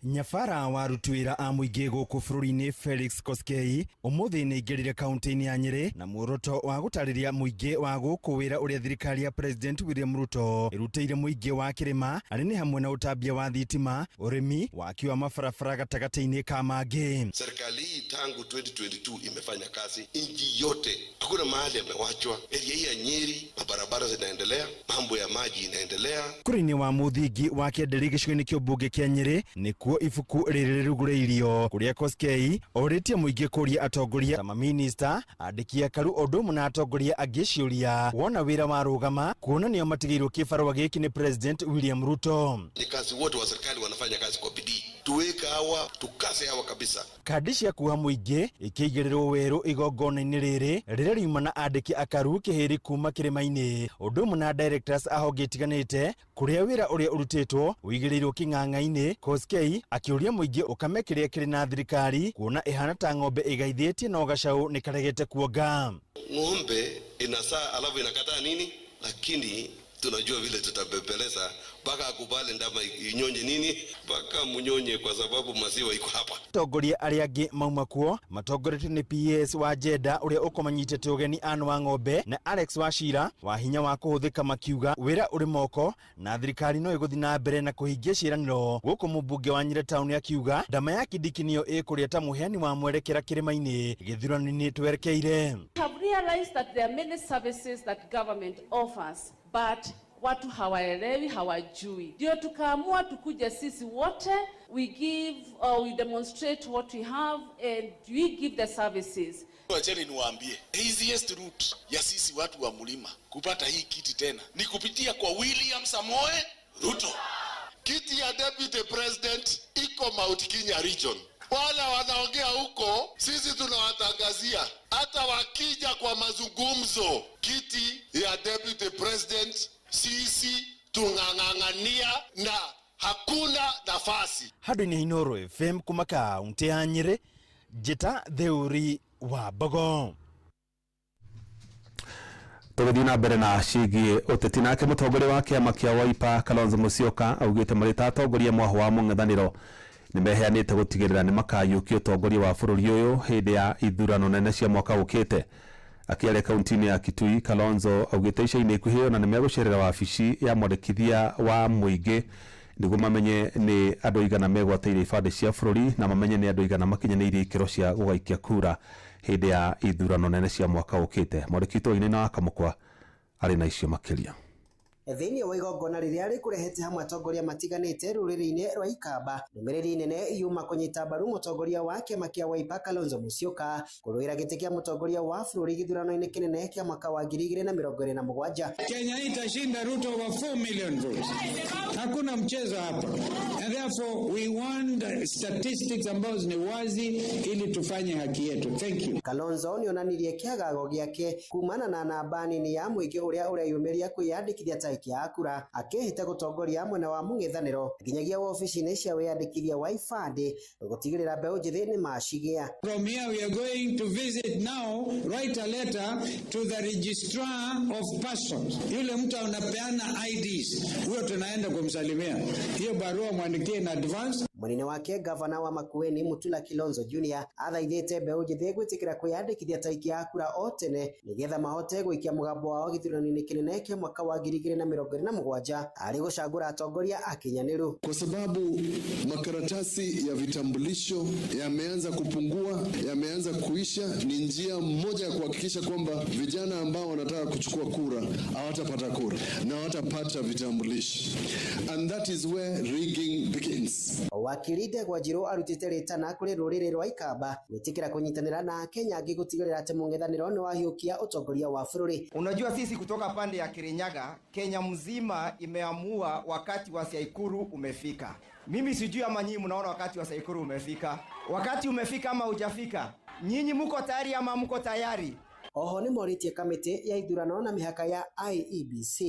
Nyabara wa aruti wĩra a mũingĩ gũkũ bũrũri-inĩ Felix Kosgei ũmũthĩ nĩ aingĩrire kaunti-inĩ ya Nyĩrĩ na muoroto wa gũtarĩria mũingĩ wa gũkũ wĩra ũrĩa thirikari ya President William Ruto ĩrutĩire mũingĩ wa kĩrĩma arĩ nĩ hamwe na utambia wa thitima, ũrĩmi, waki wa mabarabara gatagatĩ-inĩ ka mangĩ. Serikali hii tangu 2022 imefanya kazi nchi yote, hakuna mahali amewachwa. Area hii ya Nyeri mabarabara zinaendelea, mambo ya maji inaendelea. Kũrĩ-inĩ wa mũthingi wa kĩenderia gĩcigo-inĩ kĩa ũmbunge kĩa Nyĩrĩ nĩkuo ibuku rĩrĩ rĩrugũrĩirio kũrĩa Kosgei orĩtie mũingĩ kũria atongoria ta mamĩnĩsta, andĩki a karu ũndũ ũmwe na atongoria angĩ ciũria wona wĩra warũgama kuona nĩo matigĩirwo kĩbarũa gĩkĩ nĩ President William Ruto. Ni kazi wote wa serikali wanafanya kazi kwa bidii, tuweka hawa tukase hawa kabisa. Kandi cia kuha mũingĩ ikĩigĩrĩrwo werũ igongona-inĩ rĩrĩ rĩrĩa riuma na andĩki a karu kĩhĩri kuma kĩrĩma-inĩ ũndũ ũmwe na directors a honge itiganĩte kũrĩa wĩra ũrĩa ũrutĩtwo ũigĩrĩirwo kĩng'ang'a-inĩ. Kosgei akĩũria mũingĩ ũkame kĩrĩa kĩrĩ na thirikari kuona ihana ta ng'ombe ĩgaithĩtie na ũgacaũ nĩ karegete kuonga. Ng'ombe inasaa alafu inakataa nini, lakini tunajua vile tutabembeleza mpaka akubali ndama inyonye nini, mpaka munyonye kwa sababu maziwa iko hapa. Atongoria arĩa angĩ mauma kuo matongoretio nĩ PS wa Jeda ũrĩa ũkomanyitĩte ũgeni Anne wa Ng'ombe na Alex Wachira wa hinya wa kũhũthĩka makiuga wĩra ũrĩ moko na thirikari no ĩgũthiĩ na mbere na kũhingia ciĩranĩro. Gũkũ mũmbunge wa Nyĩrĩ taũni akiuga ndama ya Kĩndiki-nĩyo ĩkũrĩa ta mũheani wa mwerekera kĩrĩma-inĩ gĩthurano-inĩ twerekeire. Have realized that there are many services that government offers, but watu hawaelewi, hawajui. Ndio tukaamua tukuje sisi wote, we demonstrate what we have and we give the services. Wacheni niwaambie, easiest route ya sisi watu wa mlima kupata hii kiti tena ni kupitia kwa William Samoei Ruto. Kiti ya deputy president iko Mount Kenya region. Wala wanaongea huko, sisi tunawatangazia hata wakija kwa mazungumzo kiti ya deputy president sisi tung'ang'ania na hakuna nafasi. Handũ-inĩ Inooro FM kuma kaunti ya Nyĩrĩ, njĩta Thuri wa Mbogo. Tũgĩthiĩ na mbere na ciĩgiĩ ũteti nake mũtongoria wa kĩama kĩa Wiper Kalonzo Musyoka augĩte marĩ ta atongoria mwaho wa mũng'ethanĩro nĩ meheanĩte gũtigĩrĩra nĩ makayũkia ũtongoria wa bũrũri ũyũ hĩndĩ ya ithurano nene cia mwaka ũkĩte. Akiaria kaunti-inĩ ya Kitui, Kalonzo augĩte ica-inĩ ikuhĩ na nĩ megũcerera wabici ya mwandĩkithia wa mũingĩ nĩguo mamenye nĩ andũ igana megwatĩire ibandĩ cia bũrũri na mamenye nĩ andũ igana makinyanĩirie ikĩro cia gũgaikia kura hindi ya ithurano nene cia mwaka ukite. Mwandĩki Wainaina wa Kamũkwa arĩ na icio makĩria. Thĩinĩ wa igongona rĩrĩa rĩkũrehete hamwe atongoria matiganĩte rũrĩrĩ-inĩ rwa Ikamba, ndũmĩrĩri nene yuma kũnyita mbaru mũtongoria wa kĩama kĩa Wiper Kalonzo Musyoka kũrũĩra gĩtĩ kĩa mũtongoria wa bũrũri gĩthurano-inĩ kĩnene kĩa mwaka wa 2027. Kenya itashinda Ruto over 4 million votes. Hakuna mchezo hapa. And therefore we want statistics ambazo ni wazi ili tufanye haki yetu. Thank you. Kalonzo nĩonanirie kĩagago gĩake kumana na namba nini ya mũingĩ ũrĩa ũreyumĩria kwĩyandĩkithia taiki ya kura, akĩhĩte gũtongoria mwena wa mũng'ethanĩro nginyagia wabici-inĩ cia wĩyandĩkithia wa ibandĩ gũtigĩrĩra mbeũ njĩthĩ nĩ macigĩa. From here we are going to visit now, write a letter to the registrar of persons. Yule mtu anapeana IDs, huyo tunaenda kumsalimia. Hiyo barua mwandikie in advance. Munene wake gavana wa Makueni Mutula Kilonzo Jr. athaithĩte mbeũ njĩthĩ gwĩtĩkĩra kwĩyandĩkithia taiki ya kura o tene nĩgetha mahote gũikia mũgambo wao gĩthurano-inĩ kĩnene kĩa mwaka wa 2027 arĩ gũcagũra atongoria akinyanĩru. Kwa sababu makaratasi ya vitambulisho yameanza kupungua, yameanza kuisha, ni njia moja ya kuhakikisha kwamba vijana ambao wanataka kuchukua kura hawatapata kura na hawatapata vitambulisho. And that is where rigging begins. Wakili Ndegwa Njirũ arutĩte rĩtana kũrĩ rũrĩrĩ rwa Ikamba gwĩtĩkĩra kũnyitanĩra na Kenya angĩ gũtigĩrĩra atĩ mũng'ethanĩro nĩ wahiũkia ũtongoria wa bũrũri. Unajua sisi kutoka pande ya Kirinyaga, Kenya mzima imeamua wakati wa Saikuru umefika. Mimi sijui ama nyinyi mnaona wakati wa Saikuru umefika. Wakati umefika ama hujafika? Nyinyi mko tayari ama mko tayari? Oho nĩ morĩtie kamĩtĩ ya ithurano na mĩhaka ya IEBC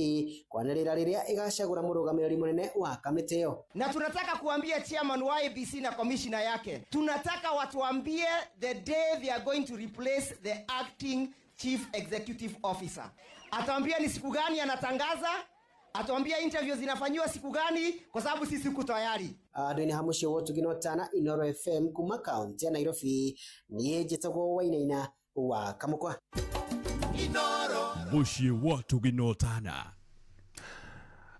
kwanĩrĩra rĩrĩa ĩgacagũra mũrũgamĩrĩri mũnene wa kamĩtĩ ĩyo. Na tunataka kuambia chairman wa IEBC na commissioner yake, tunataka watuambie the day they are going to replace the acting chief executive officer. Atawambia ni siku gani anatangaza, atawambia interviews zinafanywa siku gani, kwa sababu sisi tuko tayari. Andũ-inĩ ha mũciĩ wa Tuginotana, Inooro FM kuma kaunti ya Nairobi, niĩ njĩtagwo Wainaina wa Kamũkwa. Mũciĩ wa Tuginotana.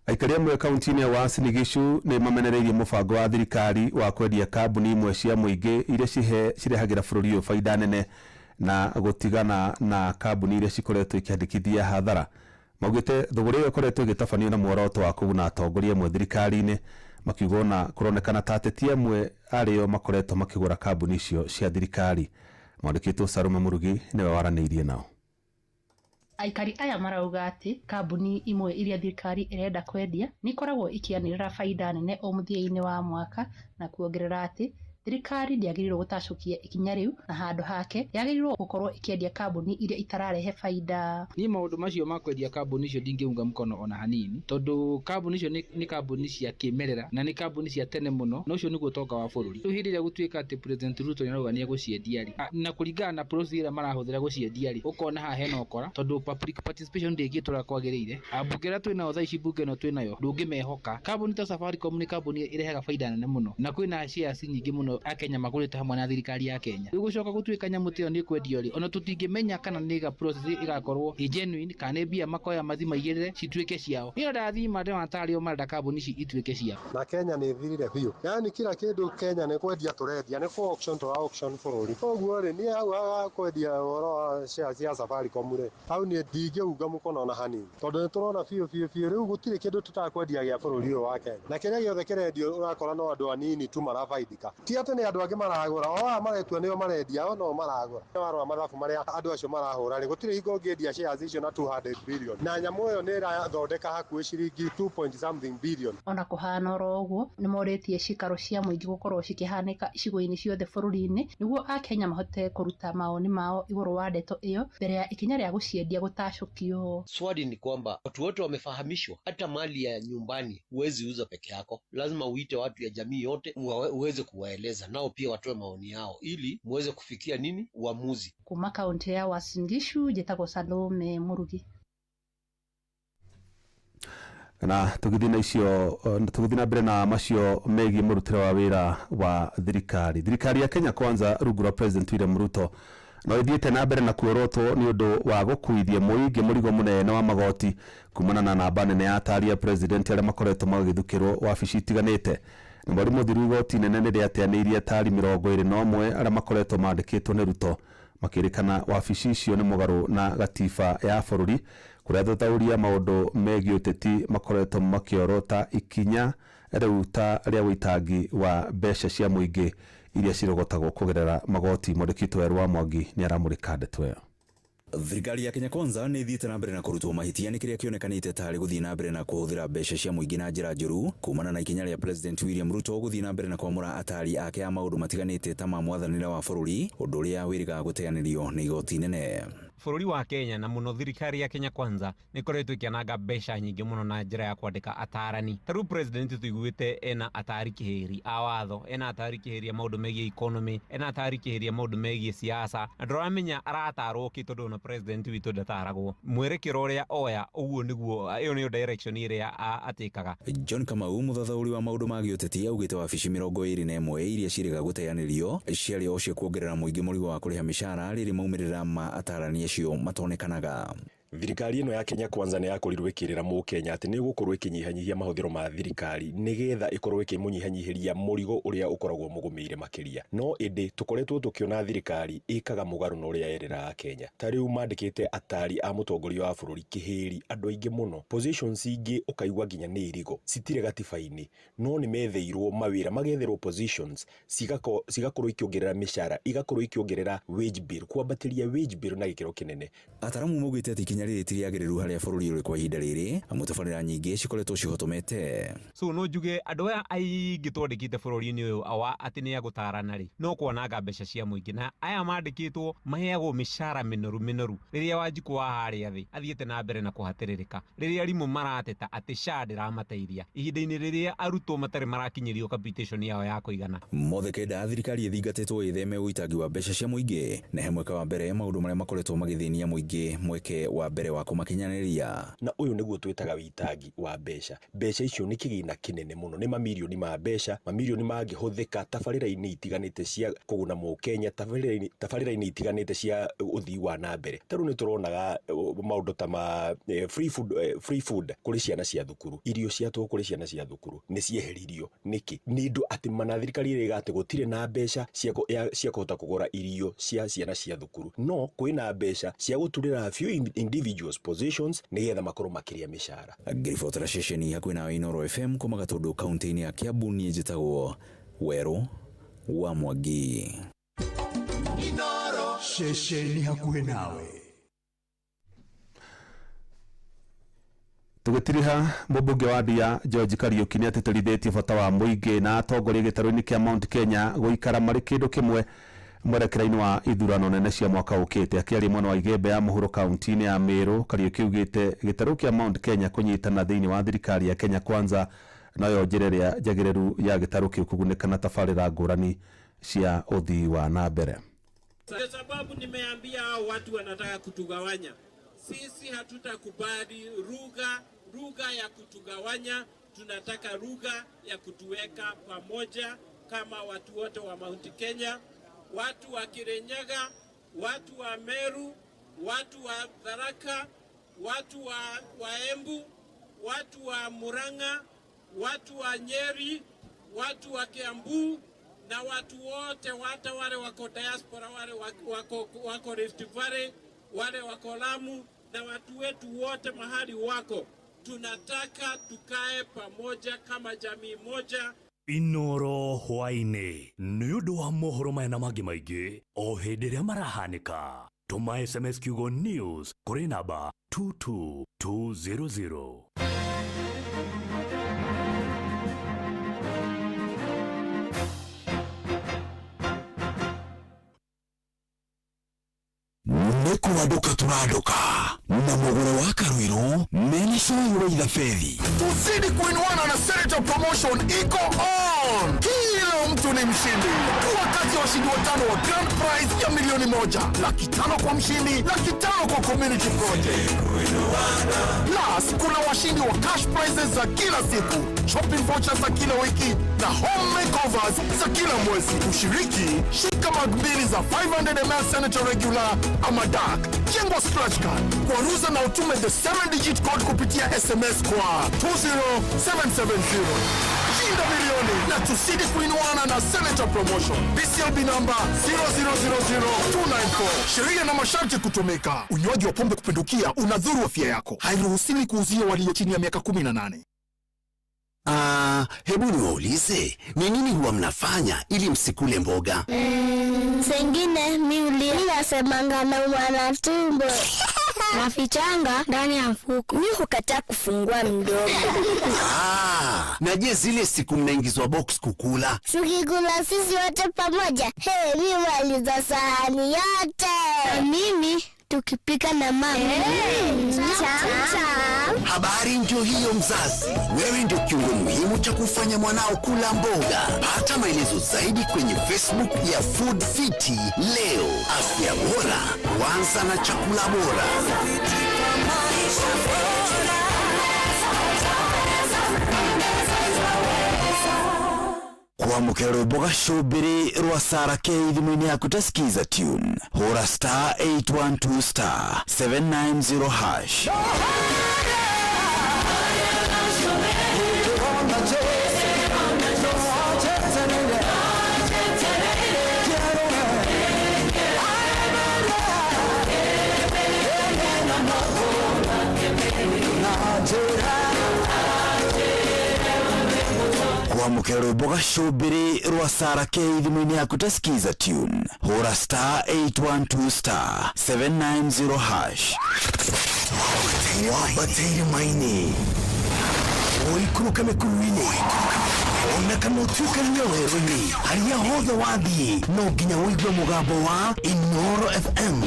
Aikari amwe kaunti-inĩ ya Uasin Gishu nĩ mamenereirie mũbango wa thirikari wa kwendia kambuni imwe cia mũingĩ iria cirehagĩra bũrũri ũyũ faida nene na gũtigana na kambuni iria cikoretwo ikĩandĩkithia hathara. Maugĩte thũgũrĩ ĩyo ĩkoretwo ĩgĩtabanio na muoroto wa kũguna atongoria amwe thirikari-inĩ, makiuga na kũronekana ta ateti amwe arĩo makoretwo makĩgũra kambuni icio cia thirikari. Mwandĩki Salome Murugi nĩwe waranĩirie nao. Aikari aya marauga atĩ kambuni imwe iria thirikari irenda kwendia nĩ ikoragwo ikianĩrĩra faida nene o mũthia-inĩ wa mwaka, na kuongerera atĩ thirikari ndĩagĩrĩirwo gũtacũkia ikinya rĩu na handũ hake yagĩrĩirwo gũkorwo ikĩendia kambuni iria itararehe faida. Ni maũndũ macio ma kwendia kambuni icio ndingĩunga mkono ona hanini, tondũ kambuni icio nĩ kambuni cia kĩmerera na nĩ kambuni cia tene mũno, na ũcio nĩguo ũtonga wa bũrũri. Rĩu hĩndĩ ĩrĩa gũtuĩka atĩ President Ruto nĩarauga nĩegũciendia rĩ, na kũringana na procedure marahũthĩra gũciendia rĩ, ũkona haha hena ũkora, tondũ public participation ndĩngĩtũra kwagĩrĩire. Ambunge ĩrĩa twĩnayo thaa ici bunge ĩno twĩnayo ndũngĩmehoka. Kambuni ta Safaricom nĩ kambuni irehaga faida nene mũno, na kwĩna shares nyingĩ mũno Akenya magũrĩte hamwe na thirikari ya Kenya. Rĩu gũcoka gũtuĩka nyamũ tĩyo nĩ kwendio rĩ, ona tũtingĩmenya kana nĩ ga process ĩgakorwo genuine kana nĩ mbia makoya mathi maigĩrĩre cituĩke ciao. Niĩ ndathima ndĩ matarĩ o marenda kambuni ici ituĩke ciao. Na Kenya nĩ thirire biũ. Yani kila kĩndũ Kenya nĩ kwendia tũrendia, nĩ kwa auction to auction bũrũri. Koguo rĩ niĩ hau kwendia ũhoro wa shares cia Safaricom rĩ, hau niĩ ndingĩunga mũkono ona hanini, tondũ nĩ tũrona biũ rĩu gũtirĩ kĩndũ tũtakwendia gĩa bũrũri ũyũ wa Kenya. Na kĩrĩa gĩothe kĩrendio ũrakora no andũ anini tu marafaidika. Ti atĩ nĩ andũ angĩ maragũra, o maretua nĩo marendia, o no maragũra. Warora mathabu marĩa andũ acio marahũra rĩ, gũtirĩ hingo ũngĩendia shares icio na 200 billion. Na nyamũ ĩyo nĩ ĩrathondeka hakuhĩ ciringi 2.something billion. Ona kũhana oro ũguo nĩ morĩtie cikaro cia mũingĩ gũkorwo cikĩhanĩka icigo-inĩ ciothe bũrũri-inĩ nĩguo Akenya mahote kũruta maoni mao igũrũ wa ndeto ĩyo mbere ya ikinya rĩa gũciendia gũtacũkio. Swali ni kwamba watu wote wamefahamishwa, hata mali ya nyumbani huwezi uza peke yako, lazima uite watu ya jamii yote uweze kuwaeleza nao pia watoe maoni yao ili muweze kufikia nini uamuzi. Kuma kaunti ya Uasin Gishu, njĩtagwo Salome Murugi. Na tũgĩthiĩ na mbere na macio megiĩ mũrutĩre wa wĩra wa thirikari ya Kenya Kwanza rungu rwa President William Ruto no ithiĩte na mbere na kuorotwo nĩ ũndũ wa gũkuithia mũingĩ mũrigo mũnene wa magoti kumana na namba nene ya atari ya president arĩa makoretwo magĩthukĩrwo wabici itiganĩte. Nĩ mweri mũthiru igoti nene nĩ rĩateanĩirie atari 21 arĩa makoretwo mandĩkĩtwo nĩ Ruto makirikana wabici icio nĩ mũgarũ na gatiba ya bũrũri kũrĩa thutauria maũndũ megiĩ ũteti makoretwo makĩorota ikinya rĩu ta rĩa wĩitangi wa mbeca cia mũingĩ iria cirogotagwo kũgerera magoti. Mwandĩki Werũ wa Mwangi nĩ aramũrĩka ndeto ĩyo. Thirikari ya Kenya Kwanza nĩ thiĩte na mbere na kũrutwo mahĩtia nĩ kĩrĩa kĩonekanĩte tarĩ gũthiĩ na mbere na kũhũthĩra mbeca cia mũingĩ na njĩra njũru kumana na ikinya rĩa President William Ruto gũthiĩ na mbere na kwamũra atari ake a maũndũ matiganĩte ta ma mwathanĩre wa bũrũri, ũndũ ũrĩa wĩrĩga gũteanĩrio nĩ igoti inene. Bũrũri wa Kenya na mũno thirikari ya Kenya Kwanza nĩ koretwo ĩkĩananga mbeca nyingĩ mũno na njĩra ya kwandĩka atarani. Tarĩu president tuiguĩte ena atari kĩhĩri a watho, ena atari kĩhĩri a maũndũ megiĩ economy, ena atari kĩhĩri a maũndũ megiĩ siasa, na ndũramenya aratarwo kĩ tondũ na president witũ ndataragwo. Mwerekero ũrĩa oya ũguo nĩguo, ĩyo nĩyo direction ĩrĩa atĩkaga. John Kamau, mũthathaũri wa maũndũ ma gĩũteti, augĩte wabici 21 iria cirĩga gũteanĩrio ciarĩ o cia kuongerera mũingĩ mũrigo wa kũrĩha mĩcara rĩrĩ maumĩrĩra ma atarani acio matonekanaga. Thirikari ĩno ya Kenya Kwanza nĩ yakorirwo ĩkĩrĩra mũkenya atĩ nĩ gũkorwo ĩkĩnyihanyihia mahũthĩro ma thirikari nĩgetha ĩkorwo ĩkĩmũnyihanyihĩria mũrigo ũrĩa ũkoragwo mũgũmĩire makĩria. No ĩndĩ tũkoretwo tũkĩona thirikari ĩkaga mũgarũ na ũrĩa yerĩraga Kenya. Ta rĩu mandĩkĩte atari a mũtongoria wa bũrũri kĩhĩri andũ aingĩ mũno. Positions ingĩ ũkaigua nginya nĩ irigo citirĩ gatiba-inĩ, no nĩ metheirwo mawĩra, magetherwo positions cigakorwo ikĩongerera mĩcara, igakorwo ikĩongerera wage bill, kwambatĩria wage bill na gĩkĩro kĩnene. Ataramu maugĩte atĩ ikinya rĩrĩ tiriagĩrĩru harĩa bũrũri ũrĩ kwa ihinda rĩrĩ, amu tabarĩra nyingĩ cikoretwo cihotomete. So no njuge andũ aya aingĩ twandĩkĩte bũrũri-inĩ ũyũ awa atĩ nĩ agũtarana rĩ, no kwananga mbeca cia mũingĩ, na aya mandĩkĩtwo maheagwo mĩcara mĩnoru rĩrĩa Wanjikũ wa harĩa thĩ athiĩte na mbere na kũhatĩrĩrĩka, rĩrĩa arimũ marateta atĩ SHA ndĩramateithia ihinda-inĩ rĩrĩa arutwo matarĩ marakinyĩrio capitation yao ya kũigana. Mothe kenda thirikari ĩthingatĩtwo ĩtheme ũitangi wa mbeca cia mũingĩ, na he mweka wa mbere maũndũ marĩa makoretwo magĩthĩnia mũingĩ mweke wa mbere wa kũmakinyanĩria. Na ũyũ nĩguo twĩtaga wĩitangi wa mbeca. Mbeca icio nĩ kĩgĩna kĩnene mũno, nĩ mamirioni ma mbeca, mamirioni mangĩhũthĩka tabarĩra-inĩ itiganĩte cia kũguna mũkenya, tabarĩra-inĩ itiganĩte cia ũthii wa na mbere. Tarĩu nĩ tũronaga maũndũ ta ma free food kũrĩ ciana cia thukuru, irio cia tũhũ kũrĩ ciana cia thukuru nĩ cieheririo. Nĩkĩ? Nĩ ũndũ atĩ mana thirikari ĩrĩga atĩ gũtirĩ na mbeca cia kũhota kũgũra irio cia ciana cia thukuru, no kwĩna mbeca cia gũturĩra few individuals positions nĩgetha makorwo makĩria mĩcara. Ngĩribotera ceceni hakuhĩ na Inooro FM kuma Gatundu kaunti-inĩ ya Kiambu, niĩ njĩtagwo Werũ wa Mwangi. Inooro ceceni hakuhĩ nawe. Tũgĩtiriha mũmbunge wa Ndia George Kariuki nĩ atĩtũrithĩtie bata wa mũingĩ na atongoria gĩtarũ-inĩ kĩa Mount Kenya gũikara marĩ kĩndũ kĩmwe mwerekera-inĩ wa ithurano nene cia mwaka ũkĩte. Akĩaria mwena wa Igembe ya mũhuro kaunti-inĩ ya Meru, Kariuki augĩte gĩtarũ kĩa Mount Kenya kũnyitana thĩinĩ wa thirikari ya Kenya Kwanza nayo njĩra ĩrĩa njagĩrĩru ya gĩtarũ kĩu kũgunĩka na tabarĩra ngũrani cia ũthii wa na mbere. Kwa sababu nimeambia hao watu wanataka kutugawanya, sisi hatutakubali lugha ya kutugawanya. Tunataka lugha ya kutuweka pamoja kama watu wote wa Mount Kenya, watu wa Kirinyaga, watu wa Meru, watu wa Tharaka, watu wa Embu, watu wa Murang'a, watu wa Nyeri, watu wa Kiambu na watu wote wale wako diaspora, wale wako Rift Valley, wale wako Lamu na watu wetu wote mahali wako. Tunataka tukae pamoja kama jamii moja. Inooro hwainĩ nĩ ũndũ wa mohoro maya na mangĩ maingĩ o hĩndĩ ĩrĩa marahanĩka. Tũma SMS kiugo news kũrĩ namba 22200. Nĩkũandũka tũrandũka na mũgũro wa Karũirũ mena show ya Fethi. Tuzidi kuinuana na Senator Promotion iko on. Kila mtu ni mshindi. Wakati wa washindi watano wa Grand Prize ya milioni 1,500,000 kwa mshindi, 500,000 kwa community project. Plus kuna washindi wa cash prizes za kila siku, shopping vouchers za kila wiki na home makeovers za kila mwezi. Ushiriki, shika mag mbili za 500ml Senator Regular ama Dark, jengwa scratch card, kwaruza na utume the 7-digit code kupitia SMS kwa 20770. shinda milioni na tuzidi kuinuana na Senator Promotion. BCLB namba 0000294. Sheria na masharti kutumika. Unywaji wa pombe kupindukia unadhuru afya yako. Hairuhusiwi kuuzia walio chini ya miaka 18. Hebu niwaulize, ni nini huwa mnafanya ili msikule mboga? Sengine mimi nasemanga na mwana tumbo. Nafichanga ndani ya mfuko. Mimi hukataa kufungua mdomo. Na je, zile siku mnaingizwa box kukula? Tukikula sisi wote pamoja. Mimi maliza sahani yote. Na mimi tukipika na mama. Habari ndio hiyo mzazi. Wewe ndio kiungo muhimu cha kufanya mwanao kula mboga. Pata maelezo zaidi kwenye Facebook ya Food Fiti leo. Afya bora huanza na chakula bora. Kwa mukero boga shobiri rwa Sara K dhimini ya kutasikiza tune. Hora star 812 star 790 hash. Kwa mukero boga shobiri rwa Sara K dhimini ya kutasikiza tune. Hora star 812 star 790 hash. Wabatiri maini oikuruka mekuruine ona kama utuka nyoheroni hariya hodha wathi no nginya wigwe mugambo wa Inoro FM.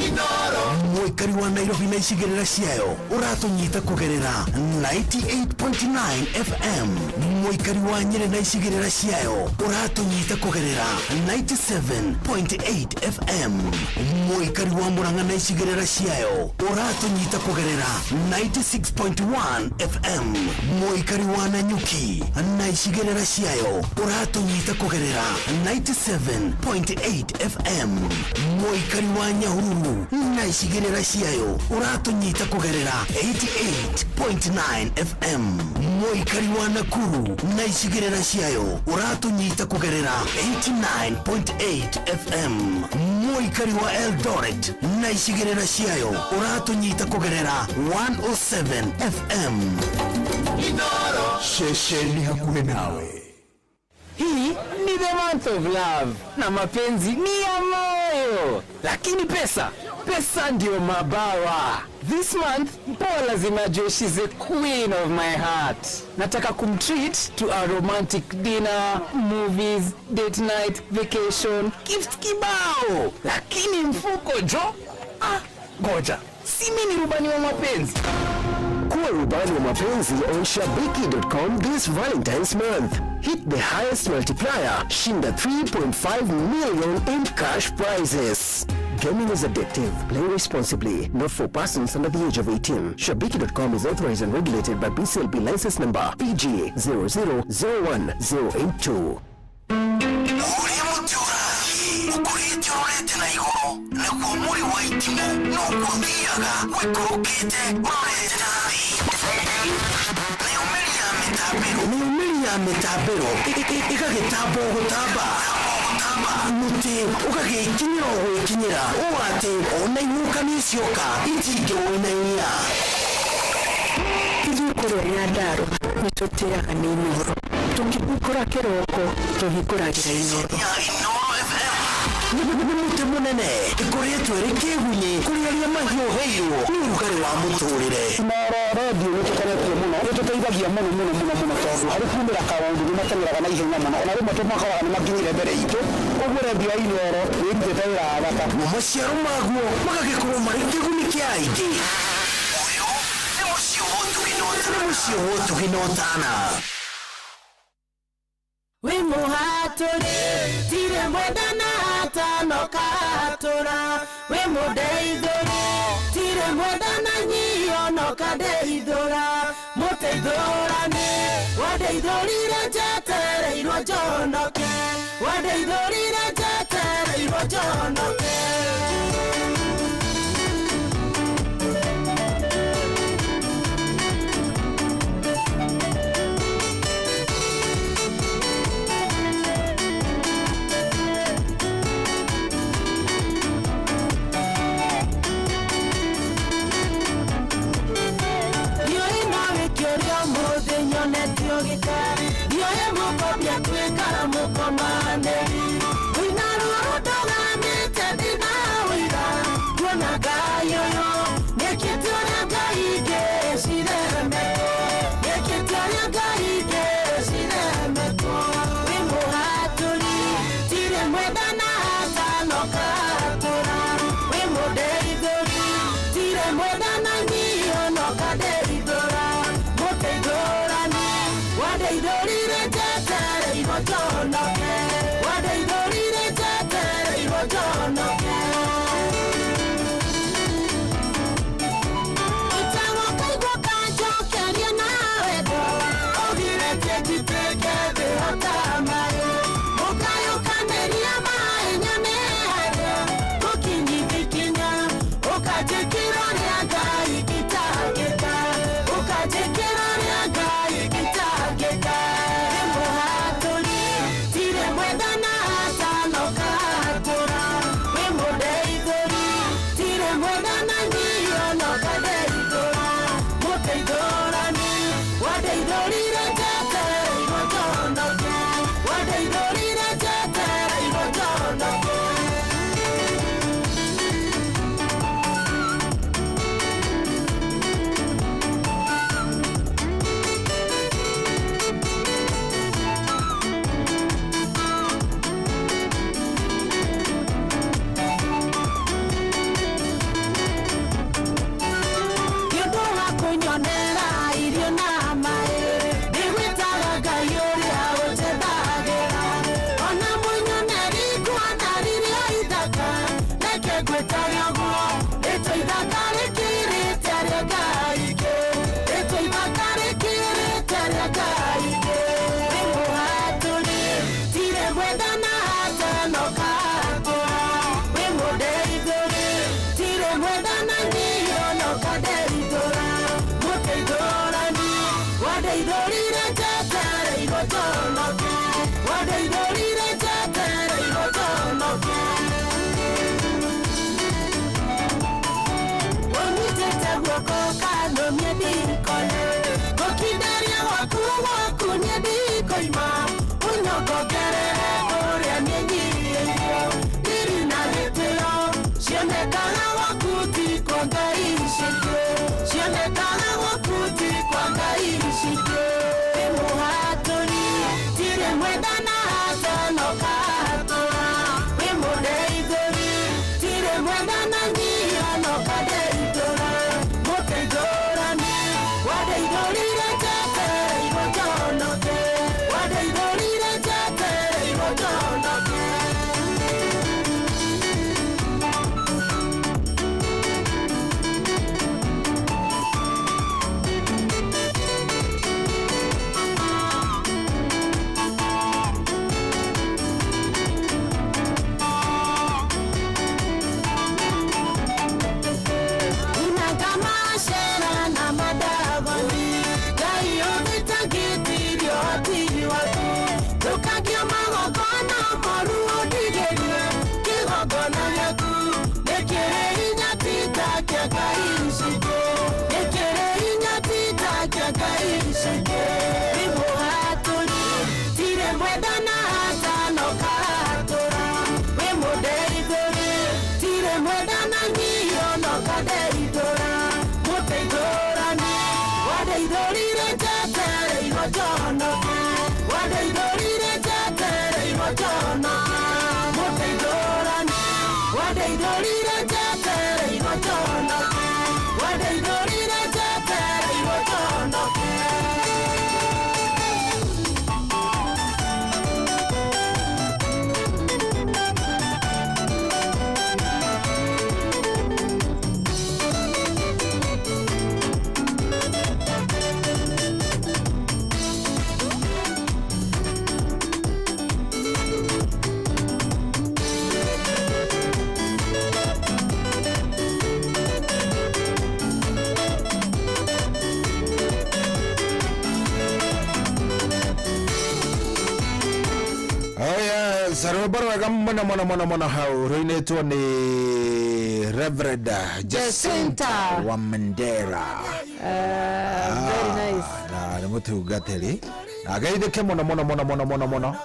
Mwikari wa Nairobi na icigerera ciayo uratunyita kugerera 98.9 FM. Mwikari wa Nyeri na icigerera ciayo uratunyita kugerera 97.8 FM. Mwikari wa Murang'a na icigerera ciayo uratunyita kugerera 96.1 FM. Mwikari wa Nanyuki na icigerera ciayo uratunyita kugerera 97.8 FM. Mwikari wa Nyahururu na icigerera ciayo uratunyita kugerera 88.9 FM. Mwikari wa Nakuru na icigerera ciayo uratunyita kugerera 89.8 FM. Mwikari wa Eldoret na icigerera ciayo uratunyita kugerera 107 FM. Shesheni hakune nawe. Hii ni the month of love na mapenzi ni ya moyo, lakini pesa ndio mabawa. This month Paul lazima ajue she's the queen of my heart. Nataka kumtreat to a romantic dinner, movies, date night, vacation, gift kibao, lakini mfuko jo. Ngoja, si mimi ni rubani wa mapenzi. Kuwa rubani wa mapenzi on Shabiki.com this Valentine's month. Hit the highest multiplier, shinda 3.5 million in cash prizes. Gaming is addictive. Play responsibly. Not for persons under the age of 18. Shabiki.com is authorized and regulated by BCLB license number PG 0001082. Niumiria metabero ikagitabo gutaba muti ukagikinyira gwikinyira uwate ona inuka nisioka itinge winaia Kujikoro ya daru nitotera kanini tukikura keroko tuhikuragira Inoro. Nimute munene ikoretwe rikihunye kuriaria mahio heyo ni urugari wa muturire. Inoro radio nitukoretwe muno nituteithagia muno tondu hari kumira kaundu ni matengeraga na ihenya muno ona rimwe tumakora ni maginyire mbere itu uguo radio ya Inoro nitete wira thaka maciaro maguo magagikorwo mari kiguni kia aingi. Uyu ni mucio wotu hinotana. We muhaturi tire mwendana hatano katura. We mudeithuri tire mwendana nyiyo no kadeithura. Muteithurani wadeithurire jetereirwo njonoke. Wadeithurire jetereirwo njonoke. Sarobara mwana hau ruinetwa ni Reverend Jacinta Wamendera. Very nice. Na ni mutugateri. Agaithike mono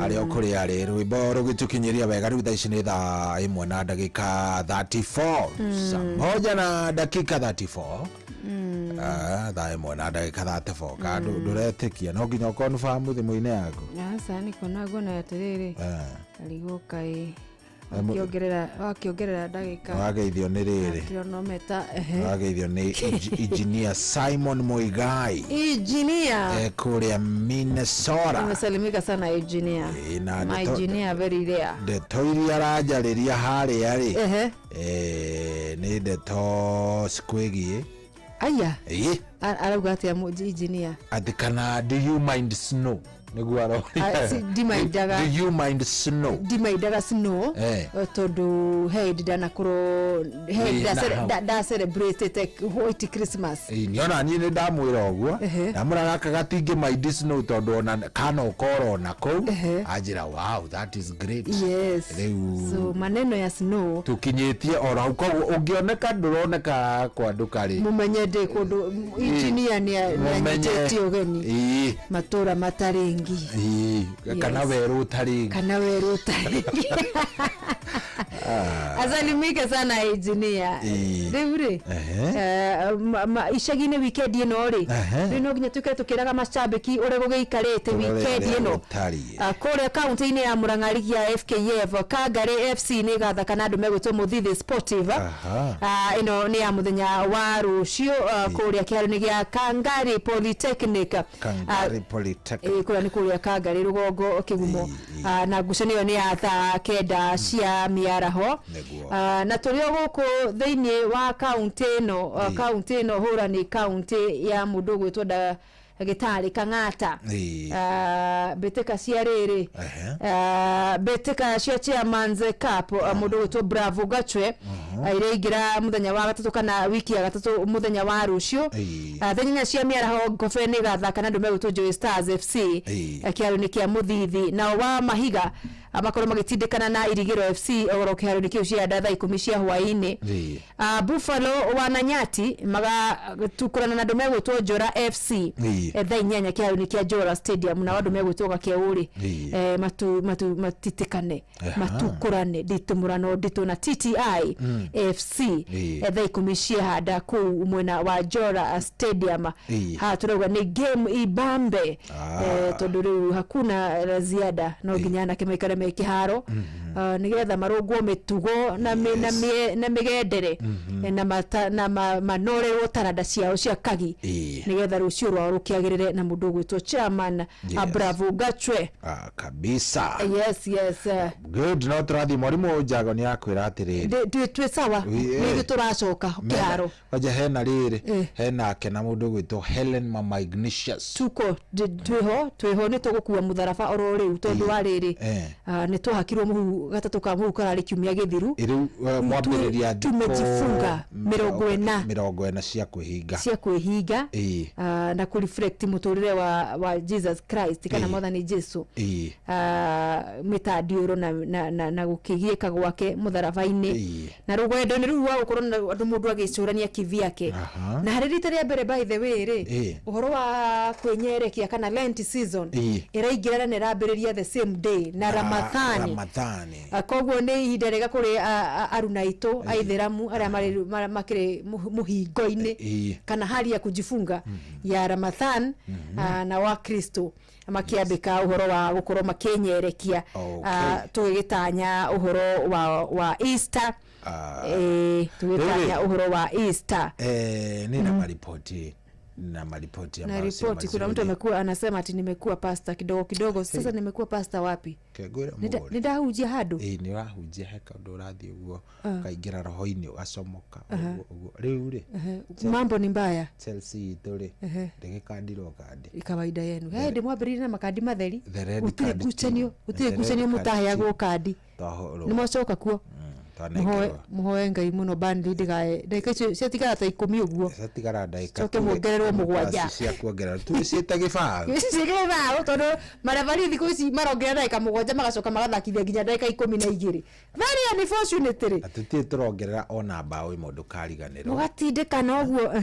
ari okuri ari rwimbo rugitukinyiria wega riu thaici ni thaa 1:34 saa 1:34 thaa 1:34 kandu nduretikia no nginya confirm thimu-ini yaku asa niko naguo na atiriri aliguka wakiongerera ndagika wageithio ni riri kilonometa wageithio ni engineer Simon Moigai engineer kuria Minnesota. Umesalimika sana engineer. My engineer very rare. Ndeto iria arajariria haria ri ni ndeto squigi aya arauga atia engineer ati kana do you mind snow niguaro dimaidaga do you mind snow dimaidaga snow tondu dana kuro da celebrate white Christmas niona ni ndamwira oguo ndamura gaka gatinge mind snow tondu ona kana ukoro na kou ajira wow that is great so maneno ya snow tukinyitie ora uko ungioneka nduroneka kwa ndukari mumenye ndi kundu engineer ni anyitete ogeni matura mataringi kana weru taringi azalimike sana engineer rivure ishagine weekend ino ri rino ginya tukire tukiraga mashabiki ure gugiikarite weekend ino kore county ine ya Murang'ari ya FKF Kagare FC ni gatha kana andu megwitwo Muthithi Sportive ino ni ya muthenya wa rucio kuria kiaruni gia Kangari Polytechnic kuria ni kuria Kangari rugongo kigumo na ngucanio ni ya thaa kenda cia miaraho na turio guku thiini wa county ino hura ni county ya mundu gwitwo Gitari Kang'ata beteka cia riri beteka cia Chairman's Cup mundu gwitwo Bravo Gachwe ireigira muthenya wa gatatu kana wiki ya gatatu muthenya wa rucio thenya cia miaraho Ngobe ni gathaka na andu megwitwo Joy Stars FC kiaruni kia Muthithi na wa Mahiga amakoro magitindikana na Irigiro FC ogoro kiharuni kiu cia thaa 10 cia hwaini Buffalo wa Nanyati magatukurana na andu megwitwo Jora FC thaa 8 kiharuni kia Jora Stadium na andu megwitwo Gakiauri matitikane matukurane ditumurano ditu na TTI FC thaa 10 cia hada kuu mwena wa Jora Stadium turauga ni game ibambe tondu hakuna la ziada no ginyana kimaikare me kiharo nigetha marungwo mitugo na migendere na manore utarada ciao cia kagi nigetha rucio rwao rukiagirire na mundu gwitwo Chairman Bravo Gachwe kabisa yes good no turathi mwarimu Njago ni akwira atiriri twi sawa ni turacoka kiharo waje hena riri hena kena mundu gwitwo Helen Mama Ignatius tuko twiho ni tugukua mutharaba oro riu tondu wa riri ni twahakirwo muhu gatatu ka muhu karari kiumia githiru mwambiriria tumejifunga 40 cia kwihinga na ku reflect muturire wa Jesus Christ kana mwathani Jesu mitadiuro na gukigieka gwake mutharabaini na rugwendo ni ruwa gukorwo andu mundu agicurania kivyake na haririta ria mbere by the way ri uhoro wa kwenyerekia kana Lent season iraingirana ni rambiriria the same day na Ramadhani koguo ni ihinda rega kuri aruna itu aitheramu aria makire muhingo-ini kana hali ya kujifunga ya Ramadhan na wa Kristo makiambika uhoro wa gukorwo makenyerekia tugitanya uhoro wa Easter tugitanya uhoro wa Easter nina maripoti na ripoti kuna mtu amekuwa anasema ati nimekuwa pastor kidogo sasa nimekuwa pastor wapi nidahujia hadu ni wahujia heka ndo rathi uguo kaingira roho-ini ugacomoka uguo riu ri mambo ni mbaya Chelsea ituri ndegekandiro kandi kawaida yenu ndi mwambirire na makandi matheri utire gucenio mutaheyagwo kandi ni mwacoka kuo muhoe Ngai muno bandi ndigae ndeka cia tigara ta 10 uguo cia ndeka coke muongererwo mugwanja cia kuongerera tu ciita gibao tondu marabari thiku ici marongerera ndeka mugwanja magacoka magathakithia nginya ndeka 12 very unfortunately atutie turongerera ona bao imwe ndukariganirwo mugatindikana uguo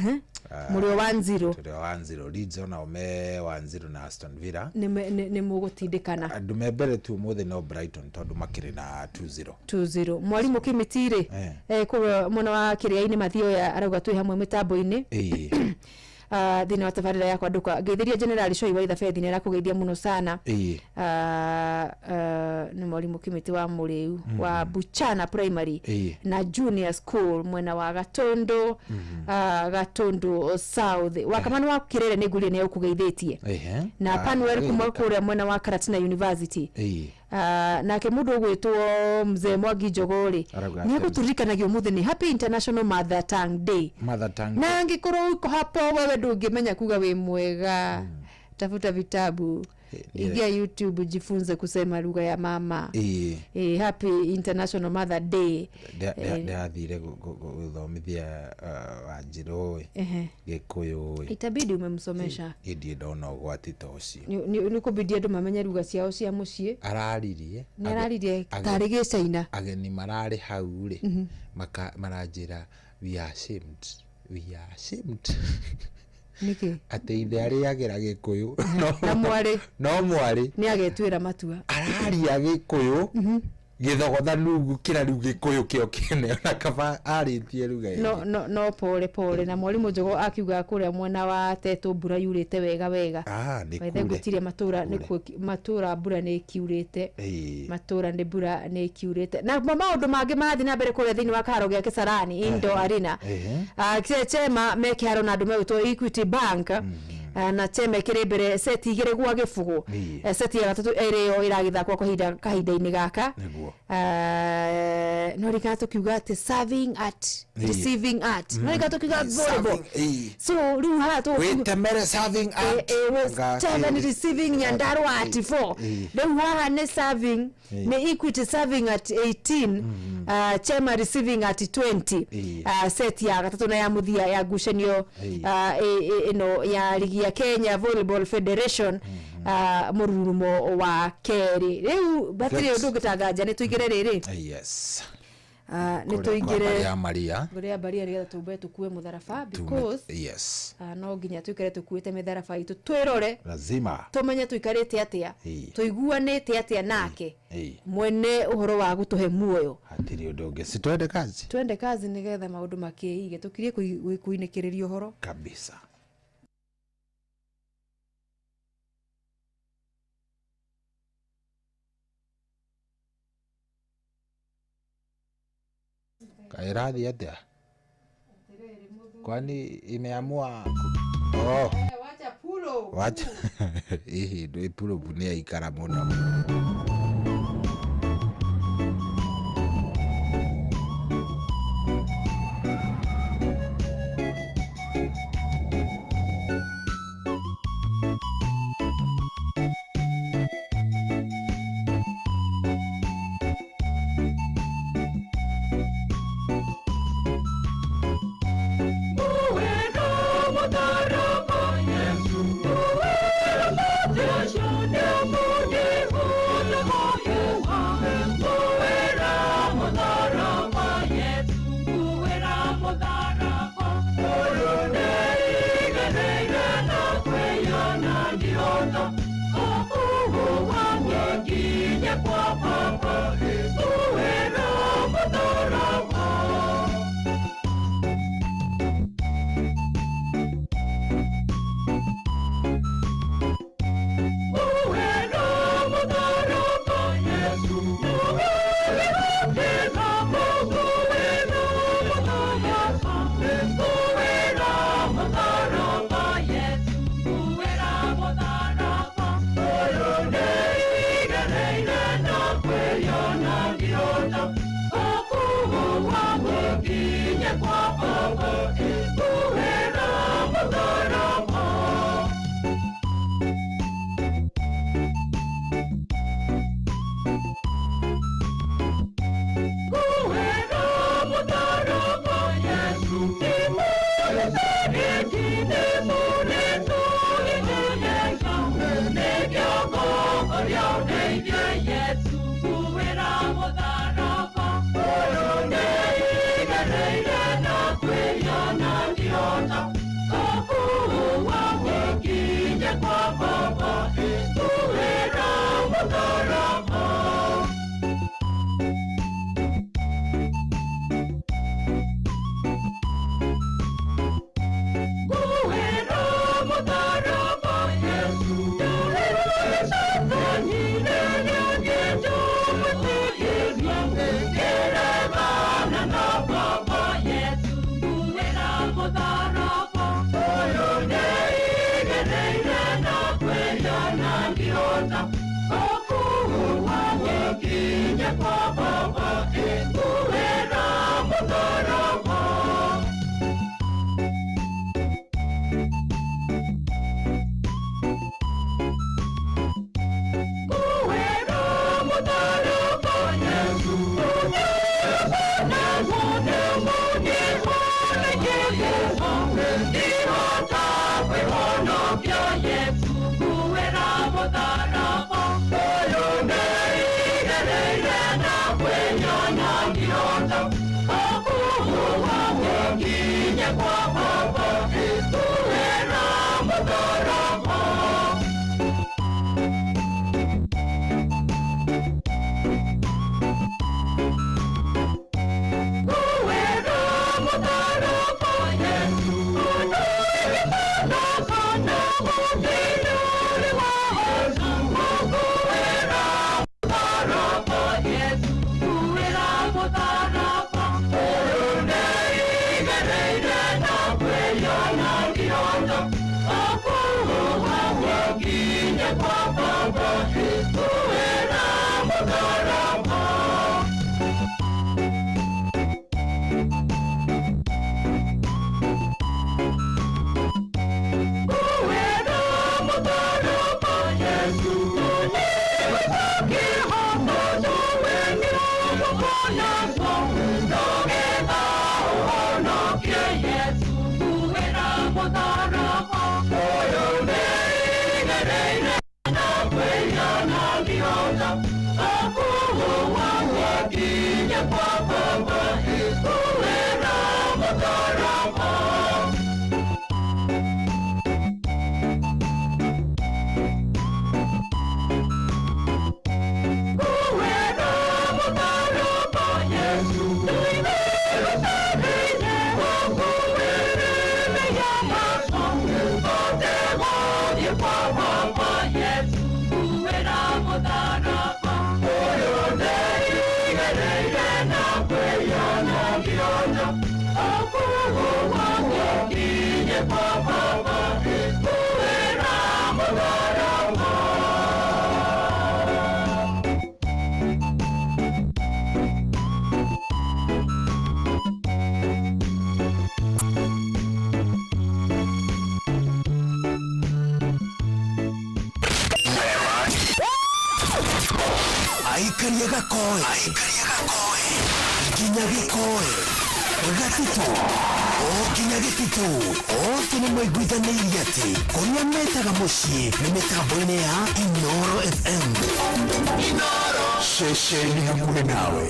murio 1-0 Leeds ona ome 1-0 na Aston Villa ni mugutindikana andu membere tu muthe no Brighton tondu makiri na 2-0 mwalimu Kimitire kwa mwana wa Kiriaini Mathio ya arauga twi hamwe mitambo-ini thina wa tabarira yakwa nduka ngeithiria General Shoi wa Ithabethi ni arakugeithia muno sana ni mwalimu Kimiti wa Muriu wa Buchana Primary na Junior School mwena wa Gatondo Gatondo South wakamani wa Kirere ni gulie ni ukugeithitie na Panwell kumukure mwena wa Karatina University na ke mundu gwitwo mzee Mwangi Njogori ni guturikanagia umuthi ni Happy International Mother Tongue Day na ngikorwo uko hapo wewe ndungimenya kuga wi mwega tafuta vitabu Ingia YouTube jifunze kusema lugha ya mama. Happy International Mother Day. Ndathire guthomithia Wanjiru Gikuyu. Itabidi umemsomesha. Ndie ndona ugwati ta ucio. Ni kubidi andu mamenye lugha ciao cia mucii. Araririe tari Gicaina. Ageni marari hau ri maranjira we are ashamed. Niki ati ithe ariagira Gikuyu no mwari ni agetwira matua araria Gikuyu githogotha nugu kira riu Gikuyu kio kene na kaba aritie ruga no pole na mwalimu Njogo akiuga kuria mwena wa Tetu mbura yurite wega ni kure gutire matura mbura ni kiurite matura ni mbura ni kiurite na maundu mangi mathi na mbere kuria thini wa karo gia Kisarani Indo Arena chema mekiharo na andu megutwo Equity Bank na cheme kire mbere seti igire gwa Gifugu seti ya gatatu iriyo iragithakwa kwa kahinda-ini gaka no rikato kiuga ati serving at receiving at no rikato kiuga volleyball so riu hato wait a minute serving at seven receiving Nyandarua at 4 riu haha ne serving ne Equity serving at 18 chema receiving at 20 seti ya gatatu na ya muthia ya ngucanio ino ya ligi ya Kenya Volleyball Federation mururumo wa keri riu batiri undu gitanganja ni tuigire riri yes ni tuigire ya Maria guria Maria riga tumbe tukue mutharaba because yes no nginya tuikare tukuite mitharaba itu twirore lazima tumenye tuikarite atia tuiguanite atia nake mwene uhoro wa gutuhe muoyo hatiri undu ungi twende kazi nigetha maundu makiige tukirie kuinikiriria uhoro kabisa. Kairathi atia kwani imeamua wacha hii ndio pulo bunia ikara muno. Aikaria gakoe Kinya gikoe Gatito Kinya gitito Tene mwaiguithanĩirie atĩ Kũrĩa metaga mũciĩ nĩ mĩtambo-inĩ ya Inoro FM Inoro Ceceni hakuhĩ nawe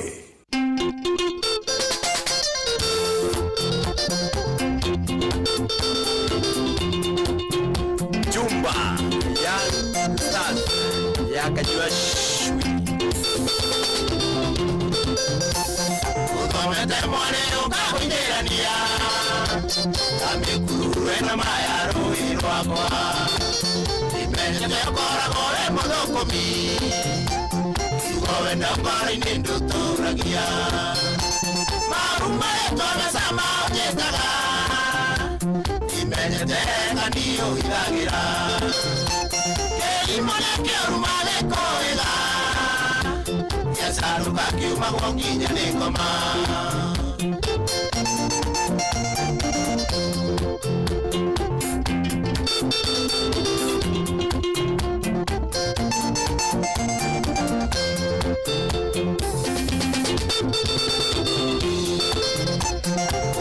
Jumba ya Stars ya Kajua Utomete mwane ukakujerania Amekuruwe na mayaro irwakwa Imenyete kora kore modokomi Ugowe na mbari ninduturagia Marumare tome sama ujetaga Imenyete kandiyo hidagira Kelimone keurumale koega Yasaruka kiuma wonginya nikoma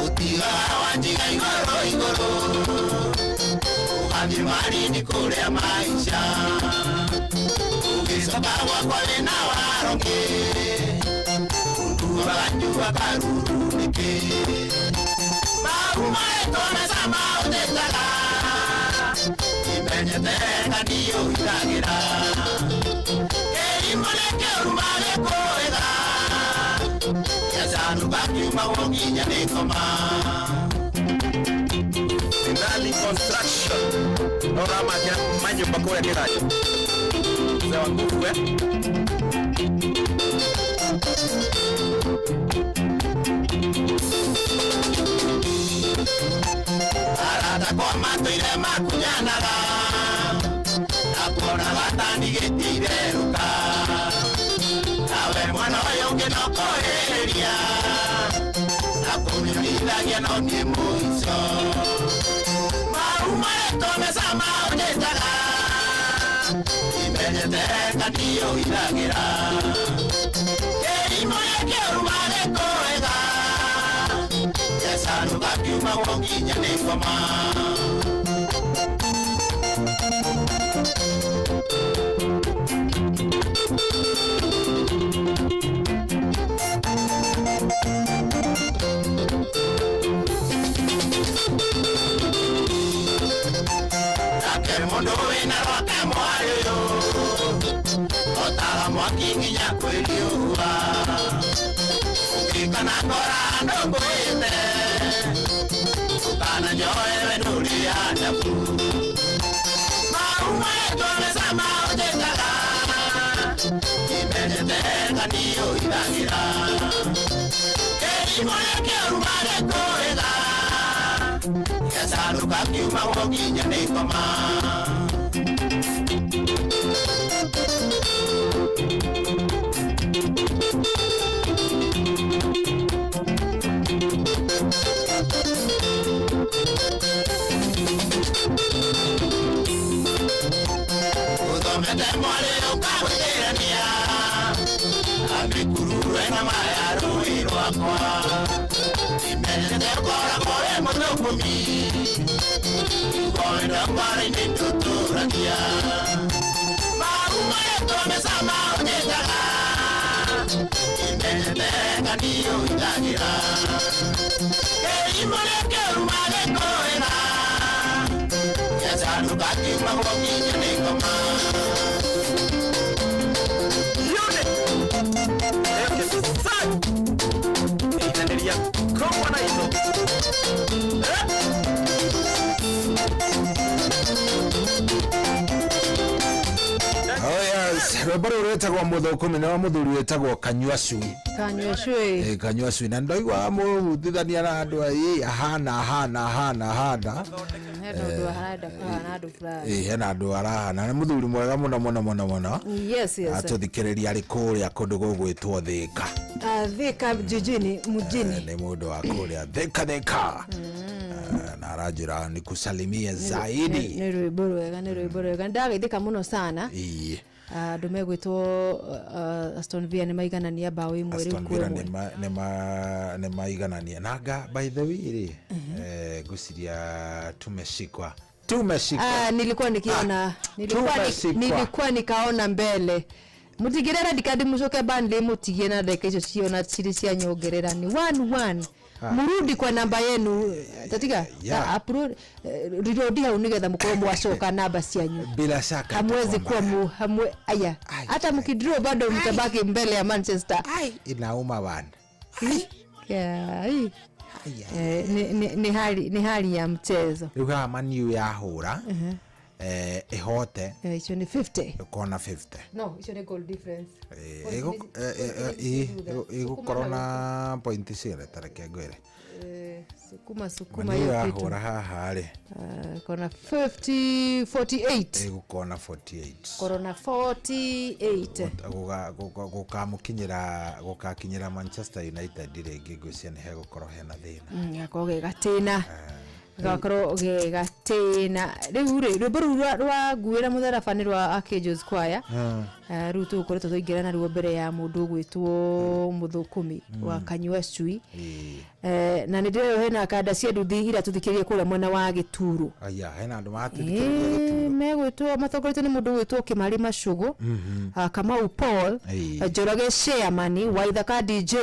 Utiga wanjiga igoro Uhamimari ni kule maisha Ugisoka wakwale na waronge Unduwa karuru nike Marumae tome sama udetaga Imenyete kandiyo hidagira Kelimone keurumale koega Yasanuka kiuma wonginya nikoma Finali Construction Norama ya manyumba kore kirayo Sewa nguvu Arata kwa matuire makunyanaga Nakona gatani getireruka Nawe mwana yonge nokohereria Nakunyurithagia no nie muico Marumare tome sama ujetaga Imenyete kandiyo hidagira Kelimone keurumale koega Yasanuka kiuma wonginya nikoma Ake mondo wina roke mwayo Otala mwakinginya kweliua Ukikana kora ndogo ite Ukana nyoewe nuri adabu Maruma eto mesama ojetaga Imenyete kandiyo hidagira Kelimone keurumale koega Yasanuka kiuma wonginya nikoma Utomete mwale ukakujerania Amekuruwe na mayaro irwakwa Imenyete kora kore modokomi Ugowe na mbari ninduturagia Marumare tome sama ujetaga niyo itagira keimoleke umale koena yasalu katima kubakinya nengoma yone eke sai inaendelea kwa na hizo rwĩmbo rwĩtagwo mũthũkũmi nĩ wa mũthuri wĩtagwo Kanyua Cui. Kanyua Cui na ndoigua mũhutithania na andũ ahana hena andũ arahana nĩ mũthuri mwega mũno atũthikĩrĩria arĩ kũrĩa kũndũ gũgwĩtwo Thĩka. Thĩka mjini nĩ mũndũ wa kũrĩa Thĩka na arajira nikusalimia zaidi. Nĩ rwĩmbo rwega ndagaithĩka mũno sana. Andũ megwĩtwo Aston Villa nĩ maiganania bao imwe rĩu kwemwe. Nĩ maiganania nanga by the way gusiria tumeshikwa. Nilikuwa nikaona mbele mutigirera dikadi mucoke bandi mutigie na dakika icio ciona ciri cia nyongerera ni 1-1 murudi kwa namba yenu tatika upload reload hau nigetha mukorwo mwacoka namba cianyu bila shaka hamwezi kuwa hamwe aya hata mkidraw bado mtabaki mbele ya Manchester inauma bana ni hali ya mchezo ruga Man U yahura ihote icio ni 50 kona 50 no icio ni goal difference igukorwo na point cire tareke ngwire sukuma hiyo kitu hora haha ri kona 48 igukona 48 corona 48 gukakinyira Manchester United rĩngĩ ngwĩcia nĩ hegũkorwo hena thĩna yakoge gatina gakoro gegatena rĩmbo rwa nguĩra mũtharabani rwa Archangels Choir rĩu tũkoretwo tũingĩrana ruo mbere ya mũndũ gwĩtwo mũthũkũmi wa Kanyua Cui na nĩndĩreo hena kanda cia nduthi ira tũthikĩrĩrie kũrĩa mwena wa Gĩturu hena andũ matũthikĩrĩria Gĩturu megwĩtwo matongoretio nĩ mũndũ gwĩtwo Kĩmari Macũgũ Kamau Paul Njoroge Chairman Waithaka DJ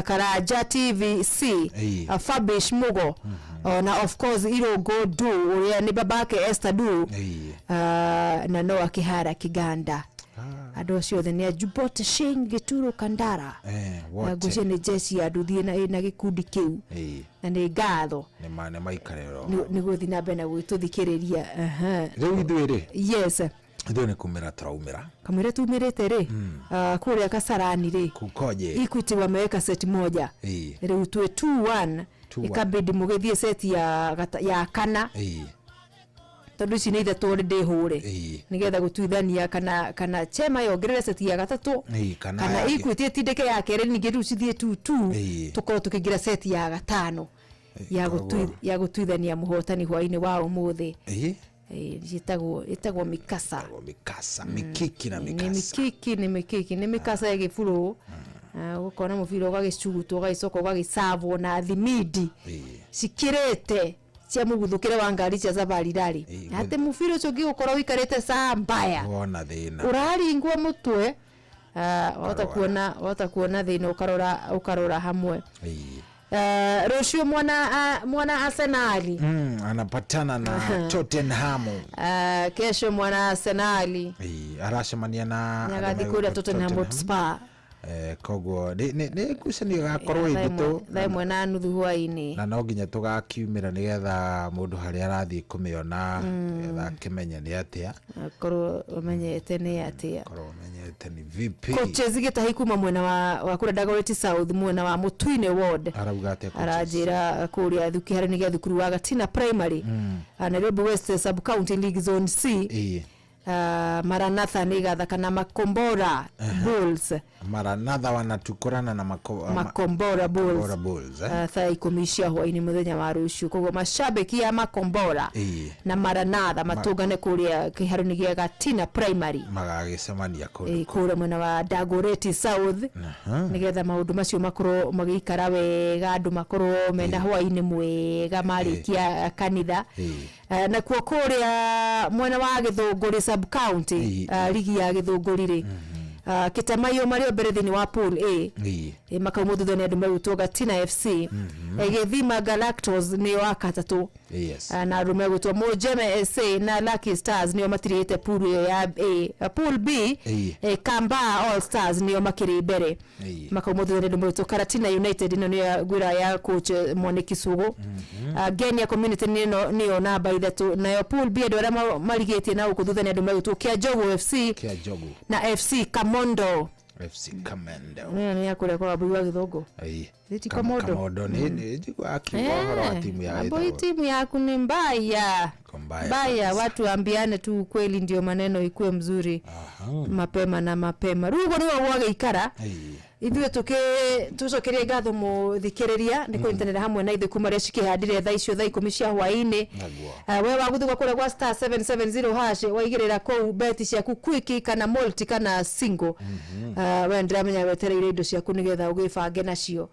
Karanja TVC Fabish Mugo na of course Irogo Du uria ni babake Esther Du na Noah Kihara Kiganda ado ciothe ni Jubote Shing Gituru Kandara gucie ni jesi ya nduthi na gikundi kiu na ni ngatho ni maikarero ni guthi na mbere na gwituthikiriria riu ithuĩ yes ithuĩ nĩ kumĩra tũraumĩra kamwĩra tumĩrĩte rĩ kũrĩa Kasarani rĩ kukoje Equity wameweka set moja rĩu tuwe 2-1 ikabidi mugithie set ya kana tondu ici nĩ ithatũ already hũre nigetha gũtuithania kana Chema yongerere set ya gatatũ kana Equity tindeke ya kerĩ ningĩ rĩu cithie 2-2 tukorwo tukĩingira set ya gatano ya gũtuithania mũhotani hwainĩ wa ũmũthĩ itagwo mikasa mikiki na mikasa ni mikasa ya gĩbũrũ ukona mubira ugagicugutwo ugagicoka ugagisavwo na thimidi cikirete cia muguthukire wa ngari cia safari rari ate mubira ucio ngigukorwo wikarite saa mbaya wona thina uraringwo mutwe watakuona thina ukarora hamwe Rosho mwana Arsenali anapatana na Tottenham kesho mwana Arsenali aracemania na nyagathikura Tottenham Hotspur koguo nĩ kucenio gakorwo igito thaimwe na nuthu hwaini na no nginya tugakiumira nigetha mundu haria arathii kumiona getha kimenye ni atia korwo umenyete ni atia korwo umenyete ni vipi coaches gitahi kuma mwena wa kura Dagoretti South mwena wa Mutwine Ward arauga atia arajira kuria thuki hari nigetha thukuru wa Gatina Primary Nairobi West Sub County League Zone C Maranatha nigatha na Makombora Bulls Maranatha wanatukorana na Makombora Bulls thaa 10 cia hwaini muthenya wa rucio koguo mashabiki ya Makombora na Maranatha matungane kuria kiharu-ini gia Gatina Primary magagicemania kuria mwena wa Dagoretti South nigetha maundu macio makorwo magikara wega andu makorwo mena hwaini mwega marikia kanitha na kuria mwena wa Githunguri Sub County ligi ya Githunguri ri Kitamayo Mario Berethini wa pool A makaumuthutho ni andu marutwo Gatina FC Githima Galactors ni wa katatu na rume gutwa Mojeme SA na Lucky Stars ni matirite pool ya A. Pool B Kamba All Stars ni makiri mbere makaumuthutho ni andu marutwo Karatina United ni gwira ya coach Mwaniki Sugu Genia Community ni ona by the na pool B andu ara marigetie na ukuthutha ni andu marutwo Kiajogo FC na FC Kamondo FC Kamondo ni yakule kwa abu wa Githogo Liti Kamondo ni akiwa timu ya abo timu yaku ni mbaya watu ambiane tu ukweli ndio maneno ikue mzuri mapema rugo ni wage ikara ithuĩ tucokerie ngatho muthikiriria niko internet hamwe na ithuĩ kuma rĩa cikihandire thaa icio thaa 10 cia hwaĩ-inĩ we waguthuka kũrĩa gwa star 770 hash waigĩrĩra kũu beti ciaku quick kana multi kana single we ndiramenya wetereire indo ciaku nĩgetha ũgĩbange nacio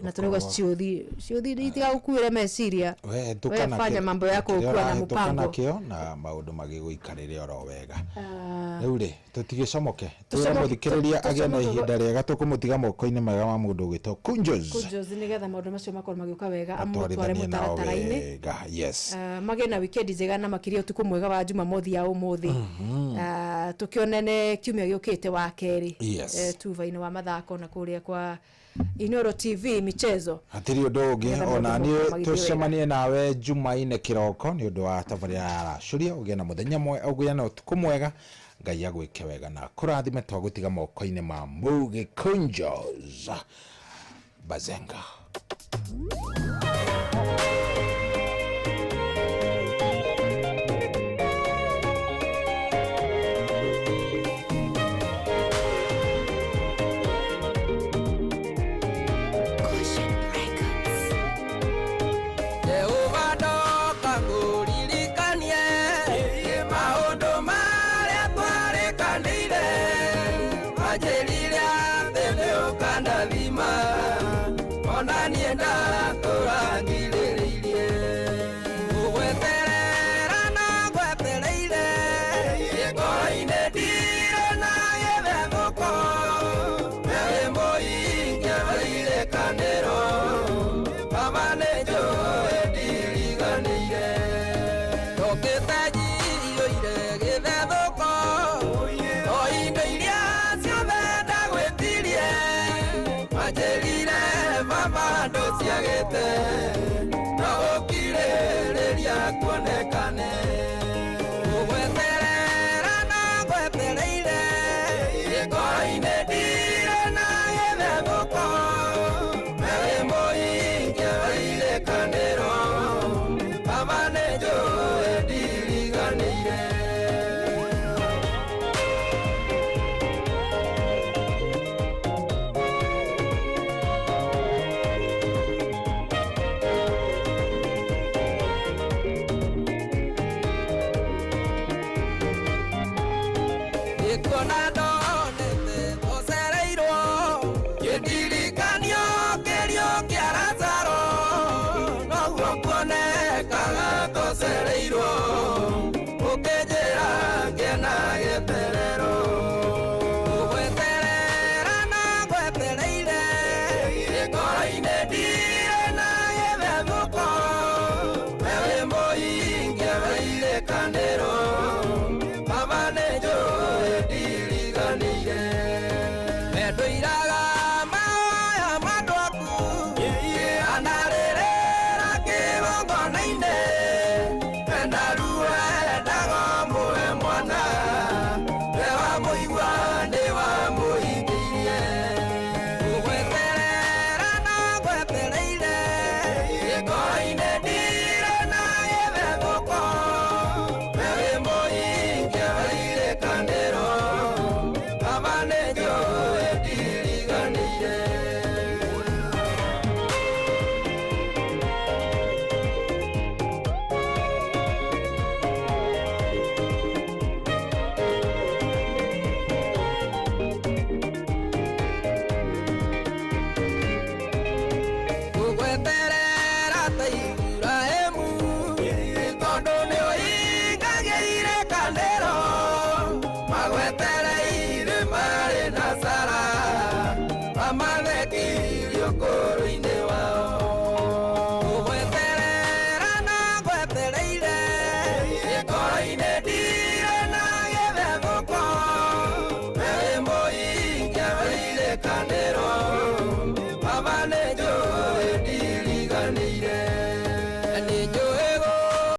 na tũrauga ciũthi itigagukuĩre meciria we fanya mambo yako ukiwa na mpango kĩo na maũndũ magĩgũikarĩre oro wega rĩu rĩ tũtigĩcomoke tũramũthikĩrĩria agĩa na ihinda rĩega tũkũmũtiga moko-inĩ mega ma mũndũ ũgĩtwo Kunjos nĩgetha maũndũ macio makorwo magĩũka wega amũtware mũtaratara-inĩ yes magĩe na weekend njega na makĩria ũtukũ mwega wa Jumamothi ya ũmũthĩ tũkĩonane kiumia gĩũkĩte wa kerĩ tuva-inĩ wa mathako na kũrĩa kwa Inoro TV michezo hatiri ũndũ ũngĩ ona niĩ tũcemanie nawe Jumaine kĩroko nĩ ũndũ wa tabarĩra ya Racũria ũgĩe na mũthenya ũgĩe na ũtukũ mwega Ngai agwĩke wega na kũrathime twagũtiga moko-inĩ ma Mugi Kunjos Bazenga male